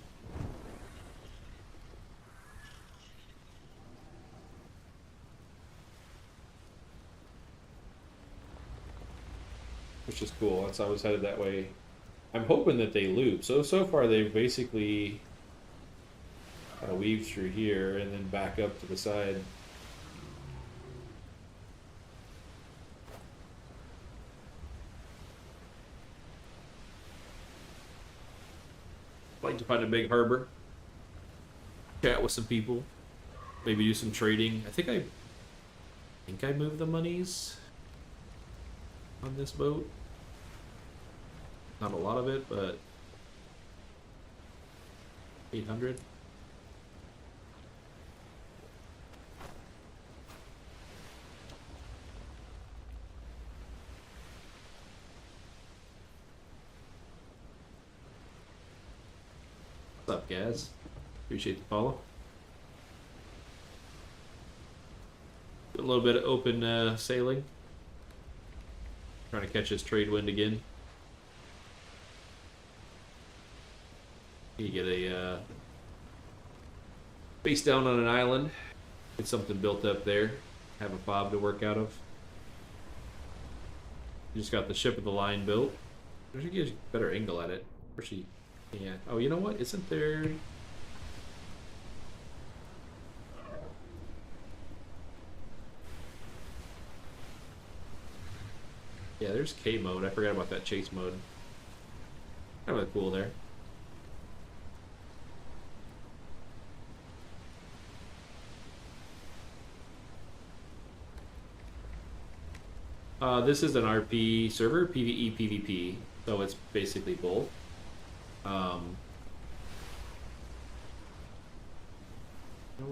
Which is cool. That's I was headed that way. I'm hoping that they loop. So far they've basically kind of weaved through here and then back up to the side. Like to find a big harbor, chat with some people, maybe do some trading. I think I moved the monies on this boat. Not a lot of it, but 800. What's up, guys? Appreciate the follow. A little bit of open sailing. Trying to catch this trade wind again. You get a base down on an island. Get something built up there. Have a fob to work out of. You just got the ship of the line built. I should get a better angle at it. Where's she? Yeah. Oh, you know what? Isn't there... Yeah, there's K mode. I forgot about that chase mode. Kind of cool there. This is an RP server, PvE, PvP, so it's basically both. Normal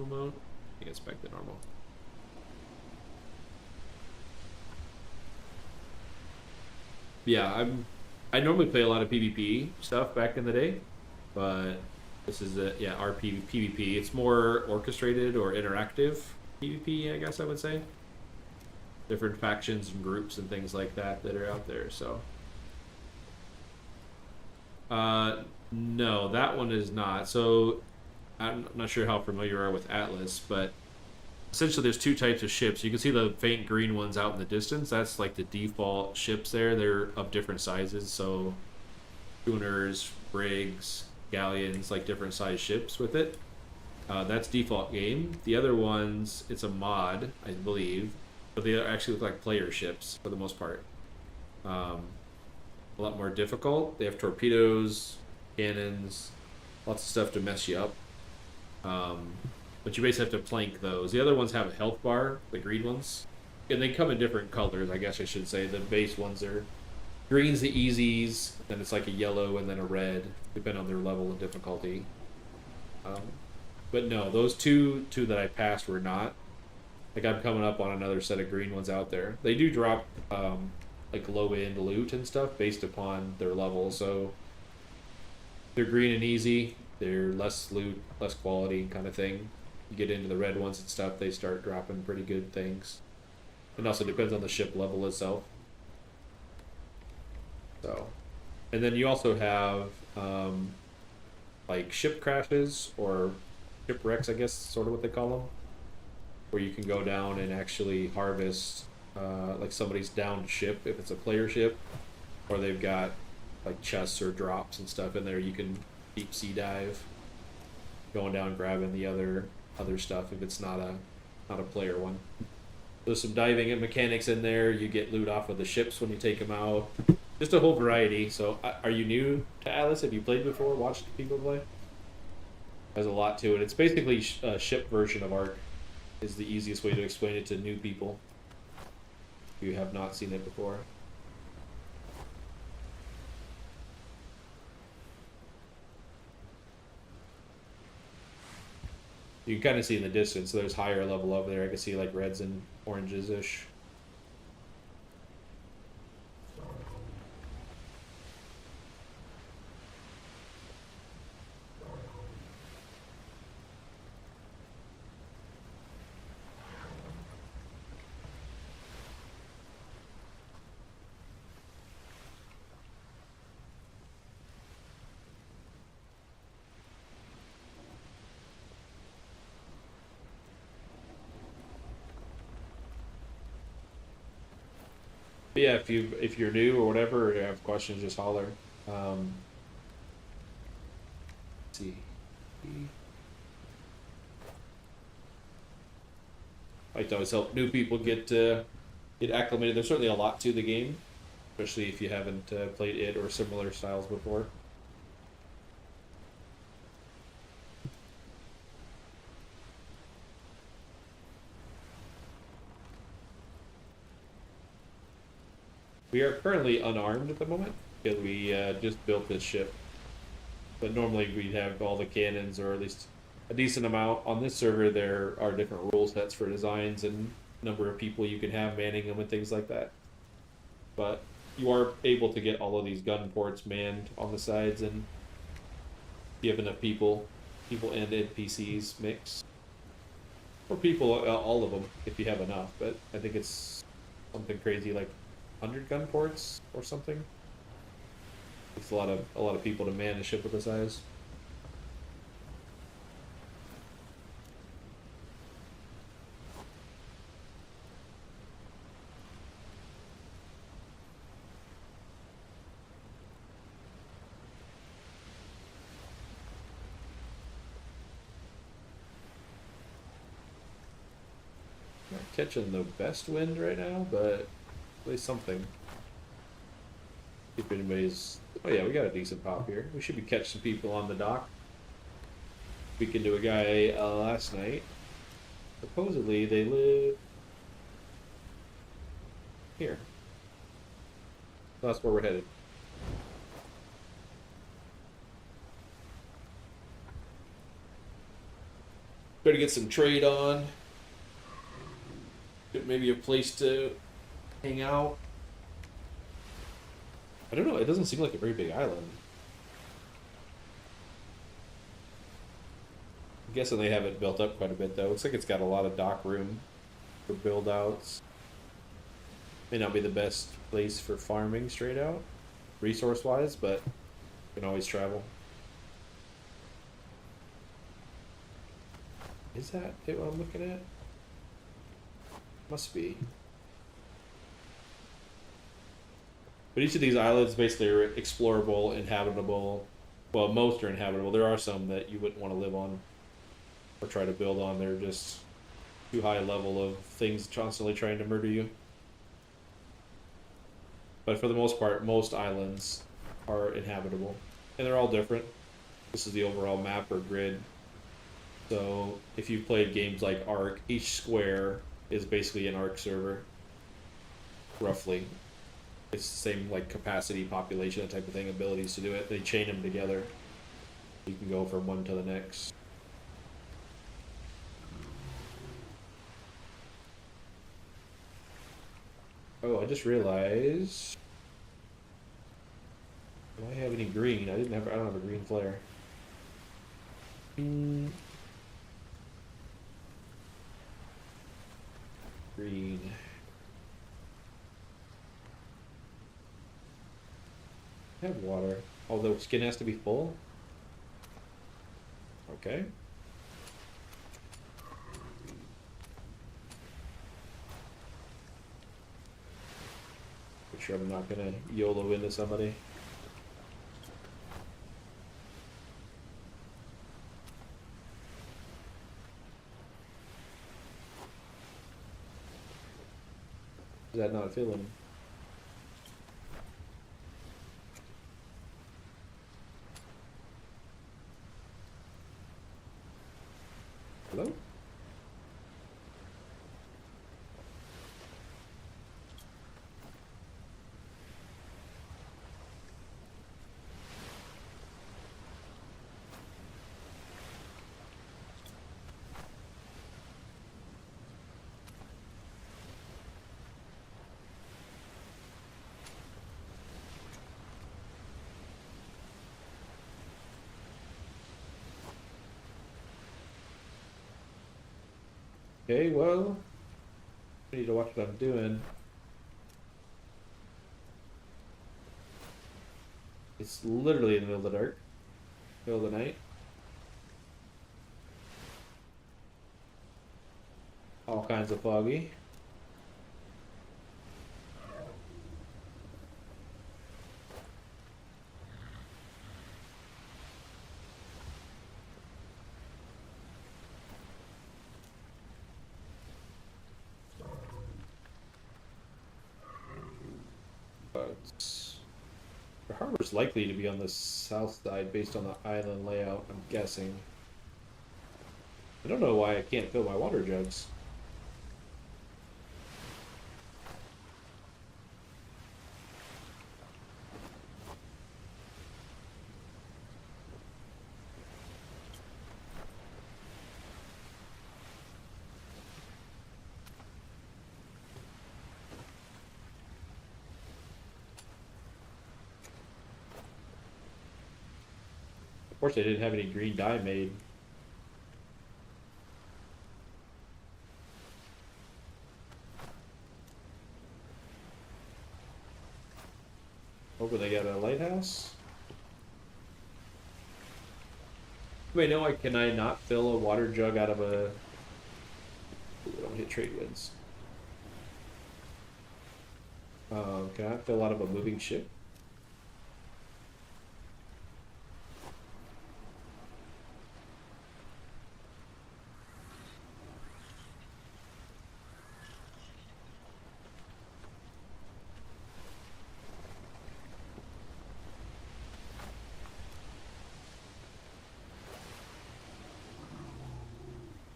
mode? I think it's back to normal. Yeah, I normally play a lot of PvP stuff back in the day, but this is RP PvP. It's more orchestrated or interactive PvP, I guess I would say. Different factions and groups and things like that are out there. So, no, that one is not. So, I'm not sure how familiar you are with Atlas, but essentially there's two types of ships. You can see the faint green ones out in the distance. That's like the default ships there. They're of different sizes. So, schooners, brigs, galleons, like different size ships with it. That's default game. The other ones, it's a mod, I believe, but they actually look like player ships for the most part. A lot more difficult. They have torpedoes, cannons, lots of stuff to mess you up. But you basically have to plank those. The other ones have a health bar, the green ones, and they come in different colors. I guess I should say the base ones are green's the easies, then it's like a yellow and then a red, depending on their level of difficulty. But no, those two that I passed were not. Like I'm coming up on another set of green ones out there. They do drop like low end loot and stuff based upon their level. So they're green and easy. They're less loot, less quality kind of thing. You get into the red ones and stuff, they start dropping pretty good things. And also depends on the ship level itself. So, and then you also have like ship crashes or shipwrecks, I guess, sort of what they call them, where you can go down and actually harvest like somebody's downed ship if it's a player ship, or they've got like chests or drops and stuff in there. You can deep sea dive, going down grabbing the other stuff if it's not a player one. There's some diving and mechanics in there. You get loot off of the ships when you take them out. Just a whole variety. So, are you new to Atlas? Have you played before? Watched people play? There's a lot to it. It's basically a ship version of Ark. Is the easiest way to explain it to new people if you have not seen it before. You can kind of see in the distance, so there's higher level over there. I can see like reds and oranges-ish. But yeah, if you're new or whatever, or you have questions, just holler. Let's see. I like to always help new people get acclimated. There's certainly a lot to the game, especially if you haven't played it or similar styles before. We are currently unarmed at the moment because we just built this ship. But normally we'd have all the cannons, or at least a decent amount. On this server, there are different rule sets for designs and number of people you can have manning them and things like that. But you are able to get all of these gun ports manned on the sides, and you have enough people and NPCs mix. Or people, all of them, if you have enough. But I think it's something crazy like 100 gun ports or something. It's a lot of people to man a ship with this size. Not catching the best wind right now, but at least something. If anybody's... Oh yeah, we got a decent pop here. We should be catching some people on the dock. Speaking to a guy last night. Supposedly they live here. So that's where we're headed. Better get some trade on. Maybe a place to hang out. I don't know. It doesn't seem like a very big island. I'm guessing they have it built up quite a bit, though. Looks like it's got a lot of dock room for build outs. May not be the best place for farming straight out, resource wise, but you can always travel. Is that it what I'm looking at? Must be. But each of these islands basically are explorable, inhabitable. Well, most are inhabitable. There are some that you wouldn't want to live on or try to build on. They're just too high a level of things constantly trying to murder you. But for the most part, most islands are inhabitable. And they're all different. This is the overall map or grid. So if you've played games like Ark, each square is basically an Ark server. Roughly. It's the same like capacity, population, that type of thing, abilities to do it. They chain them together. You can go from one to the next. Oh, I just realized. Do I have any green? I don't have a green flare. Green. I have water. Oh, the skin has to be full? Okay. Make sure I'm not gonna YOLO into somebody. Is that not filling? Hello? Okay, well, I need to watch what I'm doing. It's literally in the middle of the dark, middle of the night. All kinds of foggy. But the harbor's likely to be on the south side based on the island layout, I'm guessing. I don't know why I can't fill my water jugs. Of course, I didn't have any green dye made. Hoping they got a lighthouse. Wait, no, can I not fill a water jug out of a... Ooh, don't hit trade winds. Can I fill out of a moving ship?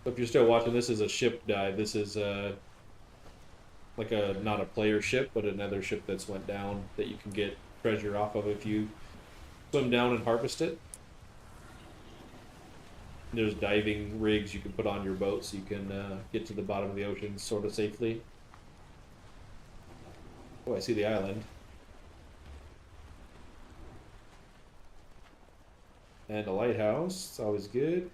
If you're still watching, this is a ship dive. This is like a not a player ship, but another ship that's went down that you can get treasure off of if you swim down and harvest it. There's diving rigs you can put on your boat so you can get to the bottom of the ocean sort of safely. Oh, I see the island. And a lighthouse. It's always good.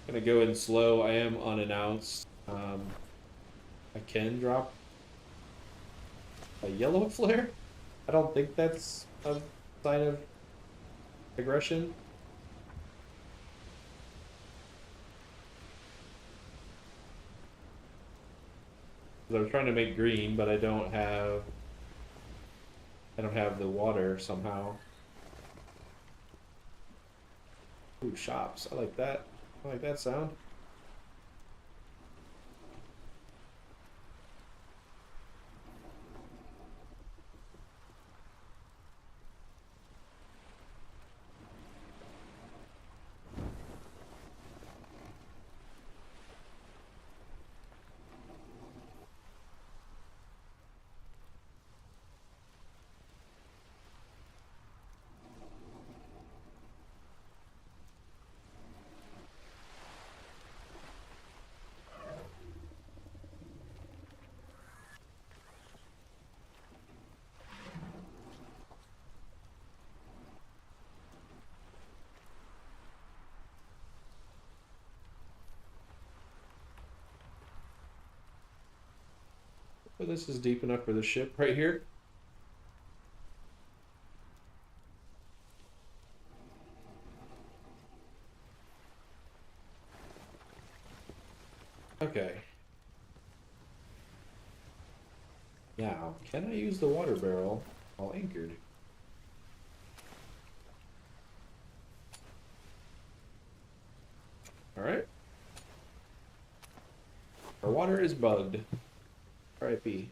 Gonna go in slow. I am unannounced. I can drop a yellow flare. I don't think that's a sign of aggression. I was trying to make green, but I don't have the water somehow. Ooh, shops. I like that. I like that sound. But this is deep enough for the ship right here. Okay. Now, can I use the water barrel while anchored? Alright. Our water is bugged. RIP.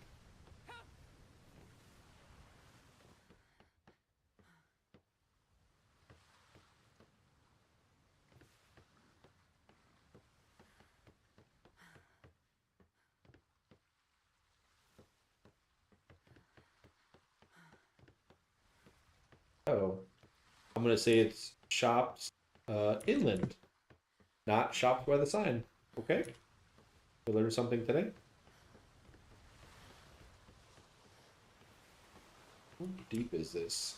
Oh. I'm gonna say it's shops inland. Not shops by the sign. Okay. We learned something today. How deep is this?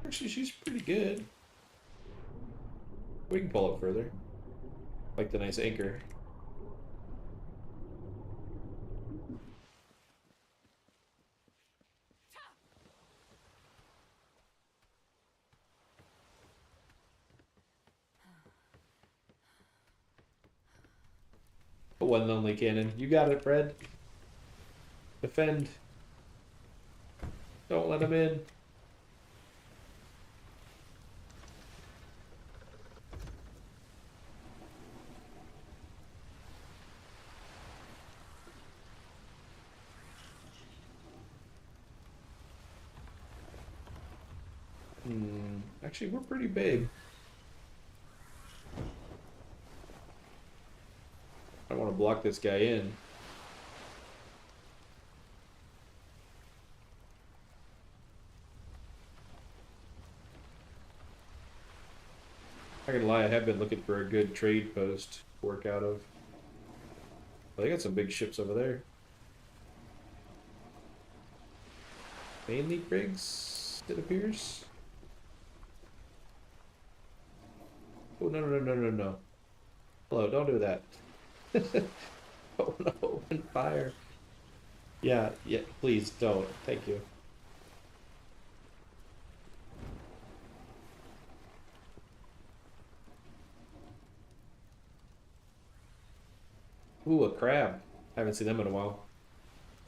Actually, she's pretty good. We can pull it further. Like the nice anchor. One lonely cannon. You got it, Fred. Defend. Don't let him in. Actually, we're pretty big. I don't want to block this guy in. Not gonna lie, I have been looking for a good trade post to work out of. Well, they got some big ships over there. Mainly brigs, it appears. Oh, no, no, no, no, no, no. Hello, don't do that. Oh no, open fire. Yeah, yeah, please don't. Thank you. Ooh, a crab. Haven't seen them in a while.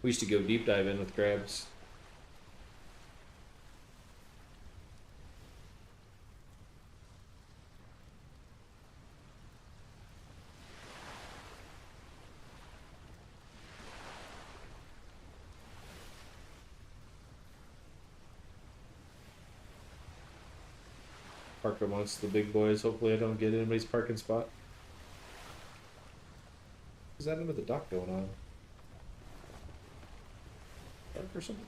We used to go deep dive in with crabs. park amongst the big boys. Hopefully I don't get anybody's parking spot. Is that under the dock going on? Park or something?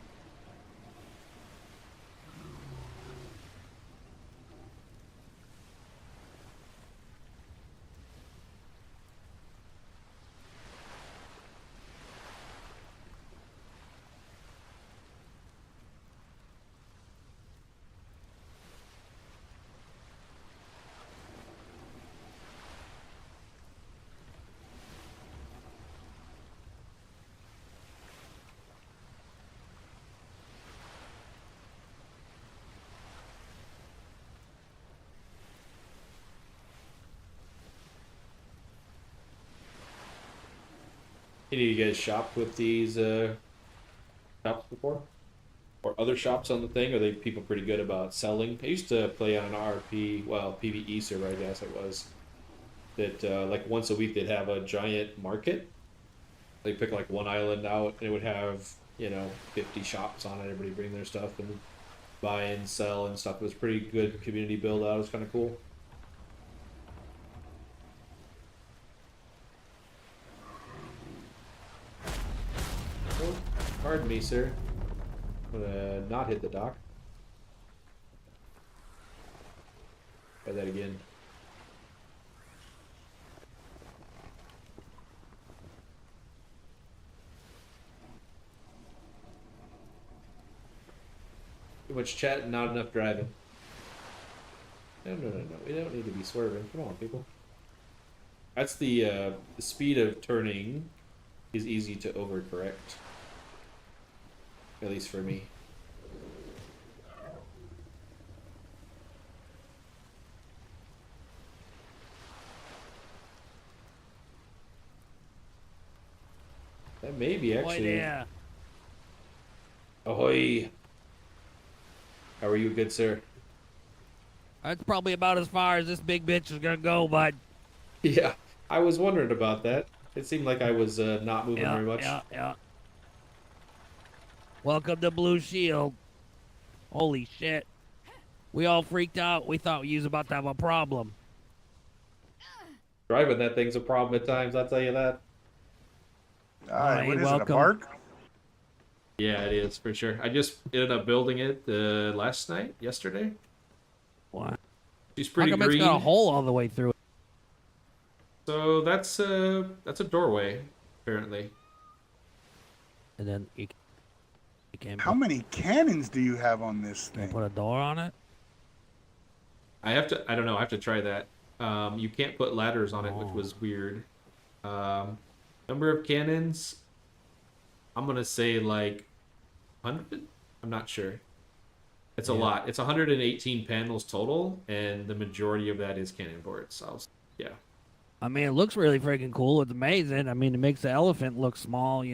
Any of you guys shopped with these shops before? Or other shops on the thing? Are they people pretty good about selling? I used to play on an RP, well, PvE server, I guess it was. That like once a week they'd have a giant market. They pick like one island out and it would have, 50 shops on it. Everybody bring their stuff and buy and sell and stuff. It was pretty good community build out. It was kind of cool. Oh, pardon me, sir. I'm gonna not hit the dock. Try that again. Too much chat, not enough driving. No. We don't need to be swerving. Come on, people. That's the speed of turning is easy to overcorrect. At least for me. That may be actually. Boy, yeah. Ahoy! How are you, good sir? That's probably about as far as this big bitch is gonna go, bud. Yeah, I was wondering about that. It seemed like I was not moving very much. Yeah. Welcome to Blue Shield. Holy shit. We all freaked out. We thought you was about to have a problem. Driving that thing's a problem at times, I'll tell you that. Hi, What is it, a welcome. park? Yeah, it is for sure. I just ended up building it yesterday. What? She's How pretty come green. it's got a hole all the way through it? So that's a doorway, apparently. And then you can't How many cannons do you have on this thing? put a door on it? I don't know, I have to try that. You can't put ladders on it, which was weird. Number of cannons, I'm gonna say like 100? I'm not sure. It's a lot. It's 118 panels total, and the majority of that is cannon boards. So, yeah. I mean, it looks really freaking cool. It's amazing. I mean, it makes the elephant look small, but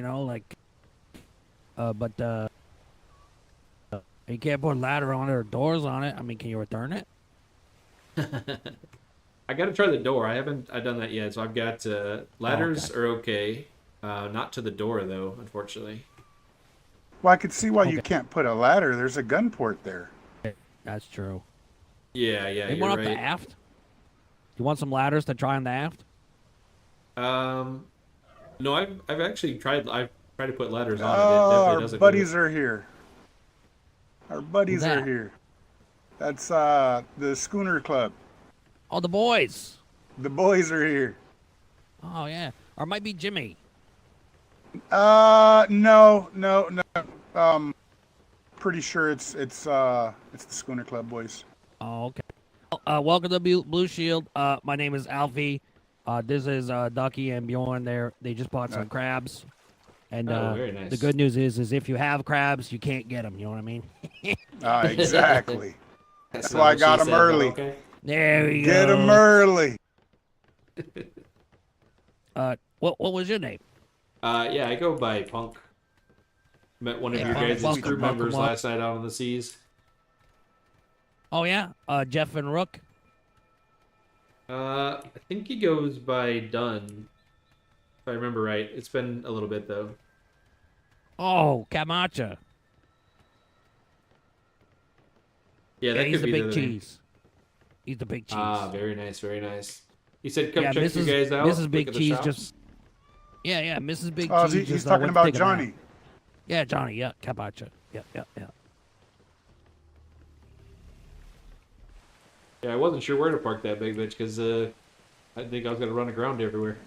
you can't put a ladder on it or doors on it. I mean, can you return it? I got to try the door. I haven't done that yet. So I've got ladders are okay. Not to the door though, unfortunately. Well, I could see why you can't put a ladder. There's a gun port there. That's true. Yeah, They you're went up right. the aft. You want some ladders to try on the aft? No, I've actually tried. I've tried to put ladders on it. It Oh, definitely our doesn't buddies work. are here. Our buddies Who's are that? here. That's the Schooner Club. Oh, the boys. The boys are here. Oh yeah, or it might be Jimmy. No. Pretty sure it's the Schooner Club boys. Oh, okay. Welcome to Blue Shield. My name is Alfie. This is Ducky and Bjorn. They just bought some crabs. And very nice. the good news is if you have crabs, you can't get them. You know what I mean? Exactly. That's why I got 'em early. Okay. There we Get go. them early. What was your name? Yeah, I go by Punk. Met one of your Punk, guys' welcome, crew welcome, members welcome. last night out on the seas. Oh yeah, Jeff and Rook. I think he goes by Dunn. If I remember right. It's been a little bit though. Oh, Camacha. Yeah, Yeah, that he's could the be big the other name. cheese. He's the big cheese. Ah, very nice, very nice. He said, "Come Yeah, check you guys out. Mrs. Look Big at the Cheese shops." just. Yeah, Mrs. Big Oh, Cheese he's just talking went to about take a nap. Johnny. Yeah, Johnny. Yeah, Capacha. Yeah. Yeah, I wasn't sure where to park that big bitch because I think I was gonna run aground everywhere.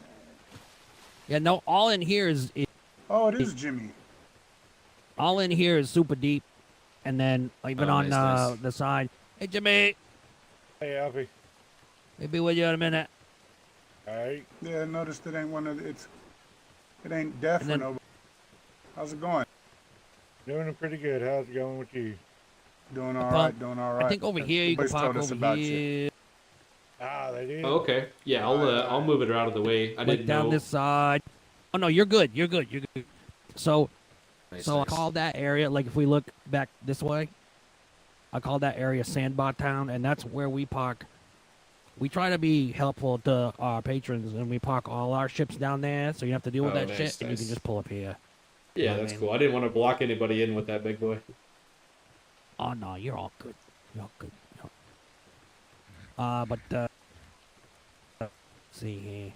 Yeah, no. All in here is Oh, it is Jimmy. super deep, and then even Oh, on nice. the side. Hey, Jimmy. Hey, Alfie. We'll be with you in a minute. All right. Yeah, I noticed it ain't one of the, it ain't deaf And or then- nobody. How's it going? Doing pretty good. How's it going with you? Doing all Pump. right, doing all right. I think over here you can Everybody's park told us over about you. here, Ah, they did. Oh, okay. Yeah, I'll move it out of the way. I like didn't down know. this side. Oh no, you're good. So Nice, I nice. call that area, like if we look back this way, I call that area Sandbar Town, and that's where we park. We try to be helpful to our patrons, and we park all our ships down there, so you have to deal with Oh, that nice, shit, and you nice. can just pull up here. Yeah, I that's mean- cool. I didn't want to block anybody in with that big boy. Oh no, you're all good. Let's see here.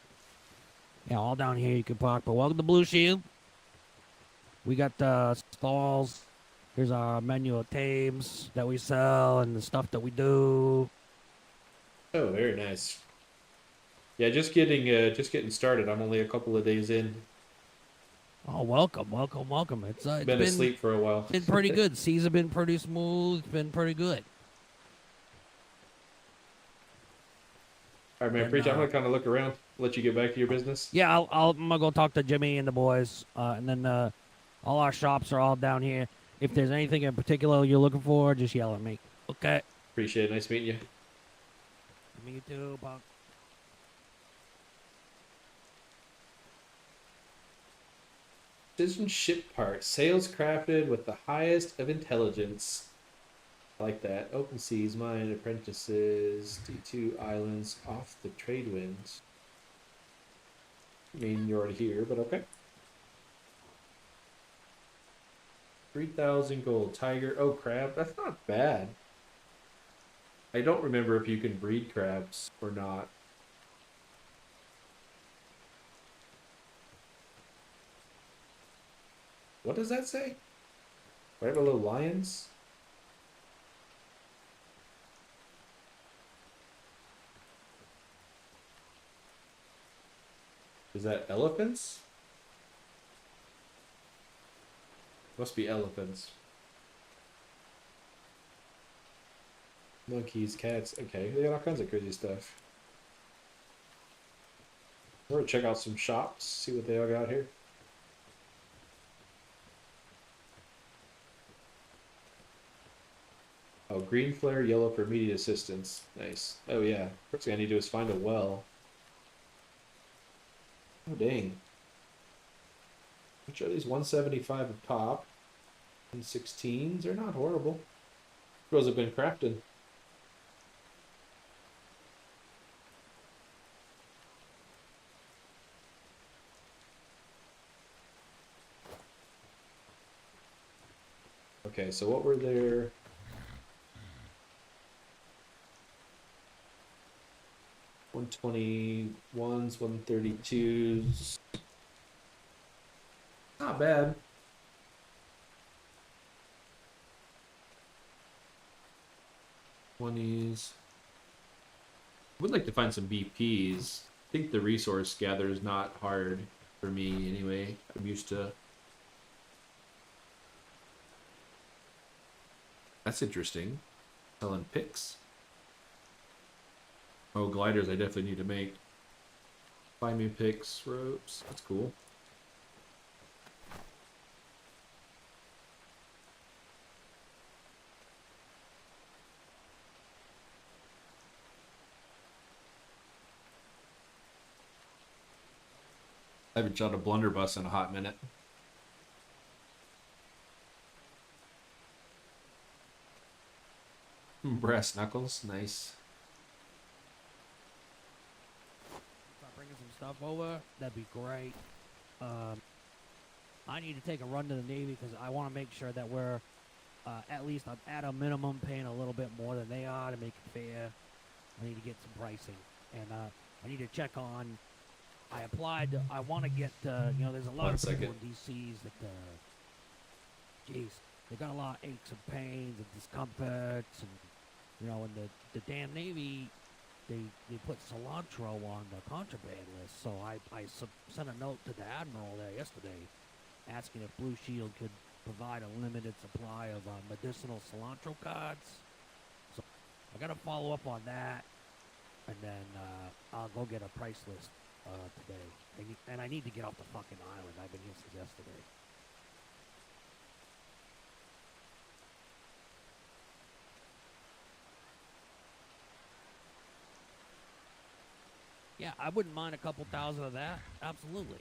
Yeah, all down here you can park. But welcome to Blue Shield. We got stalls. Here's our menu of tames that we sell and the stuff that we do. Oh, very nice. Yeah, just getting started. I'm only a couple of days in. Oh, welcome. It's Been asleep for a while. been pretty good. Seas have been pretty smooth. It's been pretty good. All right, man. And, Preach. I'm gonna kind of look around. Let you get back to your business. Yeah, I'm gonna go talk to Jimmy and the boys, and then all our shops are all down here. If there's anything in particular you're looking for, just yell at me. Okay. Appreciate it. Nice meeting you. Me too, punk. Precision ship part. Sails crafted with the highest of intelligence. I like that. Open seas, mine, apprentices, D2 islands, off the trade winds. I mean, you're already here, but okay. 3,000 gold. Tiger. Oh, crab. That's not bad. I don't remember if you can breed crabs or not. What does that say? Right below lions? Is that elephants? Must be elephants. Monkeys, cats. Okay, they got all kinds of crazy stuff. We're gonna check out some shops, see what they all got here. Oh, green flare, yellow for immediate assistance. Nice. Oh yeah. First thing I need to do is find a well. Oh dang. Which are these? 175 a pop. And 16s. They're not horrible. Girls have been crafting. Okay, so what were there? $121s, 132s. Not bad. $20s. Would like to find some BPs. I think the resource gather is not hard for me anyway. I'm used to. That's interesting. Selling picks. Oh, gliders I definitely need to make. Buy me picks, ropes. That's cool. I haven't shot a blunderbuss in a hot minute. Brass knuckles, nice. Start bringing some stuff over. That'd be great. I need to take a run to the Navy because I want to make sure that we're at least at a minimum paying a little bit more than they are to make it fair. I need to get some pricing, and I need to check on. I applied. I want to get. There's a lot 1 of people second. in DCs that, geez, they got a lot of aches and pains and discomforts, and in the damn Navy, they put cilantro on the contraband list. So I sent a note to the admiral there yesterday, asking if Blue Shield could provide a limited supply of medicinal cilantro cards. So I got to follow up on that, and then I'll go get a price list today. And I need to get off the fucking island. I've been here since yesterday. Yeah, I wouldn't mind a couple thousand of that. Absolutely.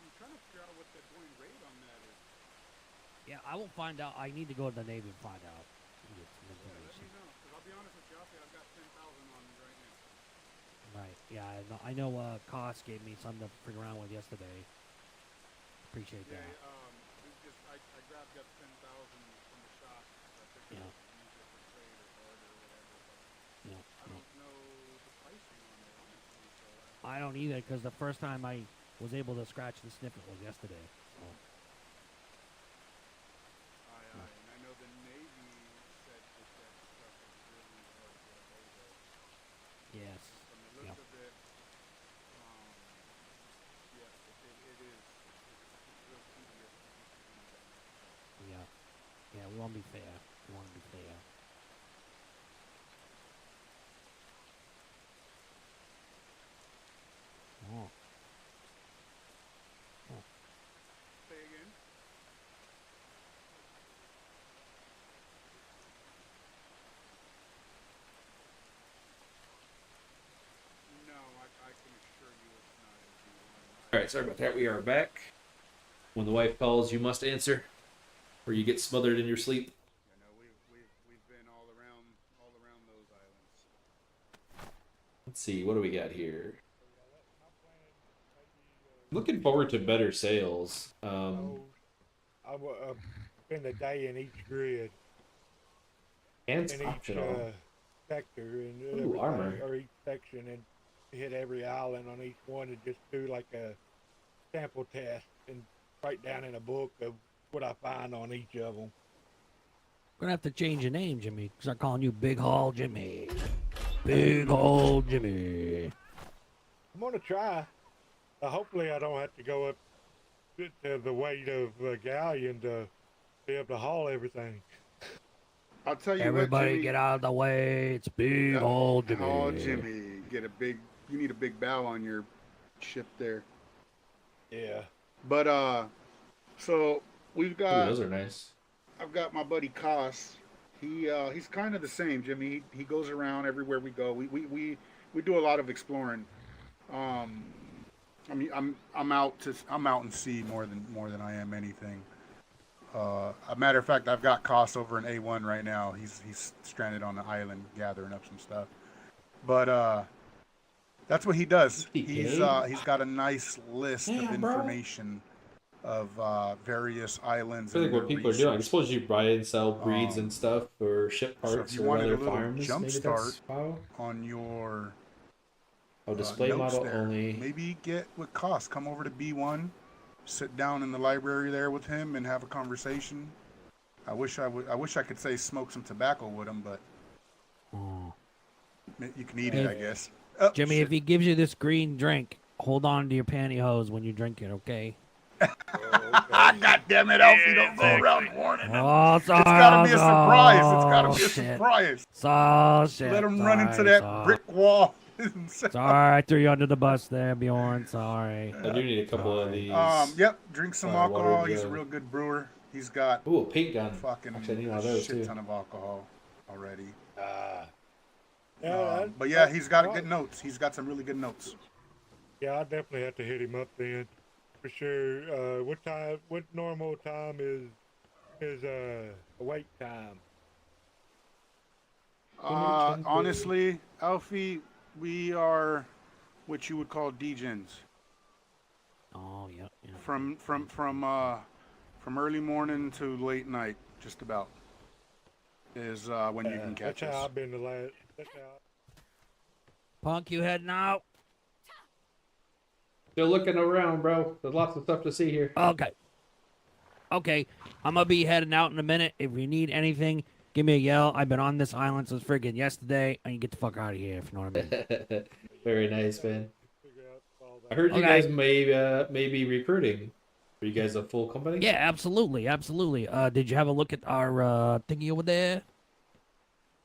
I'm trying to figure out what the going rate on that is. Yeah, I will find out. I need to go to the Navy and find out. Get some Yeah, let information. me know. Because I'll be honest with you, I've got 10,000 on me right now. Right. Yeah, I know Cost gave me something to figure around with yesterday. Appreciate Yeah, that. I grabbed up 10,000 from the shop. I figured Yeah. I could use it for trade or barter or whatever. But Yeah. I don't know the pricing on it, honestly. So I don't either, because the first time I was able to scratch and sniff it was yesterday. So. and I know the Navy said that stuff is really hard to get a hold of. Yes. From the look of it, yeah, it is. It's real tedious to get your hands on that stuff. Yeah. Yeah, we want to be fair. We want to be fair. Oh. Say again? No, I can assure you it's not in G1. All right, sorry about that. We are back. When the wife calls, you must answer, or you get smothered in your sleep. You know, we've been all around those islands. Let's see, what do we got here? Looking forward to better sales. I will spend a day in each grid, And in each optional. sector, and Ooh, everything, armor. or each section, and hit every island on each one, and just do like a sample test and write down in a book of what I find on each of them. We're gonna have to change your name, Jimmy. Start calling you Big Haul Jimmy. Big Haul Jimmy. I'm gonna try. Hopefully, I don't have to go up to the weight of a galleon to be able to haul everything. I'll tell you Everybody what, Jimmy. get out of the way. It's Big Haul Jimmy. Oh, Jimmy, you need a big bow on your ship there. Yeah. But so we've Ooh, got. those are nice. I've got my buddy Koss. He's kind of the same, Jimmy. He goes around everywhere we go. We do a lot of exploring. I mean, I'm out in sea more than I am anything. A matter of fact, I've got Koss over in A1 right now. He's stranded on the island gathering up some stuff. But that's what he does. He's got a nice list of information of various islands. I feel like and what their people are doing, I research. suppose you buy and sell breeds and stuff, or ship So if parts you for wanted other a little farms. jump Maybe start that's how. on your Display notes model there, only. maybe get with Koss. Come over to B1, sit down in the library there with him, and have a conversation. I wish I could say smoke some tobacco with him, but Oh. you can eat it, I guess. Jimmy, Shit. if he gives you this green drink, hold on to your pantyhose when you drink it, okay? God damn it, Alfie! Don't go around warning them. Oh, sorry. It's gotta be a surprise. It's gotta Oh, be a shit. surprise. So shit. Let him sorry, run into that sorry. brick wall. Sorry, I threw you under the bus there, Bjorn. Sorry. I do need a couple of these. Yep. Drink some water alcohol. He's a jug. real good brewer. He's got Ooh, a paint gun. fucking Actually, I need one a of those shit too. ton of alcohol already. But Yeah, yeah, he's got good notes. He's got some really good notes. Yeah, I definitely have to hit him up then, for sure. What normal time is awake time? Honestly, Alfie, we are what you would call degens. Oh, yeah. From early morning to late night, just about. is when you can catch That's how us. I've been the last. That's how. Punk, you heading out? Still looking around, bro. There's lots of stuff to see here. Okay. Okay, I'm gonna be heading out in a minute. If you need anything, give me a yell. I've been on this island since friggin' yesterday. I can get the fuck out of here, if you know what I mean. Very nice, man. Figure out all I that. heard you Okay. guys may be recruiting. Are you guys a full company? Yeah, absolutely, absolutely. Did you have a look at our thingy over there?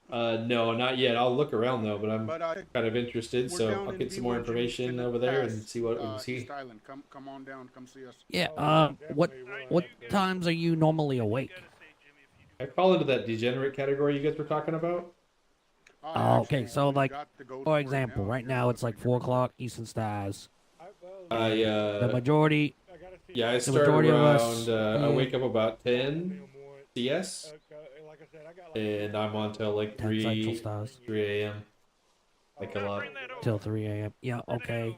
No, not yet. I'll look around though, but I'm But kind of interested, we're so down I'll in get some more B1 Jimmy, information in the over there and past, see what we can see. East Island. Come on down. Come see us. Yeah. Oh, What definitely will what have to. times are you normally awake? I fall into that degenerate category you guys were talking about. I Oh, okay, actually so, like, got to go to For work example, now. right You're now it's like figuring 4 it out. o'clock Eastern Stars. I The majority, I gotta see yeah, I how- the start majority of around. us, I yeah. wake up about 10 Film once. CS, Like I said, I got like and I'm on till like 10 Central 3 Stars 3 a.m. Like a lot. till 3 a.m. Yeah, okay.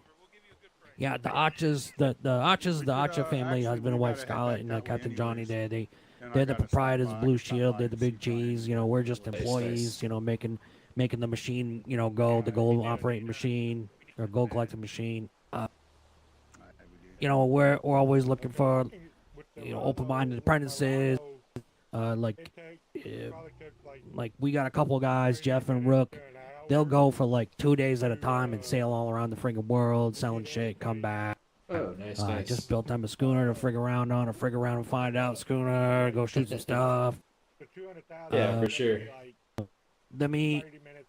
Yeah, the Archers, the Archers, the Archer family, actually, husband and we wife gotta head Scarlett back and that way Captain Johnny anyways. there. Then I They're the gotta stop proprietors by- of I Blue can stop Shield. by They're and the see big Brian. G's. You know, we're just Nice, employees. nice. You know, making the machine. You know, go the gold operating machine or gold collecting machine. You know, we're always looking for open-minded apprentices. Like we got a couple guys, Jeff and Rook. They'll go for like 2 days at a time and sail all around the friggin' world, selling shit, come back. Oh, nice, nice. Just built them a schooner to frig around on, or frig around and find out schooner, go shoot some stuff. Yeah, for sure. Let me,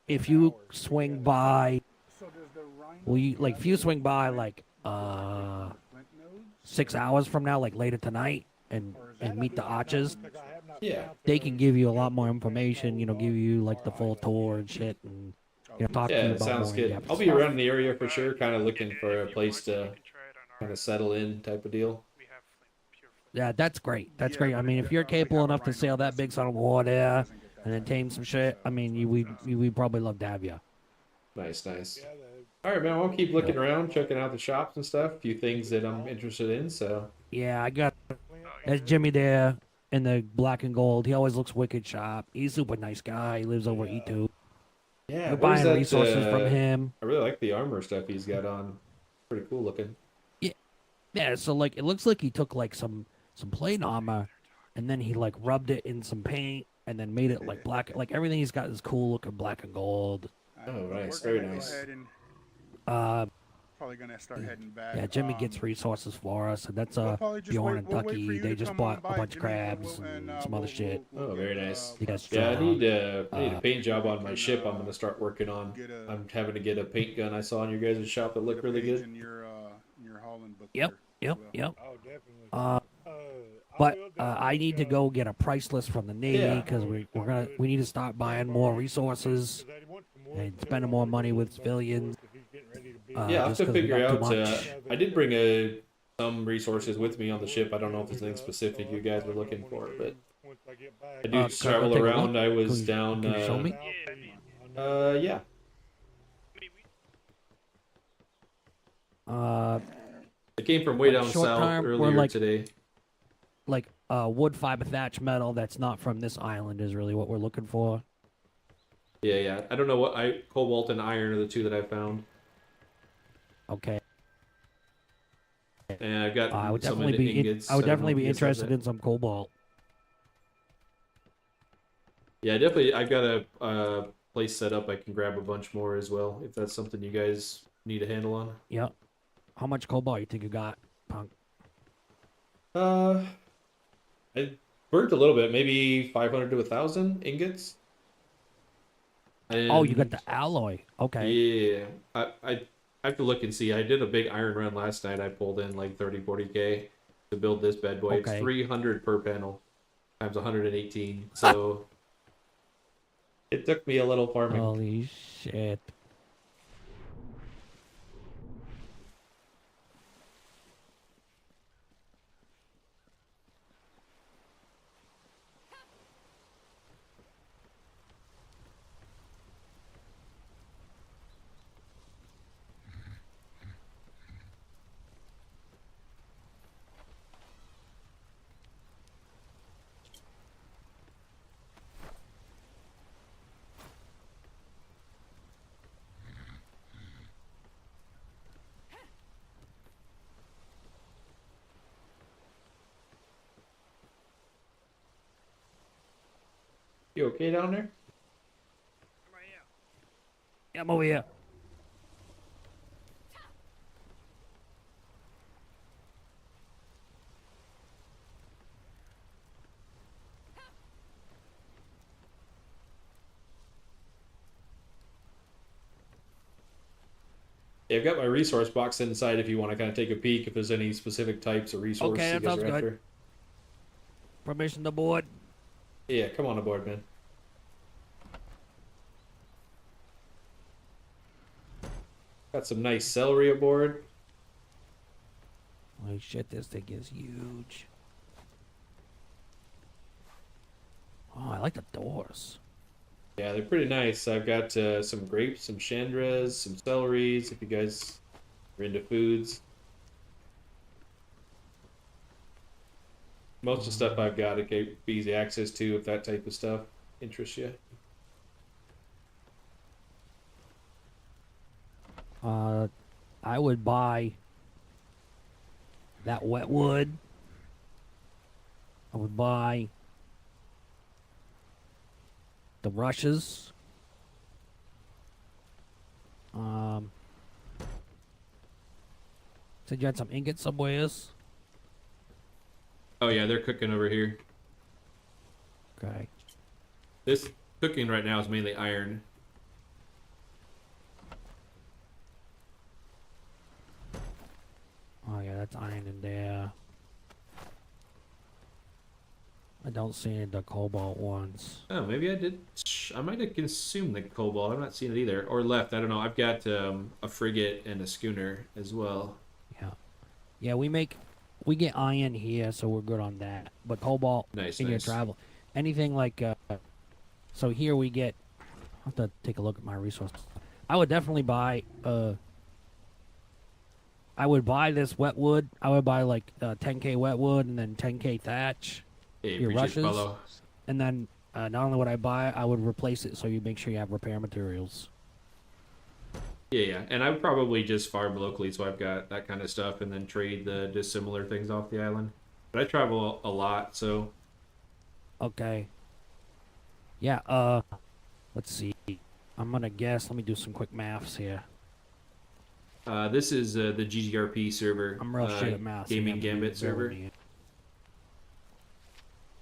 if you swing by, if you swing by like 6 hours from now, like later tonight, and meet the Archers, Yeah. they can give you a lot more information. You know, give you like the full tour and shit, and talk to Yeah, you it about sounds more good. in-depth I'll be stuff. around the area for sure, kind of looking for a place to kind of settle in type of deal. Yeah, that's great. That's great. I mean, if you're capable enough to sail that big son of a war there and then tame some shit, I mean, we'd probably love to have you. Nice, nice. All right, man. I'll keep looking around, checking out the shops and stuff. A few things that I'm interested in. So Yeah, I got that's Jimmy there in the black and gold. He always looks wicked sharp. He's a super nice guy. He lives over E2. yeah, We're what is buying that, resources from him. I really like the armor stuff he's got on. Pretty cool looking. Yeah, so like it looks like he took like some plate armor and then he like rubbed it in some paint and then made it like black. Like everything he's got is cool looking black and gold. Oh, nice, We're very gonna go nice. ahead and Uh, probably gonna start heading back. yeah, Jimmy gets resources for us, and that's we'll probably just Bjorn wait- and we'll wait for Ducky. you They to just come bought on by, a bunch of Jimmy, crabs and some other shit. Oh, very nice. You guys Yeah, I strong. need a paint job on my can, ship. I'm gonna start working on. get a- I'm having to get a paint gun I saw in your guys' shop that looked really good. In your Holland book Yep, there yep, as well. yep. Oh, definitely. But I need to go get a price list from the Navy Yeah. because we need to start buying more resources and spending more money with civilians. Yeah, I'll have just to 'cause we figure got too out. much. I did bring some resources with me on the ship. I don't know if there's anything specific you guys were looking for, but I do Can I travel take a around. look? I was Can you- down. can you show me? Yeah. I came from way Like down short south term, we're earlier like- today. Like wood fiber thatch metal that's not from this island is really what we're looking for. Yeah. I don't know what cobalt and iron are the two that I found, Okay. and I've got I would some definitely be ingots. I would don't know definitely if be you guys have interested that. in some cobalt. Yeah, definitely. I've got a place set up. I can grab a bunch more as well if that's something you guys need a handle on. Yep. How much cobalt you think you got, punk? I burnt a little bit, maybe 500 to 1,000 ingots. Oh, you got And- the alloy. Okay. Yeah, I have to look and see. I did a big iron run last night. I pulled in like 30-40K to build this bad boy. Okay. It's 300 per panel times 118. So it took me a little farming. Holy shit. You okay down there? Yeah, I'm over here. Yeah, I've got my resource box inside if you want to kind of take a peek if there's any specific types of resources Okay, you that guys sounds are good. after. Permission to board. Yeah, come on aboard, man. Got some nice celery aboard. Holy shit, this thing is huge. Oh, I like the doors. Yeah, they're pretty nice. I've got some grapes, some chandras, some celeries, if you guys are into foods. Most of the stuff I've got, it can be easy access to if that type of stuff interests you. I would buy that wet wood. I would buy the rushes. Said you had some ingots somewheres. Oh yeah, they're cooking over here. Okay. This cooking right now is mainly iron. Oh yeah, that's iron in there. I don't see any of the cobalt ones. Oh, maybe I did. I might have consumed the cobalt. I'm not seeing it either. Or left. I don't know. I've got a frigate and a schooner as well. Yeah. Yeah, we get iron here, so we're good on that. But cobalt Nice, in your nice. travel. Anything like so here we get I'll have to take a look at my resources. I would definitely buy I would buy this wet wood. I would buy like 10k wet wood and then 10k thatch. Hey, Your appreciate the rushes? follow. And then not only would I buy, I would replace it so you make sure you have repair materials. Yeah, yeah. And I would probably just farm locally, so I've got that kind of stuff, and then trade the dissimilar things off the island. But I travel a lot, so Okay. Yeah, let's see. I'm gonna guess. Let me do some quick maths here. this is the GGRP server. I'm real shit at math. so you Gaming have to Gambit bear with server. me.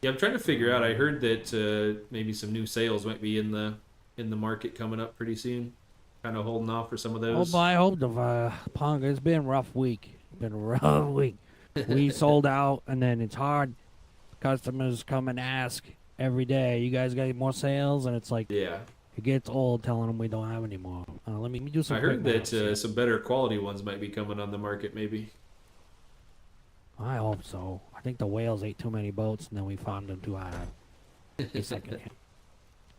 Yeah, I'm trying to figure out. I heard that maybe some new sales might be in the market coming up pretty soon. Kind of holding off for some of those. Oh, I hope the punk. It's been a rough week. It's been a rough week. We sold out, and then it's hard. Customers come and ask every day, "You guys got any more sales?" And it's like Yeah, it gets old telling them we don't have any more. Let me do some. I quick heard that maths here. some better quality ones might be coming on the market. Maybe. I hope so. I think the whales ate too many boats, and then we farmed them too hard. A second.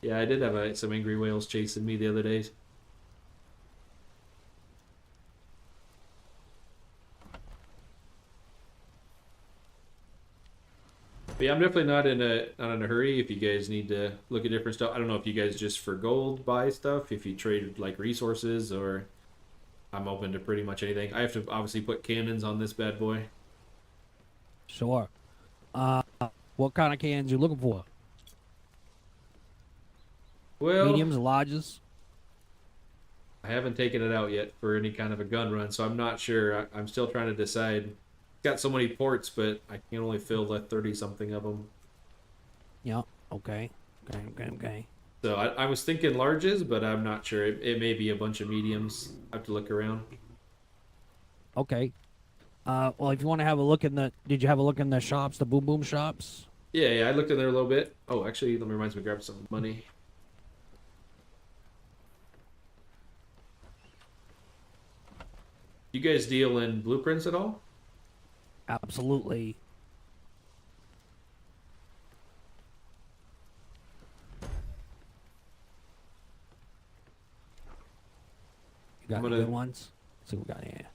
Yeah, I did have some angry whales chasing me the other day. But yeah, I'm definitely not in a hurry. If you guys need to look at different stuff, I don't know if you guys just for gold buy stuff, if you trade like resources, or I'm open to pretty much anything. I have to obviously put cannons on this bad boy. Sure. What kind of cans you looking for? Well, Mediums, larges? I haven't taken it out yet for any kind of a gun run, so I'm not sure. I'm still trying to decide. It's got so many ports, but I can only fill like 30 something of them. Yeah. Okay. Okay. So I was thinking larges, but I'm not sure. It may be a bunch of mediums. I have to look around. Okay. Well, if you want to have a look in did you have a look in the shops, the Boom Boom shops? Yeah, I looked in there a little bit. Oh, actually, let me reminds me to grab some money. You guys deal in blueprints at all? Absolutely. You got I'm any gonna- good ones? Let's see what we got here.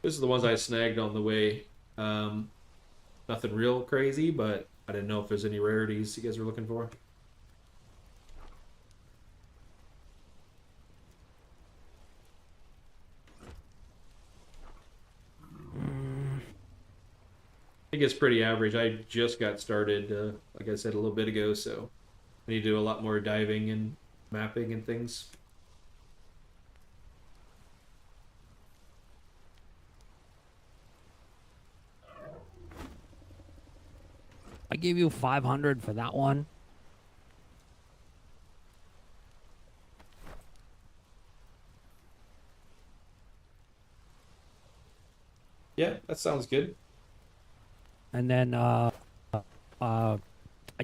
This is the ones I snagged on the way. Nothing real crazy, but I didn't know if there's any rarities you guys were looking for. think it's pretty average. I just got started, like I said, a little bit ago, so I need to do a lot more diving and mapping and things. I gave you 500 for that one. Yeah, that sounds good. And then I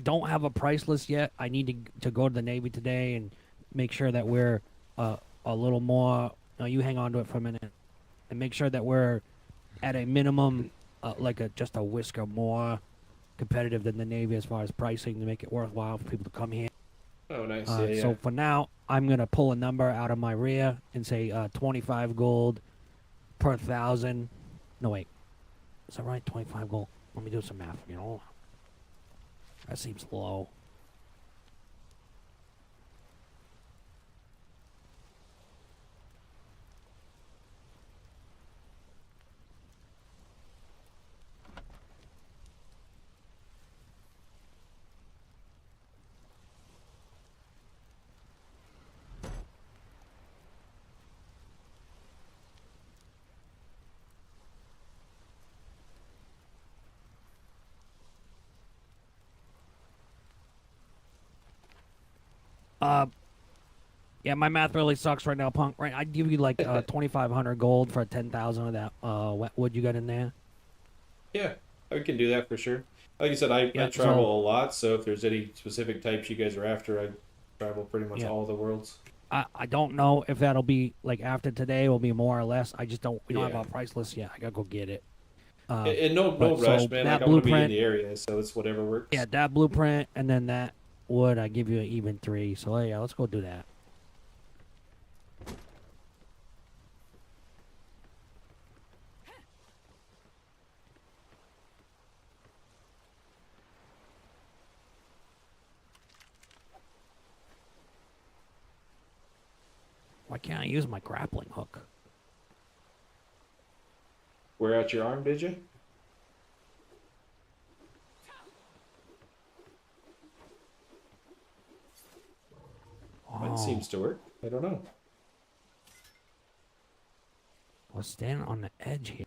don't have a price list yet. I need to go to the Navy today and make sure that we're a little more. You hang on to it for a minute, and make sure that we're at a minimum, like just a whisker more competitive than the Navy as far as pricing to make it worthwhile for people to come here. Oh, nice. So for now, I'm gonna pull a number out of my rear and say 25 gold per 1,000. No wait, is that right? 25 gold. Let me do some math. That seems low. Yeah, my math really sucks right now, punk. Right, I'd give you like 2,500 gold for 10,000 of that wet wood you got in there. Yeah, we can do that for sure. Like I said, I Yeah, travel a lot, so if there's any specific types you guys are after, I travel pretty much Yeah. all the worlds. I don't know if that'll be like after today will be more or less. I just don't. We don't Yeah. have a price list yet. I gotta go get it. And no but rush, so man. that Like I'm gonna be in blueprint- the area, so it's whatever works. Yeah, that blueprint and then that wood. I give you an even 3. So yeah, let's go do that. Why can't I use my grappling hook? Wear out your arm, did you? That Oh, seems to work. I don't know. we're standing on the edge here.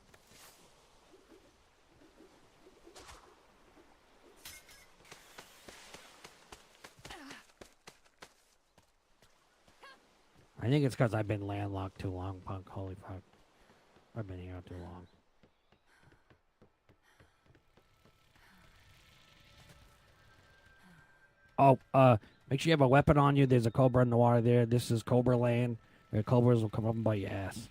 I think it's because I've been landlocked too long, punk. Holy fuck. I've been here too long. Oh, make sure you have a weapon on you. There's a cobra in the water there. This is cobra land. The cobras will come up and bite your ass.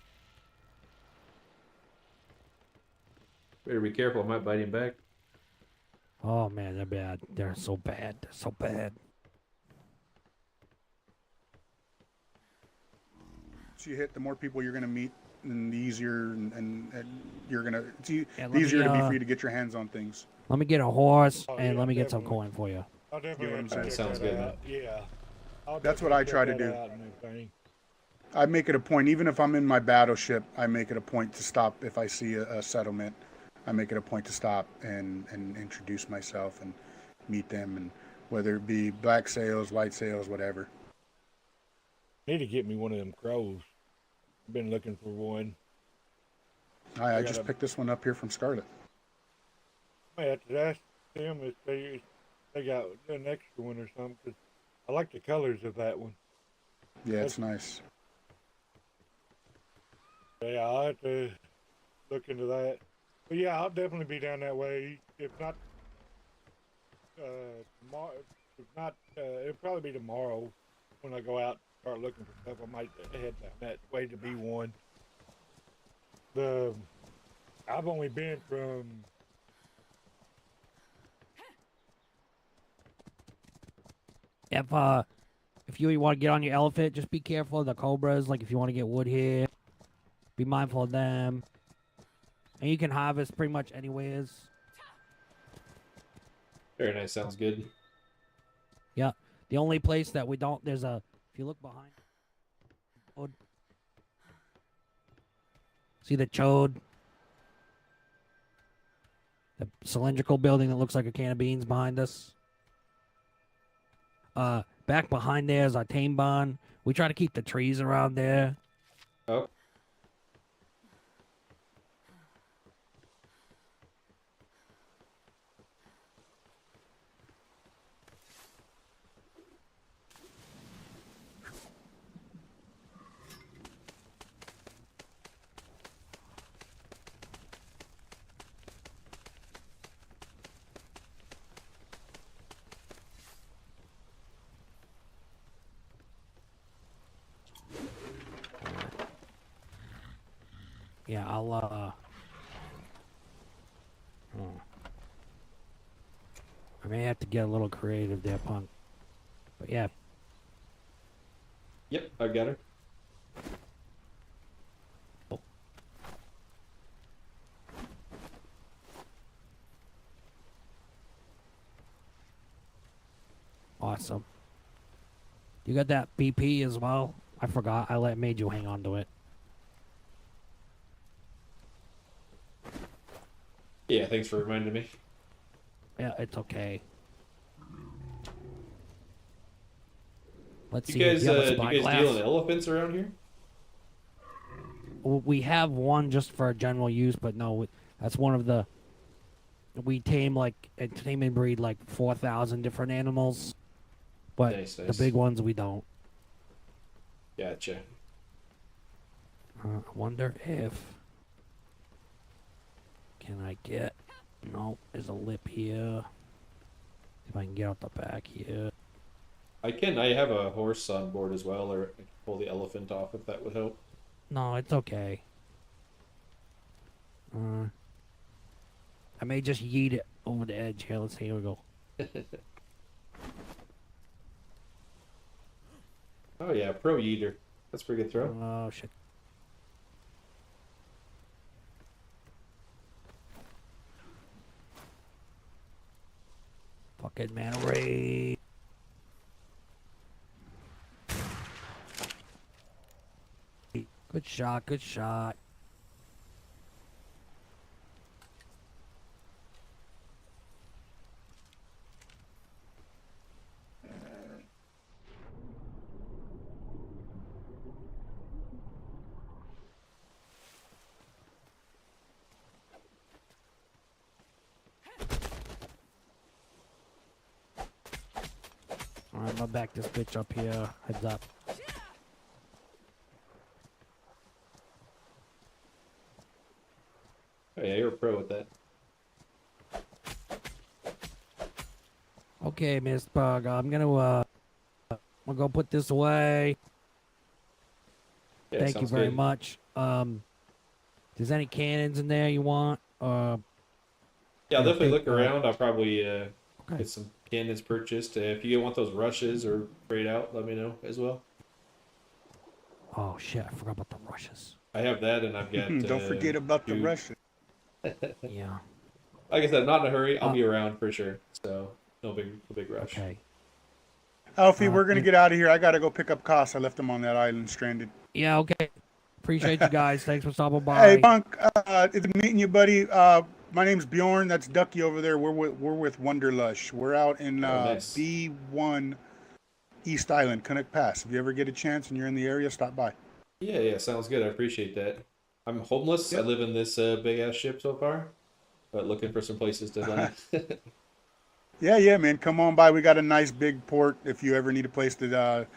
Better be careful. I might bite him back. Oh man, they're bad. They're so bad. They're so bad. So you hit, the more people you're gonna meet, and the easier, and you're gonna Yeah, the easier to be me, for you to get your hands on things. Let me get a horse Oh, and yeah, let me get some definitely. coin for you. I'll definitely what have I'm to saying? check Sounds that good, out. Yeah. I'll That's what definitely I try check to that do. out and everything. I make it a point, even if I'm in my battleship, I make it a point to stop if I see a settlement. I make it a point to stop and introduce myself and meet them, and whether it be black sails, white sails, whatever. Need to get me one of them crows. Been looking for one. I I just gotta- picked this one up here from Scarlet. I have to ask them if they got an extra one or something, 'cause I like the colors of that one. Yeah, it's nice. Yeah, I'll have to look into that. But yeah, I'll definitely be down that way. If not, tomorrow. If not, it'll probably be tomorrow when I go out and start looking for stuff. I might head down that way to be one. I've only been from. If you want to get on your elephant, just be careful of the cobras. Like if you want to get wood here, be mindful of them. And you can harvest pretty much anywheres. Very nice. Sounds good. Yeah. The only place that we don't, if you look behind. Chode. See the chode? The cylindrical building that looks like a can of beans behind us. Back behind there is our tame barn. We try to keep the trees around there. Oh. Yeah, I'll, I may have to get a little creative there, punk. But yeah. Yep, I got her. Awesome. You got that BP as well? I forgot. Made you hang on to it. Yeah, thanks for reminding me. Yeah, it's okay. Let's You see. guys, do you have a do you guys spyglass? deal in elephants around here? We have one just for general use, but no, that's one of the. We tame and breed like 4,000 different animals, but Nice, the nice. big ones we don't. Gotcha. I wonder if. Can I get? No, there's a lip here. If I can get out the back here. I have a horse on board as well, or I can pull the elephant off if that would help. No, it's okay. I may just yeet it over the edge here. Let's see. Here we go. Oh yeah, pro yeeter. That's a pretty good throw. Oh shit. Fucking man ray. Good shot, good shot. Alright, I'm gonna back this bitch up here. Heads up. Oh yeah, you're a pro with that. Okay, Miss Bug, I'm gonna go put this away. Yeah, Thank you sounds very good. much. There's any cannons in there you want? Yeah, I'll Yeah, definitely big, look around. I'll probably okay. get some cannons purchased. If you want those rushes or trade out, let me know as well. Oh shit, I forgot about the rushes. I have that, and I've got. Don't forget about the dude. Russian. Yeah. Like I said, not in a hurry. I'll be around for sure. So no big rush. Okay. Alfie, we're gonna yeah. get out of here. I gotta go pick up Koss. I left him on that island stranded. Yeah, okay. Appreciate you guys. Thanks for stopping by. Hey, Punk, it's meeting you, buddy. My name's Bjorn. That's Ducky over there. We're with Wonderlush. We're out in Nice. B1 East Island, Canuck Pass. If you ever get a chance and you're in the area, stop by. Yeah, sounds good. I appreciate that. I'm homeless. Yep. I live in this big ass ship so far, but looking for some places to land. Yeah, man. Come on by. We got a nice big port. If you ever need a place to,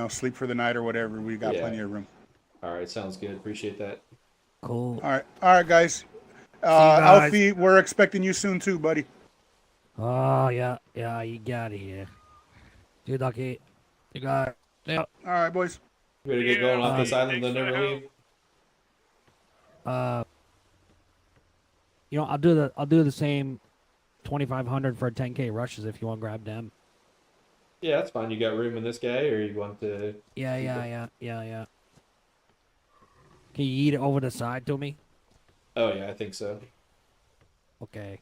sleep for the night or whatever, we got Yeah. plenty of room. All right, sounds good. Appreciate that. Cool. All right, guys. guys. Alfie, we're expecting you soon too, buddy. Oh, yeah, you got it here. See you, Ducky. You got it. Yeah. All right, boys. You ready to get going off this island Thanks and for the never help. leave? I'll do the same 2,500 for 10K rushes if you want to grab them. Yeah, that's fine. You got room in this guy, or you want to? Yeah. Can you eat it over the side to me? Oh yeah, I think so. Okay.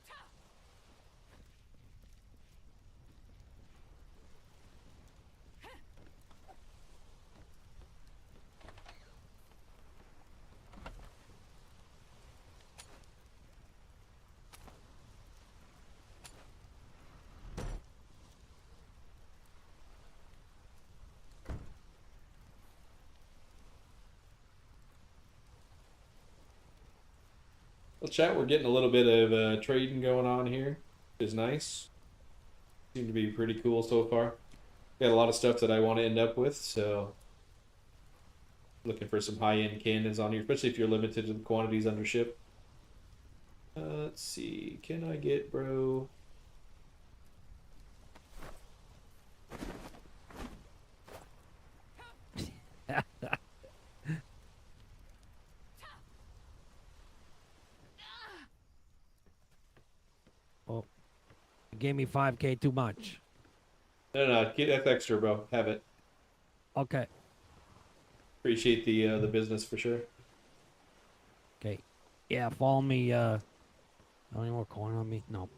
Well, chat, we're getting a little bit of trading going on here, which is nice. Seem to be pretty cool so far. Got a lot of stuff that I want to end up with, so looking for some high-end cannons on here, especially if you're limited to the quantities under ship. Let's see, can I get, bro? Oh, you gave me 5K too much. No, that's extra, bro. Have it. Okay. Appreciate the business for sure. Okay. Yeah, follow me. Any more coin on me? No.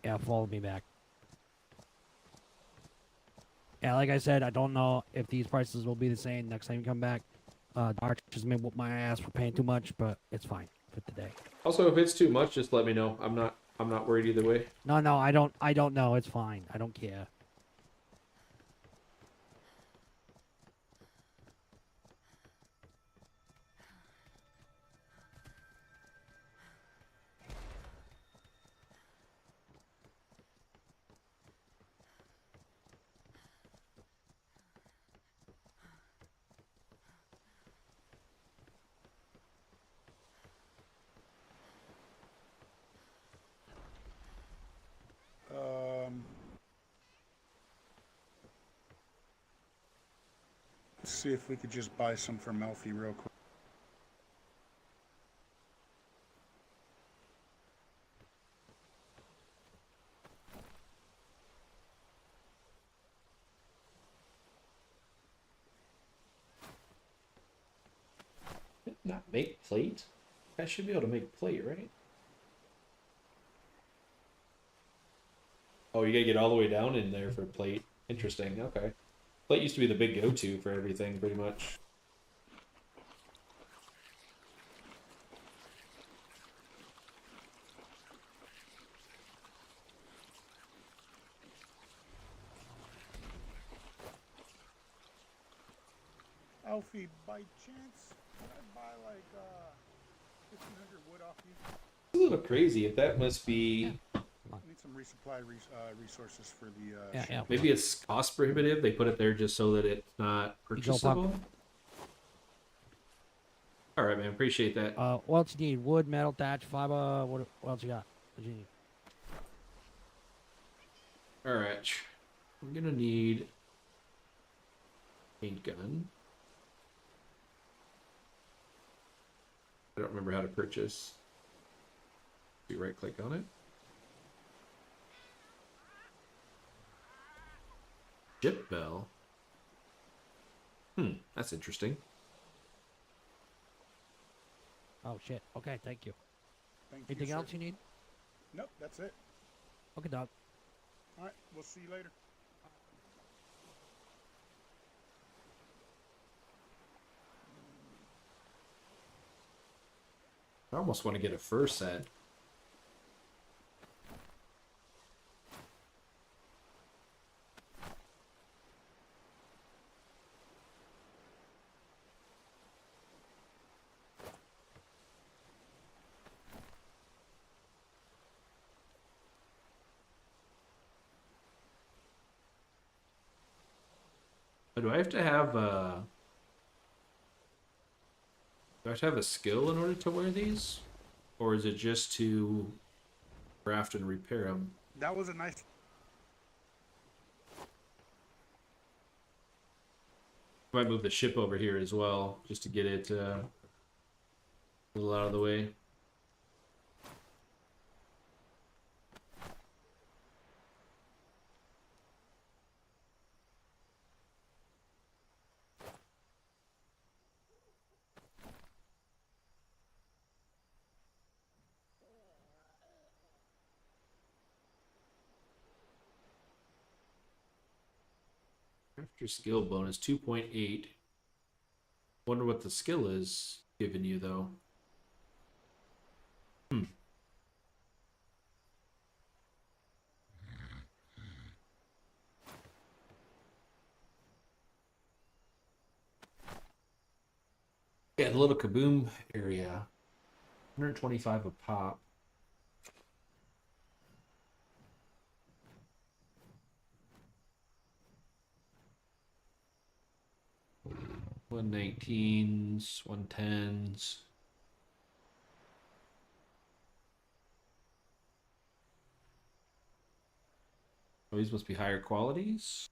Yeah, follow me back. Yeah, like I said, I don't know if these prices will be the same next time you come back. The archers may whoop my ass for paying too much, but it's fine for today. Also, if it's too much, just let me know. I'm not worried either way. No, I don't know. It's fine. I don't care. Let's see if we could just buy some from Melfi real quick. Not make plate? I should be able to make plate, right? Oh, you gotta get all the way down in there for plate. Interesting, okay. Plate used to be the big go-to for everything, pretty much. Alfie, by chance, could I buy like 1,500 wood off you? It's a little crazy. If that must be... I need some resupply resources for the Yeah. Maybe it's cost prohibitive. They put it there just so that it's not purchasable. All right, man. Appreciate that. What else you need? Wood, metal, thatch, fiber. What else you got? What do you need? All right. I'm gonna need paint gun. I don't remember how to purchase. You right click on it. Ship bell. That's interesting. Oh shit. Okay, thank you. Thank you, Anything sir. else you need? Nope, that's it. Okay, dog. All right, we'll see you later. I almost want to get a fur set. Do I have to have do I have to have a skill in order to wear these? Or is it just to craft and repair them? That was a nice. Might move the ship over here as well, just to get it a little out of the way. After skill bonus 2.8. Wonder what the skill is giving you though. Yeah, the little kaboom area. 125 a pop. $119s, $110s. Oh, these must be higher qualities.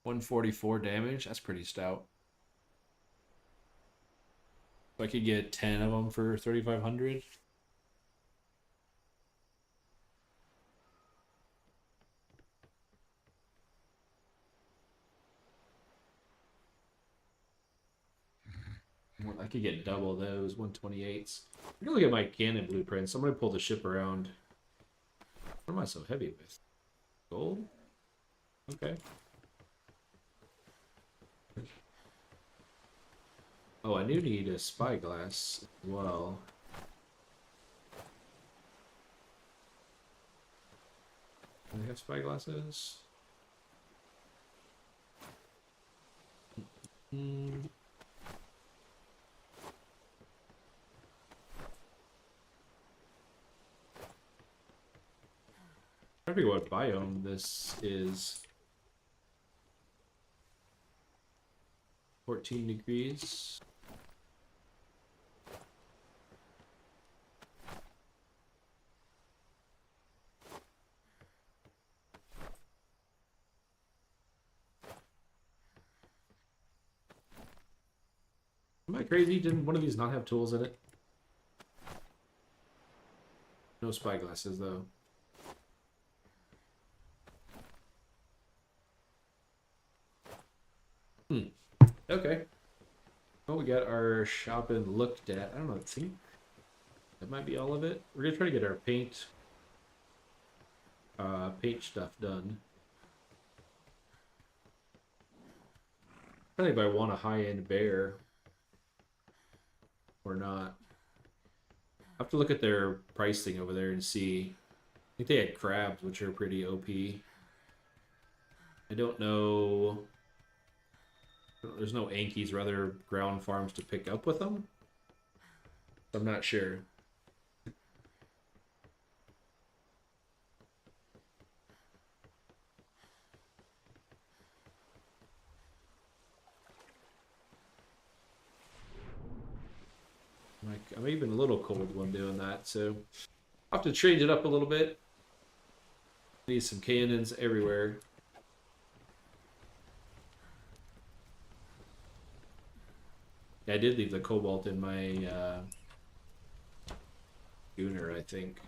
144 damage. That's pretty stout. So I could get 10 of them for 3,500. I could get double those 128s. I'm gonna look at my cannon blueprints. I'm gonna pull the ship around. What am I so heavy with? Gold? Okay. Oh, I do need a spyglass as well. Do they have spyglasses? I forget what biome this is. 14 degrees. Am I crazy? Didn't one of these not have tools in it? No spyglasses though. Okay. Well, we got our shopping looked at. I don't know. I think that might be all of it. We're gonna try to get our paint stuff done. I think if I want a high-end bear or not. I have to look at their pricing over there and see. I think they had crabs, which are pretty OP. I don't know. There's no Ankies or other ground farms to pick up with them. I'm not sure. I'm even a little cold when doing that, so I'll have to change it up a little bit. Need some cannons everywhere. Yeah, I did leave the cobalt in my schooner, I think.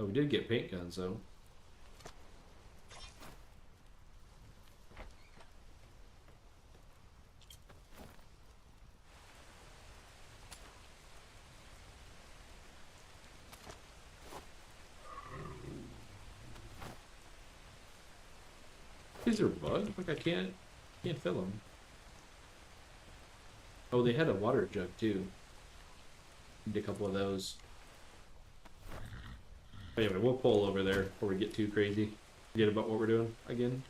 Oh, we did get paint guns though. These are bugged. Like I can't fill them. Oh, they had a water jug too. Need a couple of those. Anyway, we'll pull over there before we get too crazy. Forget about what we're doing again.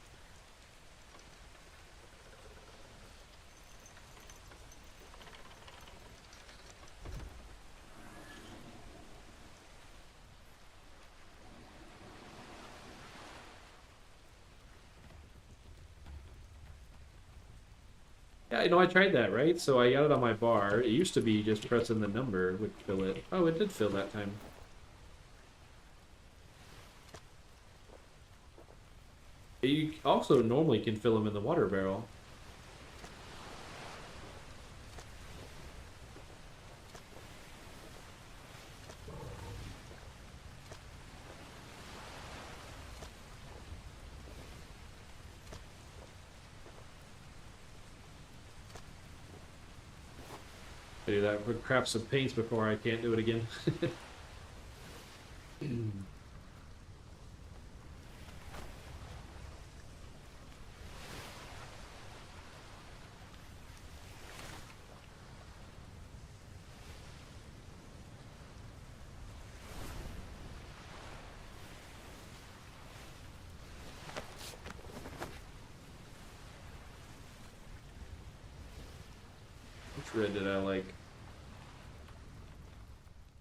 Yeah, I tried that, right? So I got it on my bar. It used to be just pressing the number would fill it. Oh, it did fill that time. You also normally can fill them in the water barrel. I do that. Would craft some paints before I can't do it again. red did I like?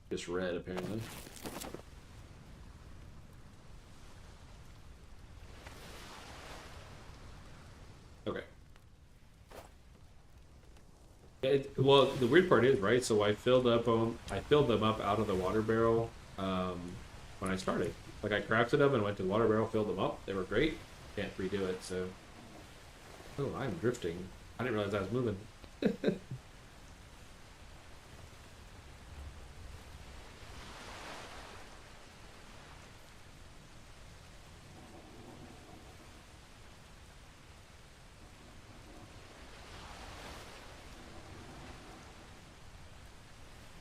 Just red, apparently. Okay. Well, the weird part is, right? So I filled them up out of the water barrel when I started. Like I crafted them and went to the water barrel, filled them up. They were great. Can't redo it. So, oh, I'm drifting. I didn't realize I was moving.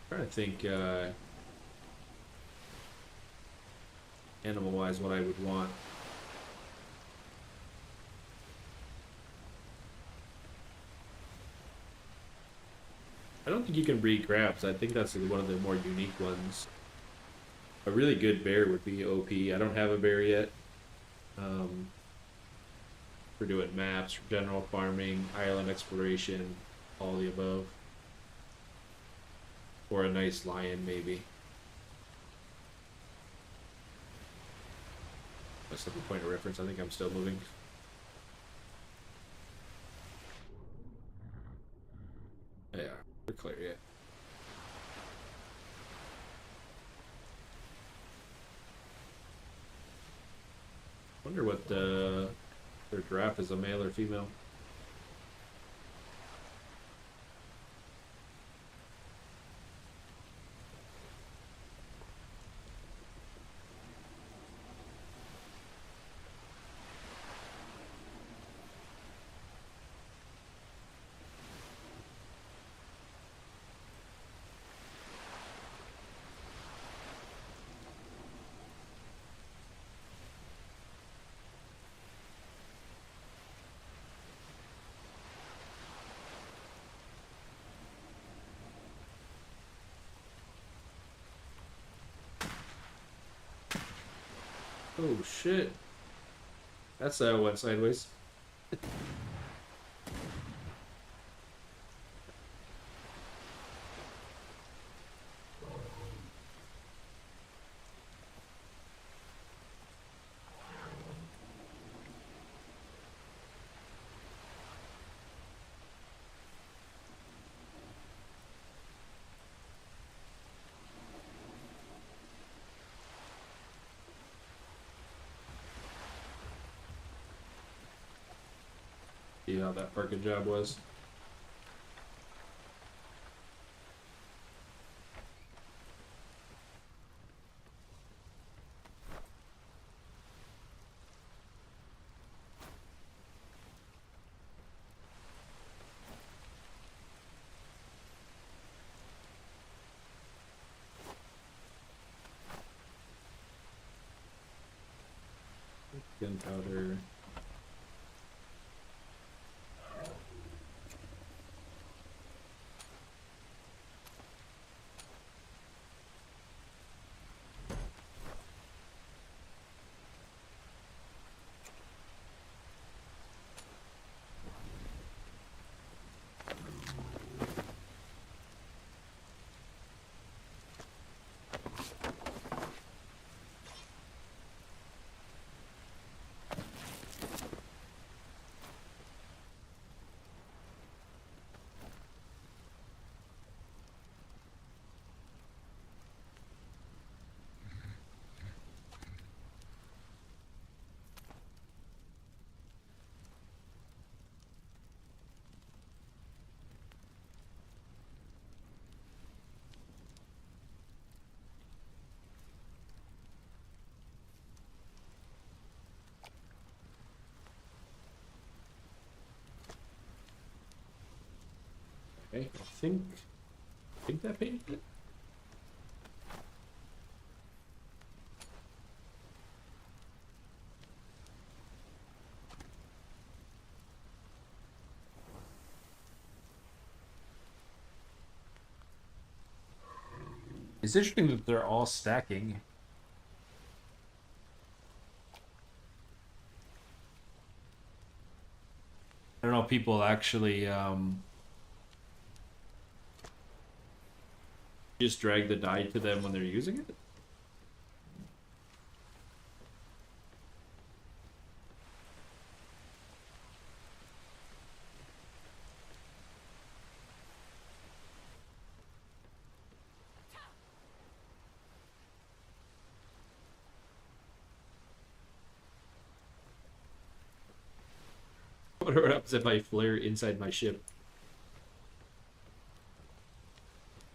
Trying to think animal wise what I would want. I don't think you can breed crabs. I think that's one of the more unique ones. A really good bear would be OP. I don't have a bear yet. We're doing maps, general farming, island exploration, all the above. Or a nice lion, maybe. That's the point of reference. I think I'm still moving. Yeah, we're clear yet. Wonder what their giraffe is, a male or female. Oh shit. That's went sideways. See how that parking job was. Gunpowder. Okay, I think that painted it. It's interesting that they're all stacking. I don't know if people actually Just drag the die to them when they're using it? What happens if I flare inside my ship?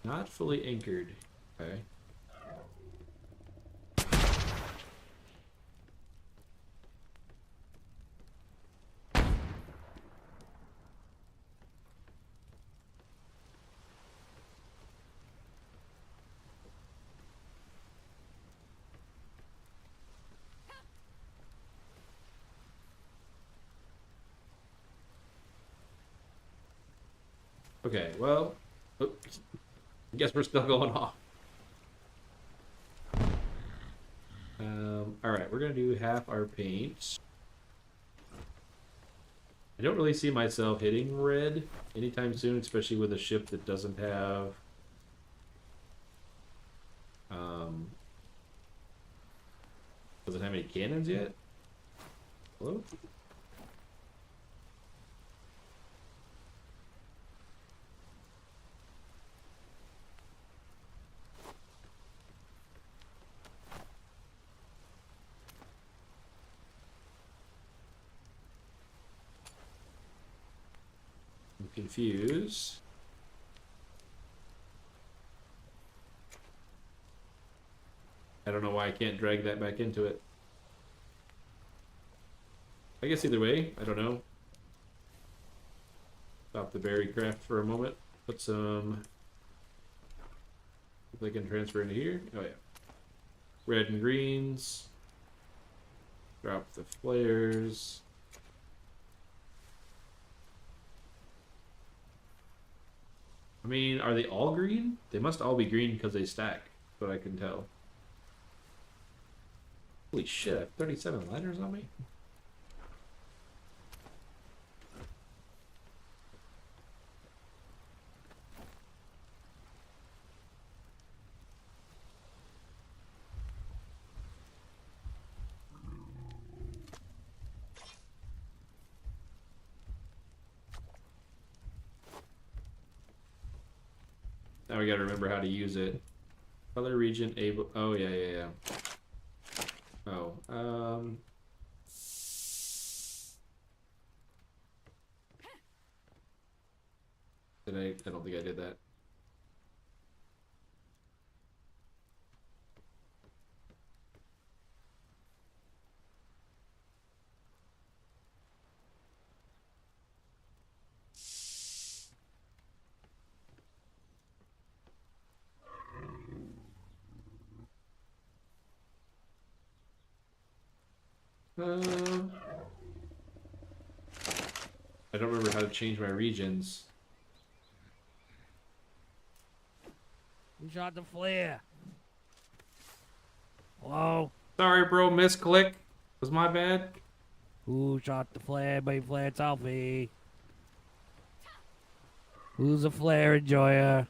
Not fully anchored. Okay. Okay, well, oops. I guess we're still going off. All right, we're gonna do half our paint. I don't really see myself hitting red anytime soon, especially with a ship that doesn't have doesn't have any cannons yet. Hello? I'm confused. I don't know why I can't drag that back into it. I guess either way, I don't know. Stop the berry craft for a moment. Put some... If they can transfer into here. Oh yeah. Red and greens. Drop the flares. I mean, are they all green? They must all be green because they stack, but I can tell. Holy shit, I have 37 liners on me? Now we gotta remember how to use it. Color region able. Oh yeah, yeah, yeah. Oh, did I don't think I did that. I don't remember how to change my regions. Who shot the flare? Hello? Sorry, bro. Misclick. Was my bad. Who shot the flare? By flare selfie. Who's a flare enjoyer?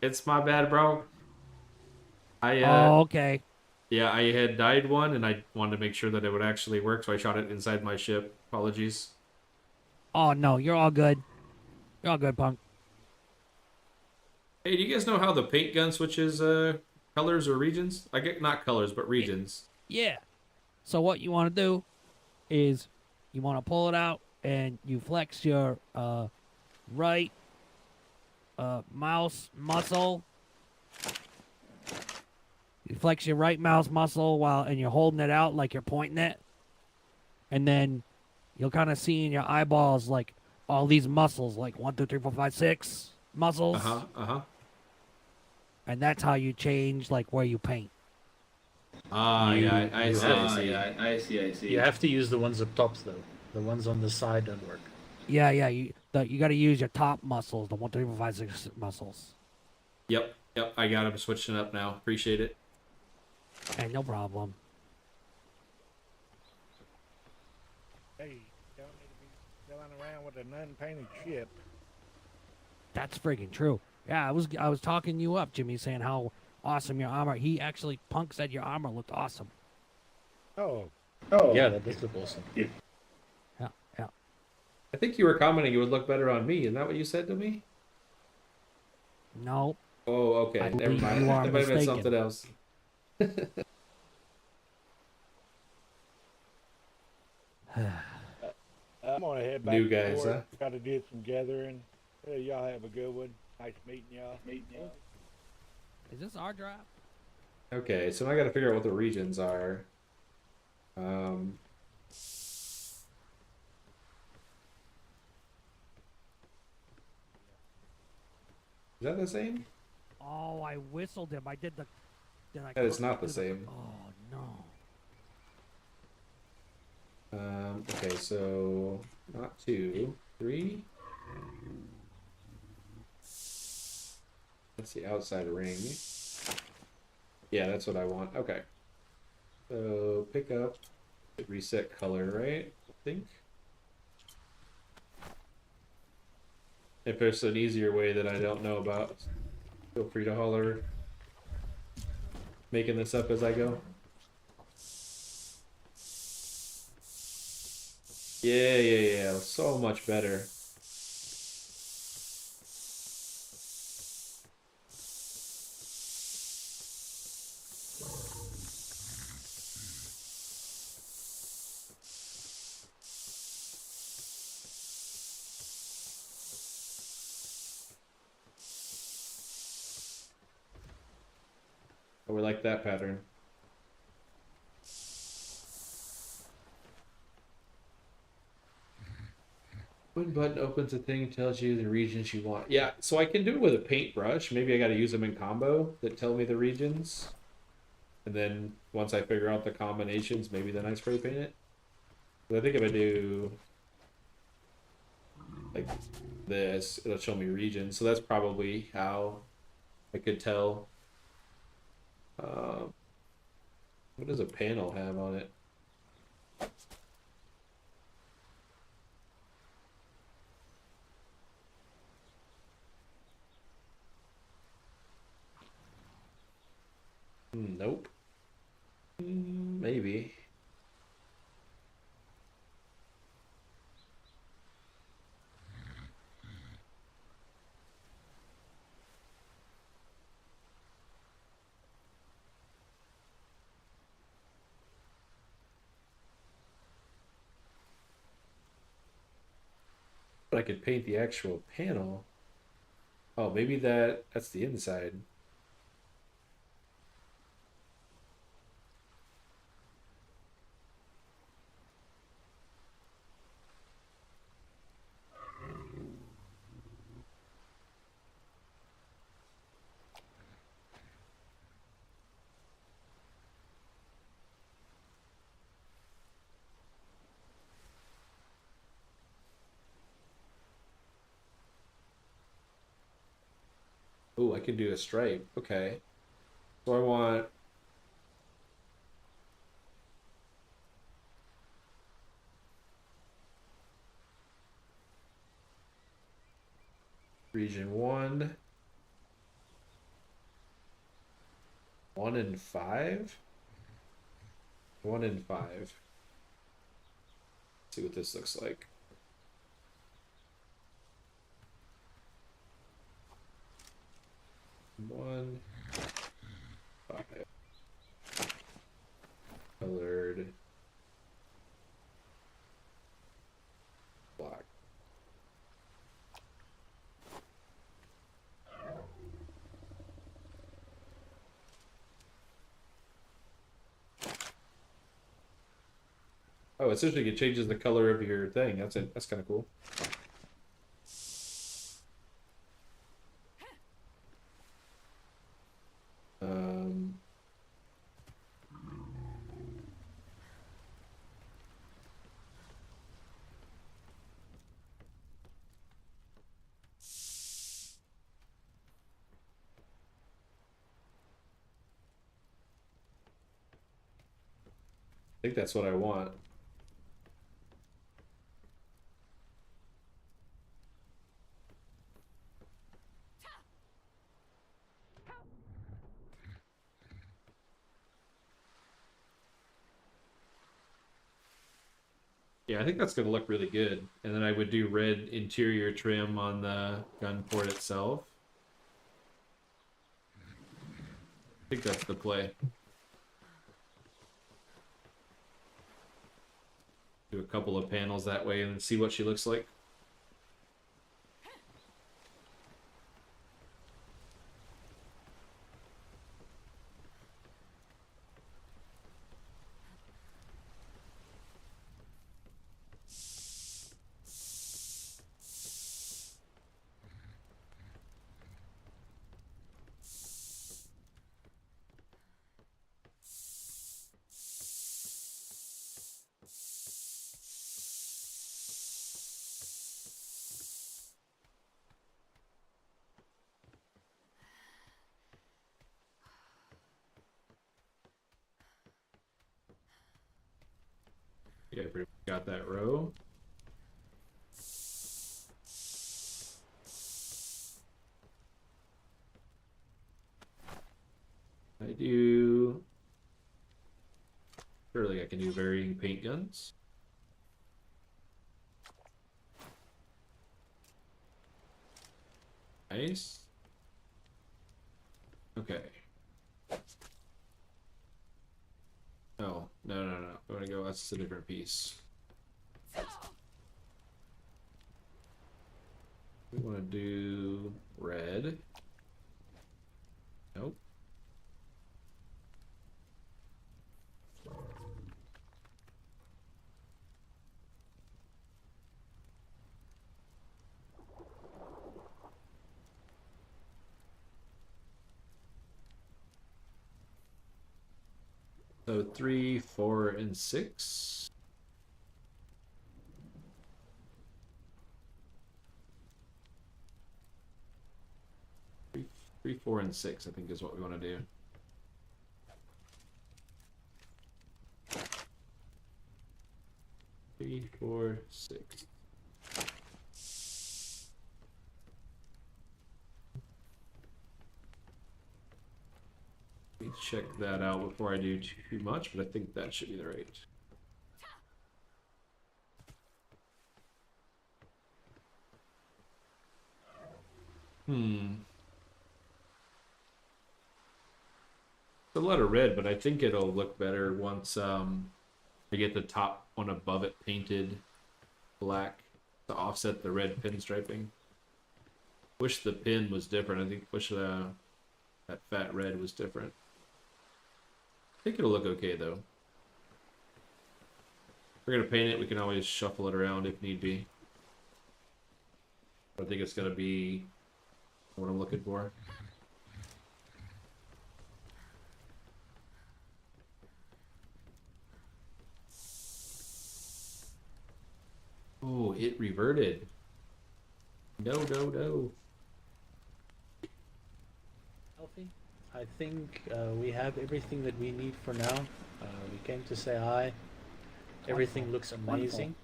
It's my bad, bro. I Oh, okay. yeah, I had dyed one, and I wanted to make sure that it would actually work, so I shot it inside my ship. Apologies. Oh no, you're all good. You're all good, punk. Hey, do you guys know how the paint gun switches colors or regions? I get not colors, but regions. Yeah. So what you want to do is you want to pull it out and you flex your right mouse muscle. You flex your right mouse muscle and you're holding it out like you're pointing it. And then you'll kind of see in your eyeballs like all these muscles, like 1, 2, 3, 4, 5, 6 muscles. And that's how you change like where you paint. Yeah, I see, I see. You have to use the ones up top though. The ones on the side don't work. Yeah, you got to use your top muscles, the 1, 2, 3, 4, 5, 6 muscles. Yep, I got them switching up now. Appreciate it. Hey, no problem. Hey, you don't need to be sailing around with an unpainted ship. That's freaking true. Yeah, I was talking you up, Jimmy, saying how awesome your armor. He actually, Punk said your armor looked awesome. Oh, Yeah, that does look awesome. Yeah, yeah. I think you were commenting it would look better on me. Isn't that what you said to me? No, Oh, I okay. Never believe mind. you are That might have been mistaken. something else. I'm gonna head back New to guys, work. huh? Gotta do some gathering. Y'all have a good one. Nice meeting y'all. Is this our draft? Okay, so now I got to figure out what the regions are. Is that the same? Oh, I whistled him. I did the. Then I. That is couldn't not the do same. Oh no. Okay, so not 2, 3. That's the outside ring. Yeah, that's what I want. Okay. So pick up, reset color, right? I think. If there's an easier way that I don't know about, feel free to holler. Making this up as I go. Yeah. So much better. Oh, we like that pattern. One button opens a thing, tells you the regions you want. Yeah, so I can do it with a paintbrush. Maybe I got to use them in combo that tell me the regions. And then once I figure out the combinations, maybe then I spray paint it. But I think if I do like this, it'll show me regions. So that's probably how I could tell. What does a panel have on it? Nope. Maybe. But I could paint the actual panel. Oh, maybe that's the inside. Oh, I could do a stripe. Okay. So I want region 1, 1 and 5. 1 and 5. See what this looks like. One, 5. Colored black. Oh, essentially it changes the color of your thing. That's it. That's kind of cool. Um, I think that's what I want. Yeah, I think that's gonna look really good. And then I would do red interior trim on the gun port itself. I think that's the play. Do a couple of panels that way and then see what she looks like. Yeah, pretty much got that row. I do. Surely I can do varying paint guns. Nice. Okay. Oh, no. I want to go, that's a different piece. We want to do red. Nope. So 3, 4, and 6. Three, 4, and 6, I think is what we want to do. Three, 4, 6. Let me check that out before I do too much, but I think that should be the right. It's a lot of red, but I think it'll look better once I get the top one above it painted black to offset the red pinstriping. Wish the pin was different. I think wish that fat red was different. I think it'll look okay though. If we're gonna paint it, we can always shuffle it around if need be. I think it's gonna be what I'm looking for. Oh, it reverted. No. Healthy. I think we have everything that we need for now. We came to say hi. Everything looks amazing.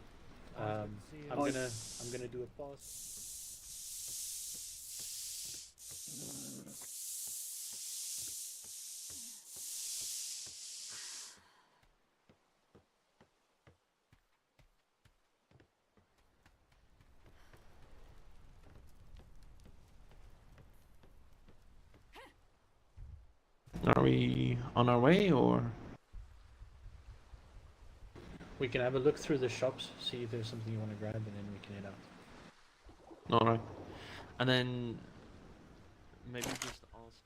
I'm gonna do a pause. Are we on our way or? We can have a look through the shops, see if there's something you want to grab, and then we can head out. Alright. And then maybe just ask.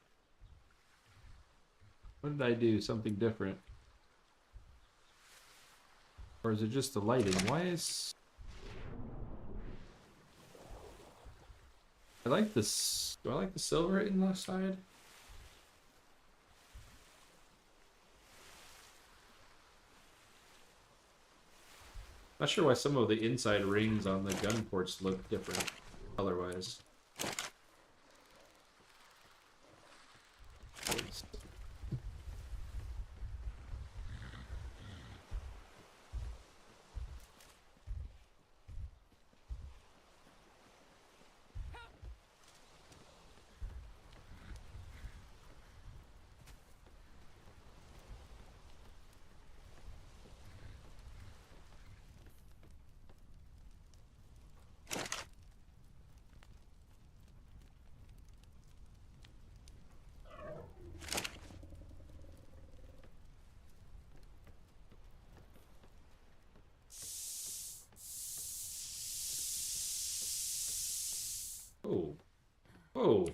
What did I do? Something different? Or is it just the lighting? Why is... I like this... Do I like the silver in the side? Not sure why some of the inside rings on the gun ports look different color-wise. Whoa.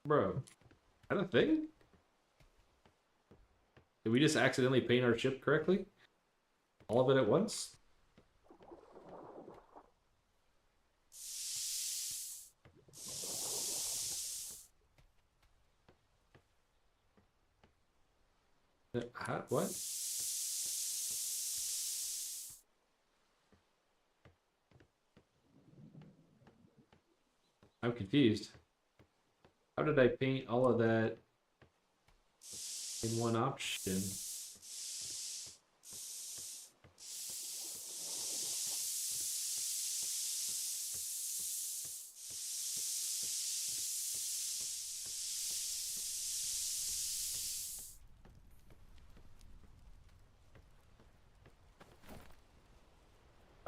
Bro, is that a thing? Did we just accidentally paint our ship correctly? All of it at once? What? I'm confused. How did I paint all of that in one option?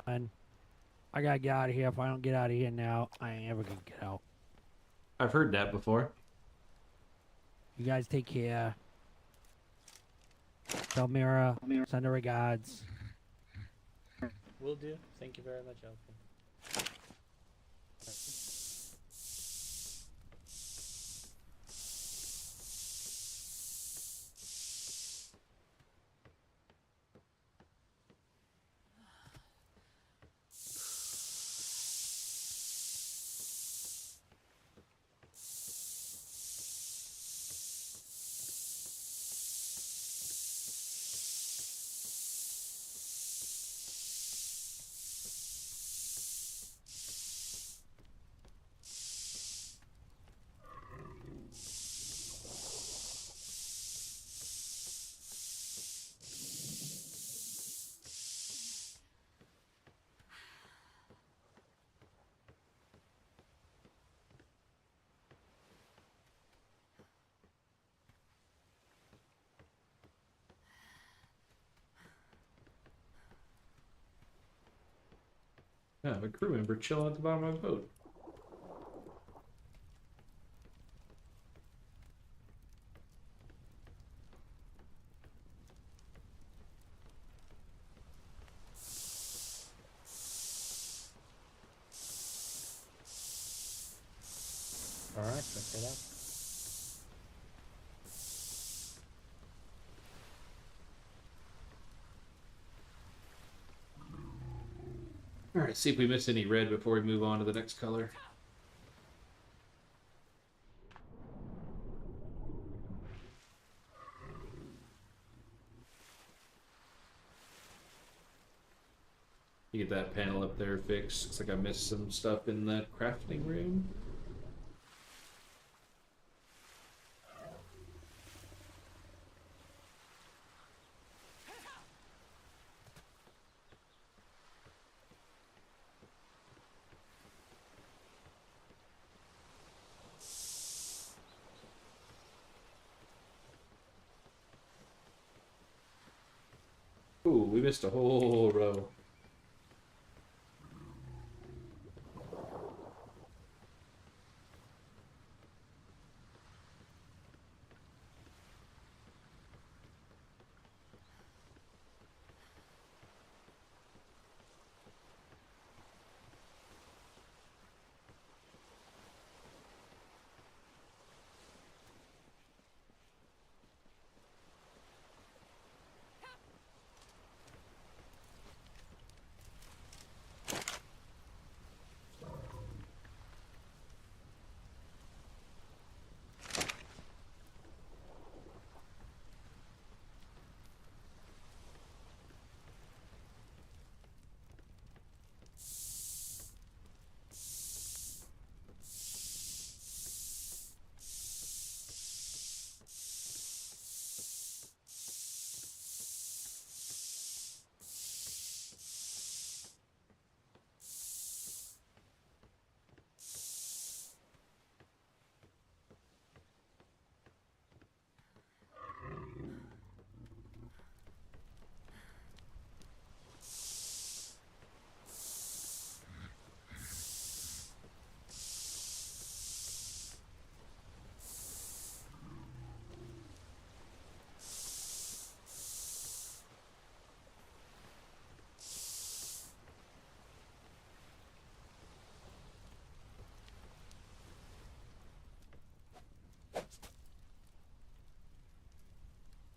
And I gotta get out of here. If I don't get out of here now, I ain't ever gonna get out. I've heard that before. You guys take care. Tell Mira, send her regards. Will do. Thank you very much, Alfie. Yeah, I have a crew member chilling at the bottom of the boat. Alright, check it out. Alright, see if we miss any red before we move on to the next color. You get that panel up there fixed. Looks like I missed some stuff in that crafting room. Ooh, we missed a whole row.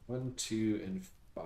1, 2, and 5.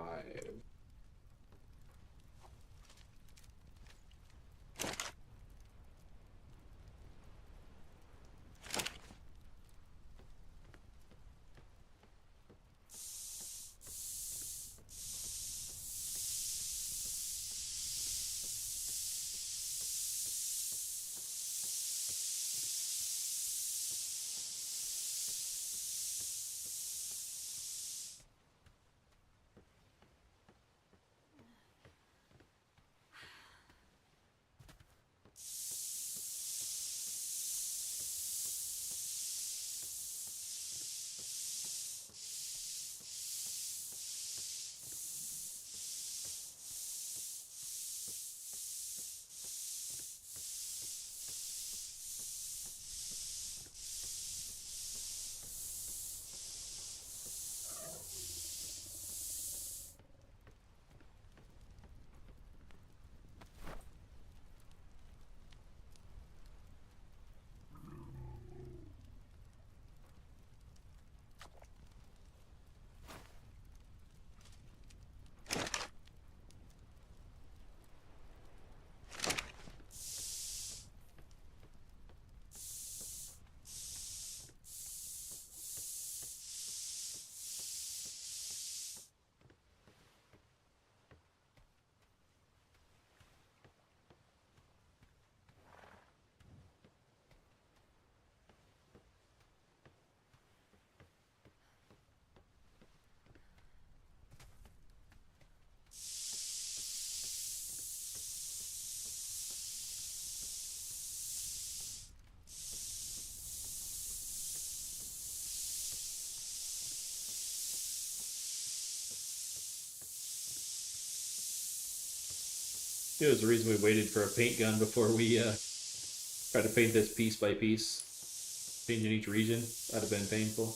It was the reason we waited for a paint gun before we tried to paint this piece by piece. Painting each region. That'd have been painful.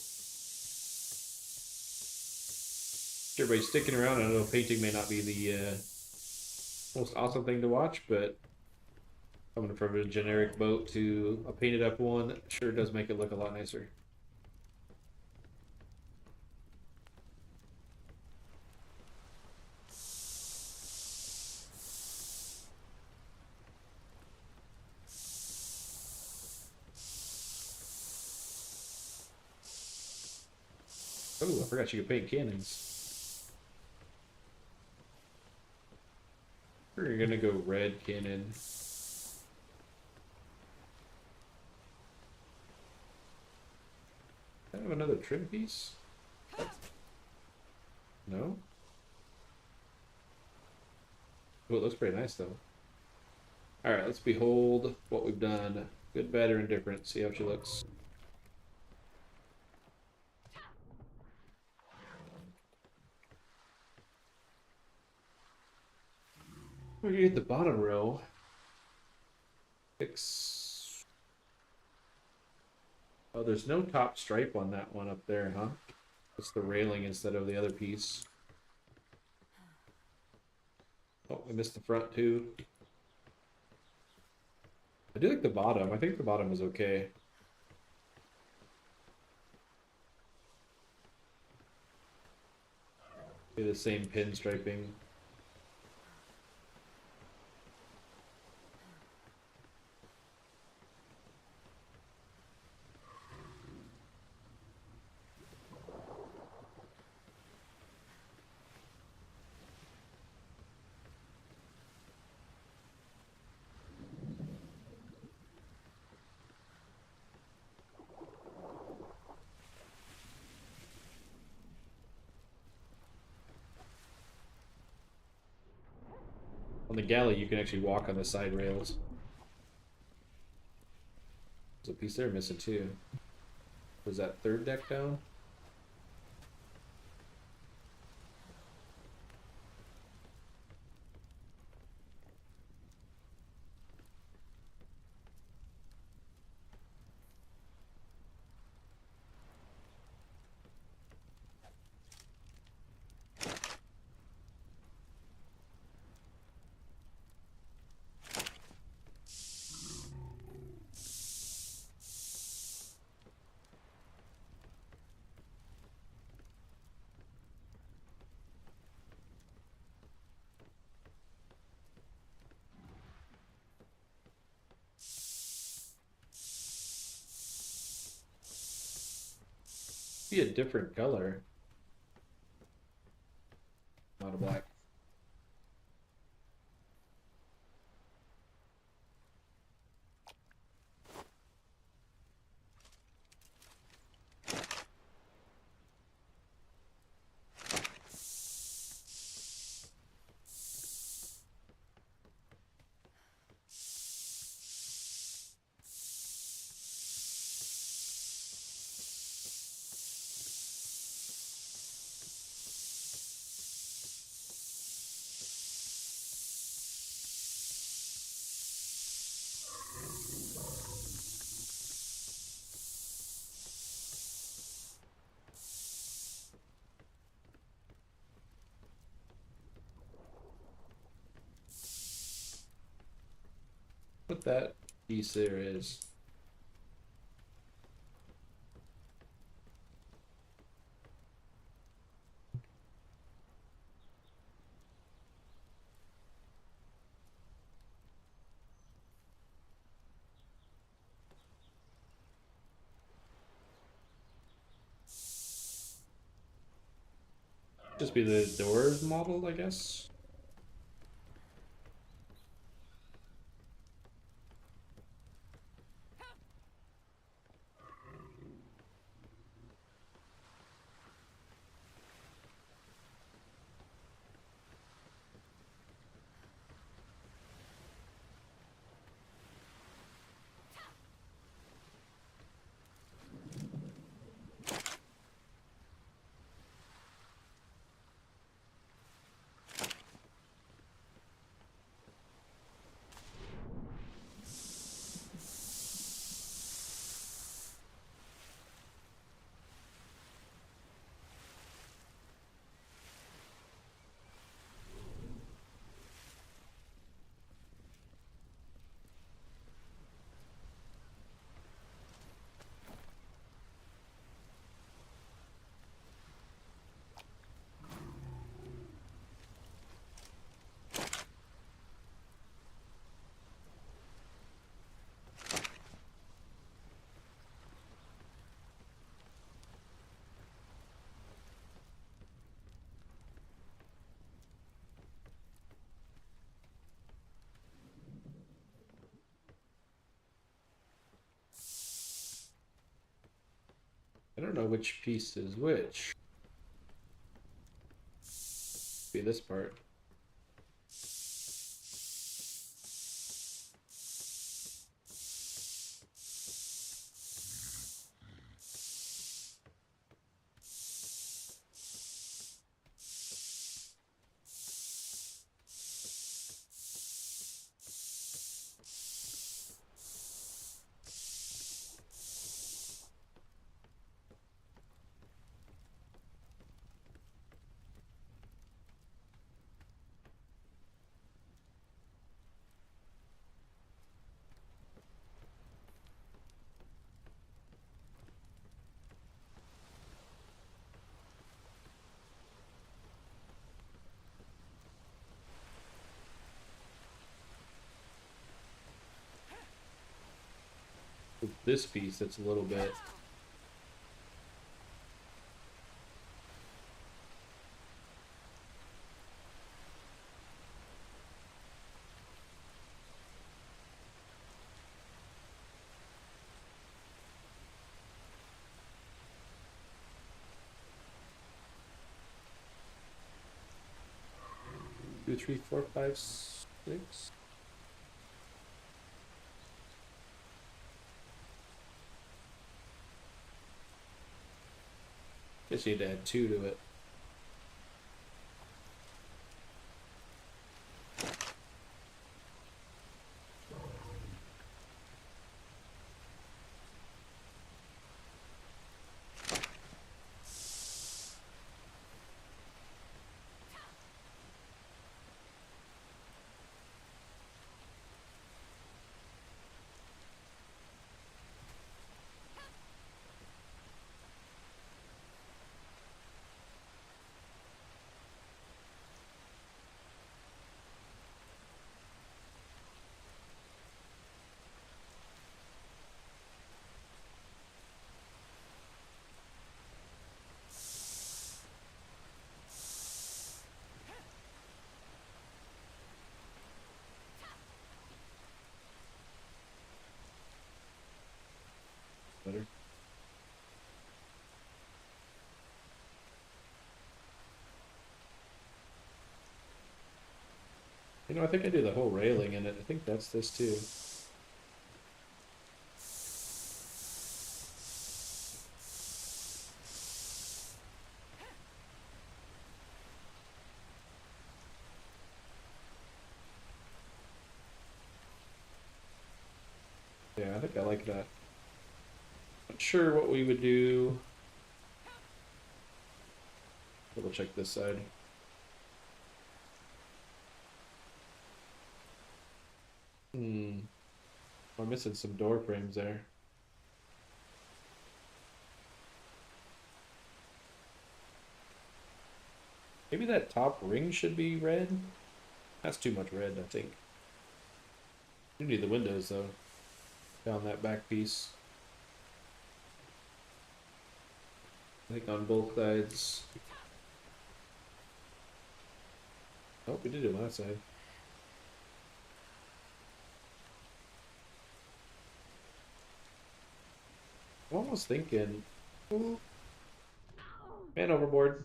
Everybody's sticking around. I know painting may not be the most awesome thing to watch, but coming from a generic boat to a painted up one sure does make it look a lot nicer. Oh, I forgot you could paint cannons. We're gonna go red cannon. I have another trim piece? No? Oh, it looks pretty nice though. Alright, let's behold what we've done. Good, bad, or indifferent. See how she looks. We're gonna get the bottom row. Fix. Oh, there's no top stripe on that one up there, huh? It's the railing instead of the other piece. Oh, I missed the front too. I do like the bottom. I think the bottom is okay. The same pin striping. On the galley, you can actually walk on the side rails. There's a piece there missing too. Was that third deck down? see a different color. Not a black. What that piece there is. Just be the doors model, I guess. I don't know which piece is which. Be this part. With this piece, that's a little bit. Two, three, four, five, six. Guess you need to add two to it. You know, I think I do the whole railing in it. I think that's this too. Yeah, I think I like that. Not sure what we would do. Double check this side. I'm missing some door frames there. Maybe that top ring should be red? That's too much red, I think. You need the windows though. Down that back piece. I think on both sides. Oh, we did it on that side. I'm almost thinking. Ooh, man overboard.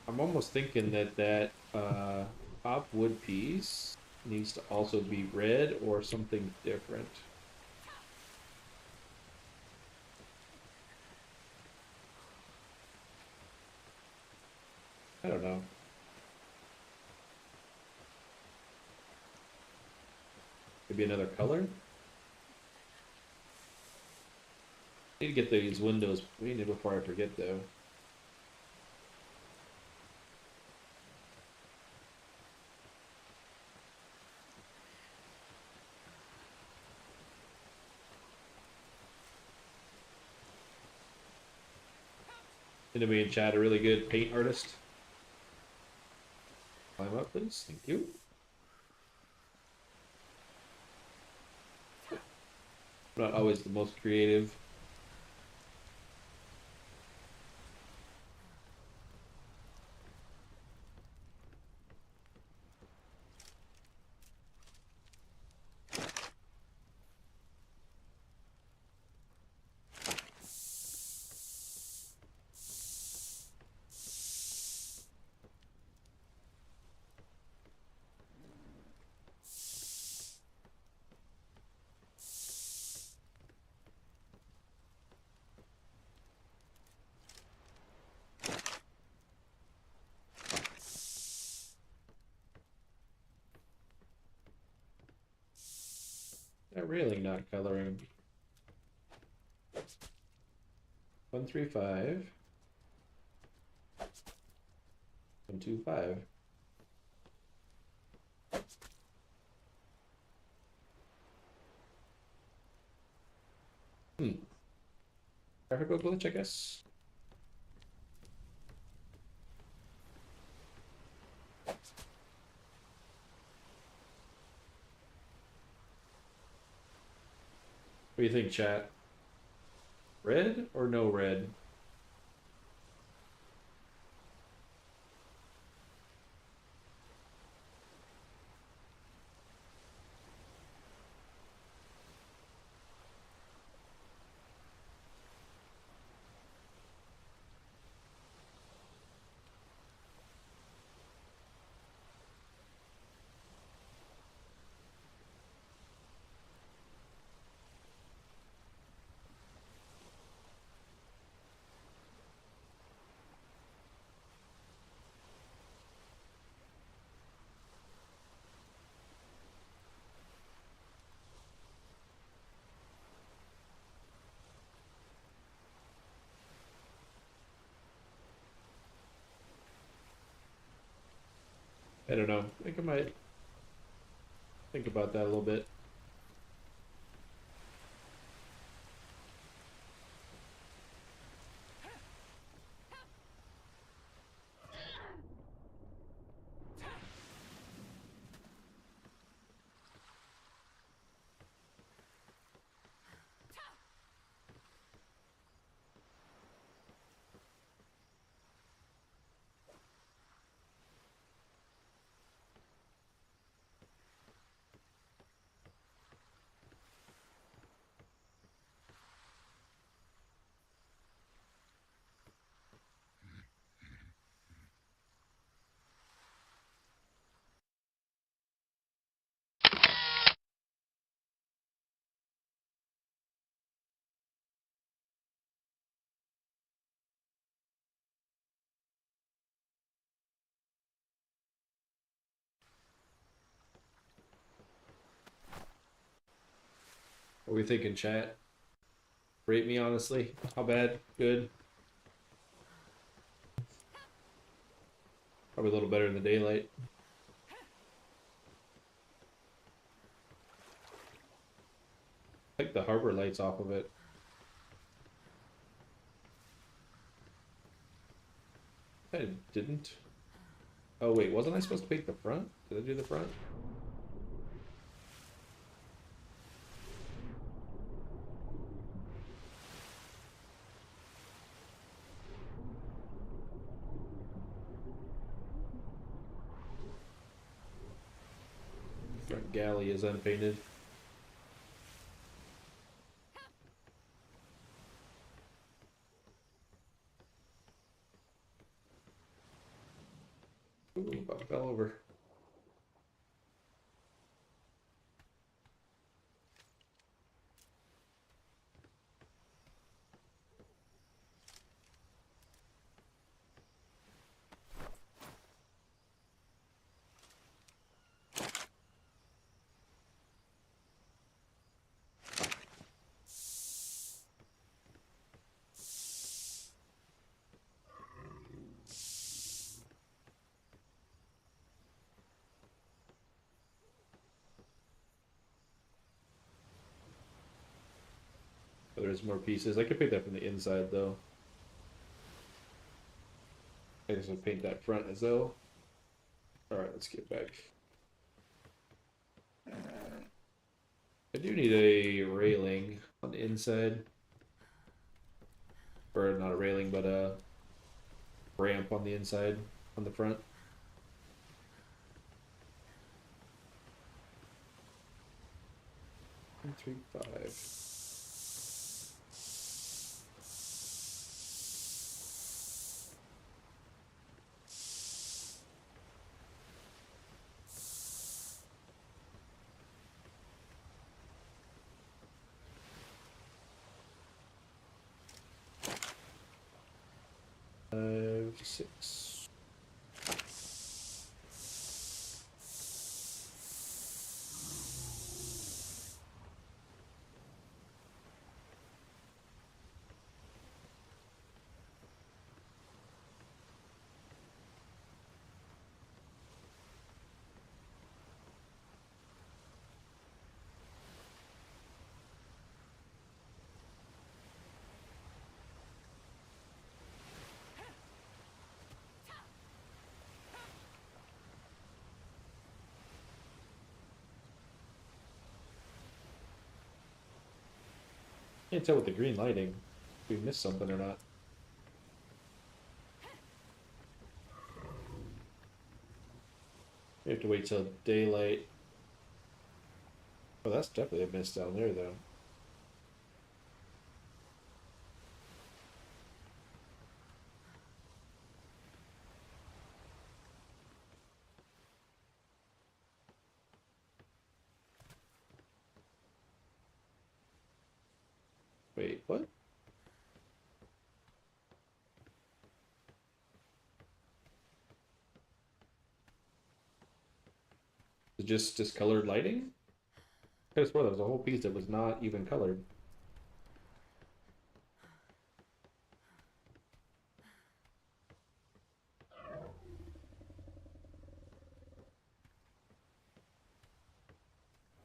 I'm almost thinking that top wood piece needs to also be red or something different. I don't know. Maybe another color? Need to get these windows painted before I forget though. Enemy in chat, a really good paint artist. Climb up, please. Thank you. I'm not always the most creative. That railing not coloring. 135. 125. Graphical glitch, I guess. What do you think, chat? Red or no red? I don't know. I think I might think about that a little bit. What are we thinking, chat? Rate me honestly. How bad? Good? Probably a little better in the daylight. Take the harbor lights off of it. I didn't. Oh wait, wasn't I supposed to paint the front? Did I do the front? Front galley is unpainted. Ooh, about fell over. Oh, there's more pieces. I could paint that from the inside though. I guess I'll paint that front as well. Alright, let's get back. I do need a railing on the inside. Or not a railing, but a ramp on the inside, on the front. One, 3, 5. Five, 6. Can't tell with the green lighting if we missed something or not. We have to wait till daylight. Oh, that's definitely a miss down there, though. Wait, what? Is it just discolored lighting? I could have sworn there was a whole piece that was not even colored.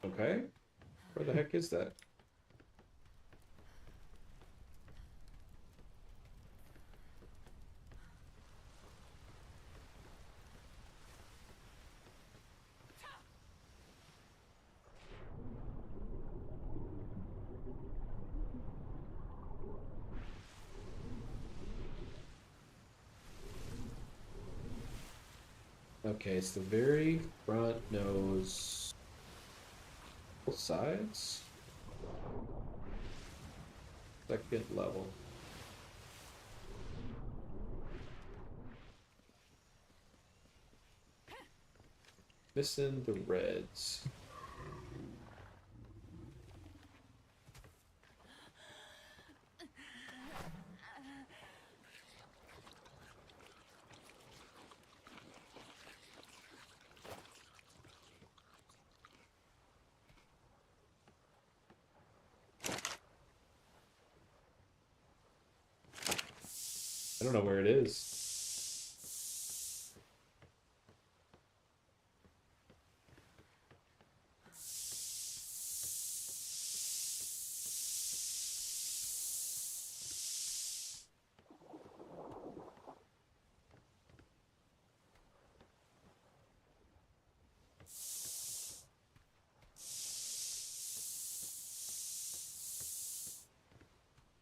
Okay. Where the heck is that? Okay, it's the very front nose. Both sides? Second level. Missing the reds. don't know where it is.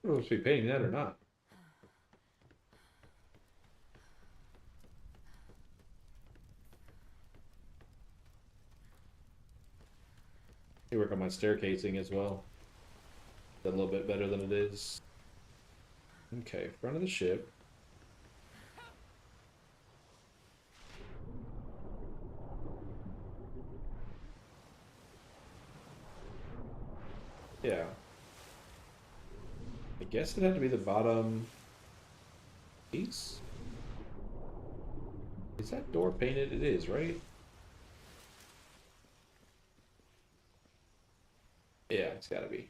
I don't know if we painting that or not. You work on my staircasing as well. A little bit better than it is. Okay, front of the ship. Yeah. I guess it had to be the bottom piece. Is that door painted? It is, right? Yeah, it's gotta be.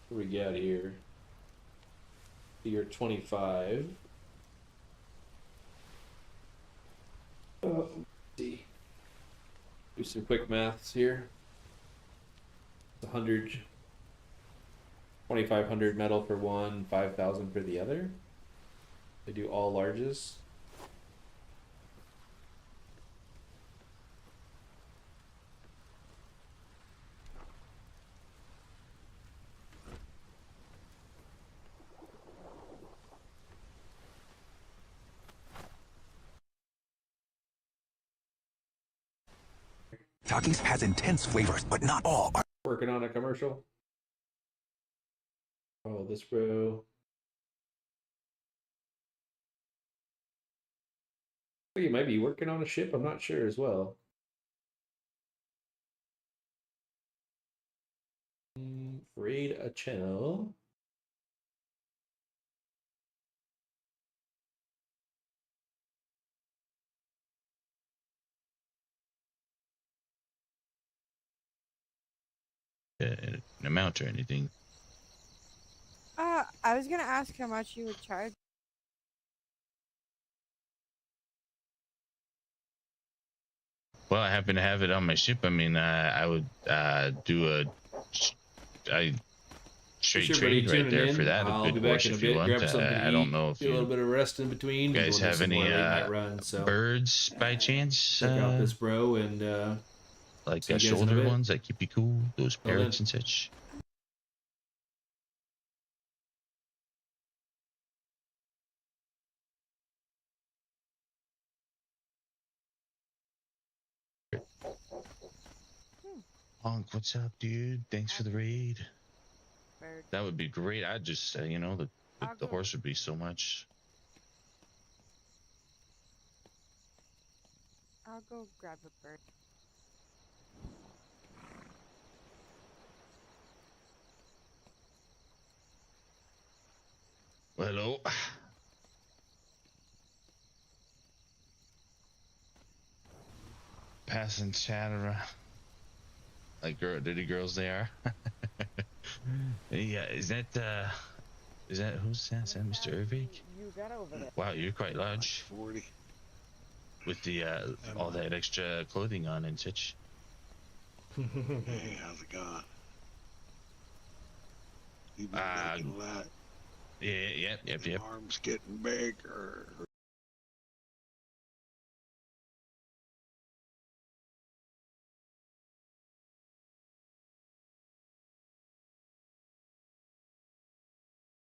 What do we got here? Year 25. Let's see. Do some quick maths here. 100, 2,500 metal for one, 5,000 for the other. They do all larges. Takis has intense flavors, but not all are. Working on a commercial. Oh, this bro. I think he might be working on a ship. I'm not sure as well. Raid a channel. An amount or anything. I was gonna ask how much you would charge. Well, I happen to have it on my ship. I mean, I would do a straight Sure, trade buddy, right there in. for that. I'll A be good back horse in a if you bit. want. Grab something to I eat. don't know if Do a little you bit of rest in between. guys have any birds by chance. Check out this bro and like shoulder ones that keep you cool. Those parrots and such. Honk, what's up, dude? Thanks for the raid. Bird. That would be great. I'd just say, you know, the horse would be so much. I'll go grab a bird. Well, hello. Passing chat around. Like dirty girls they are. Yeah, is that who's that? Is that Mr. Irvig? You got over there. Wow, you're quite large. 40. With the all that extra clothing on and such. Hey, how's it going? You been making a lot? Yeah, yep. Arms getting big, or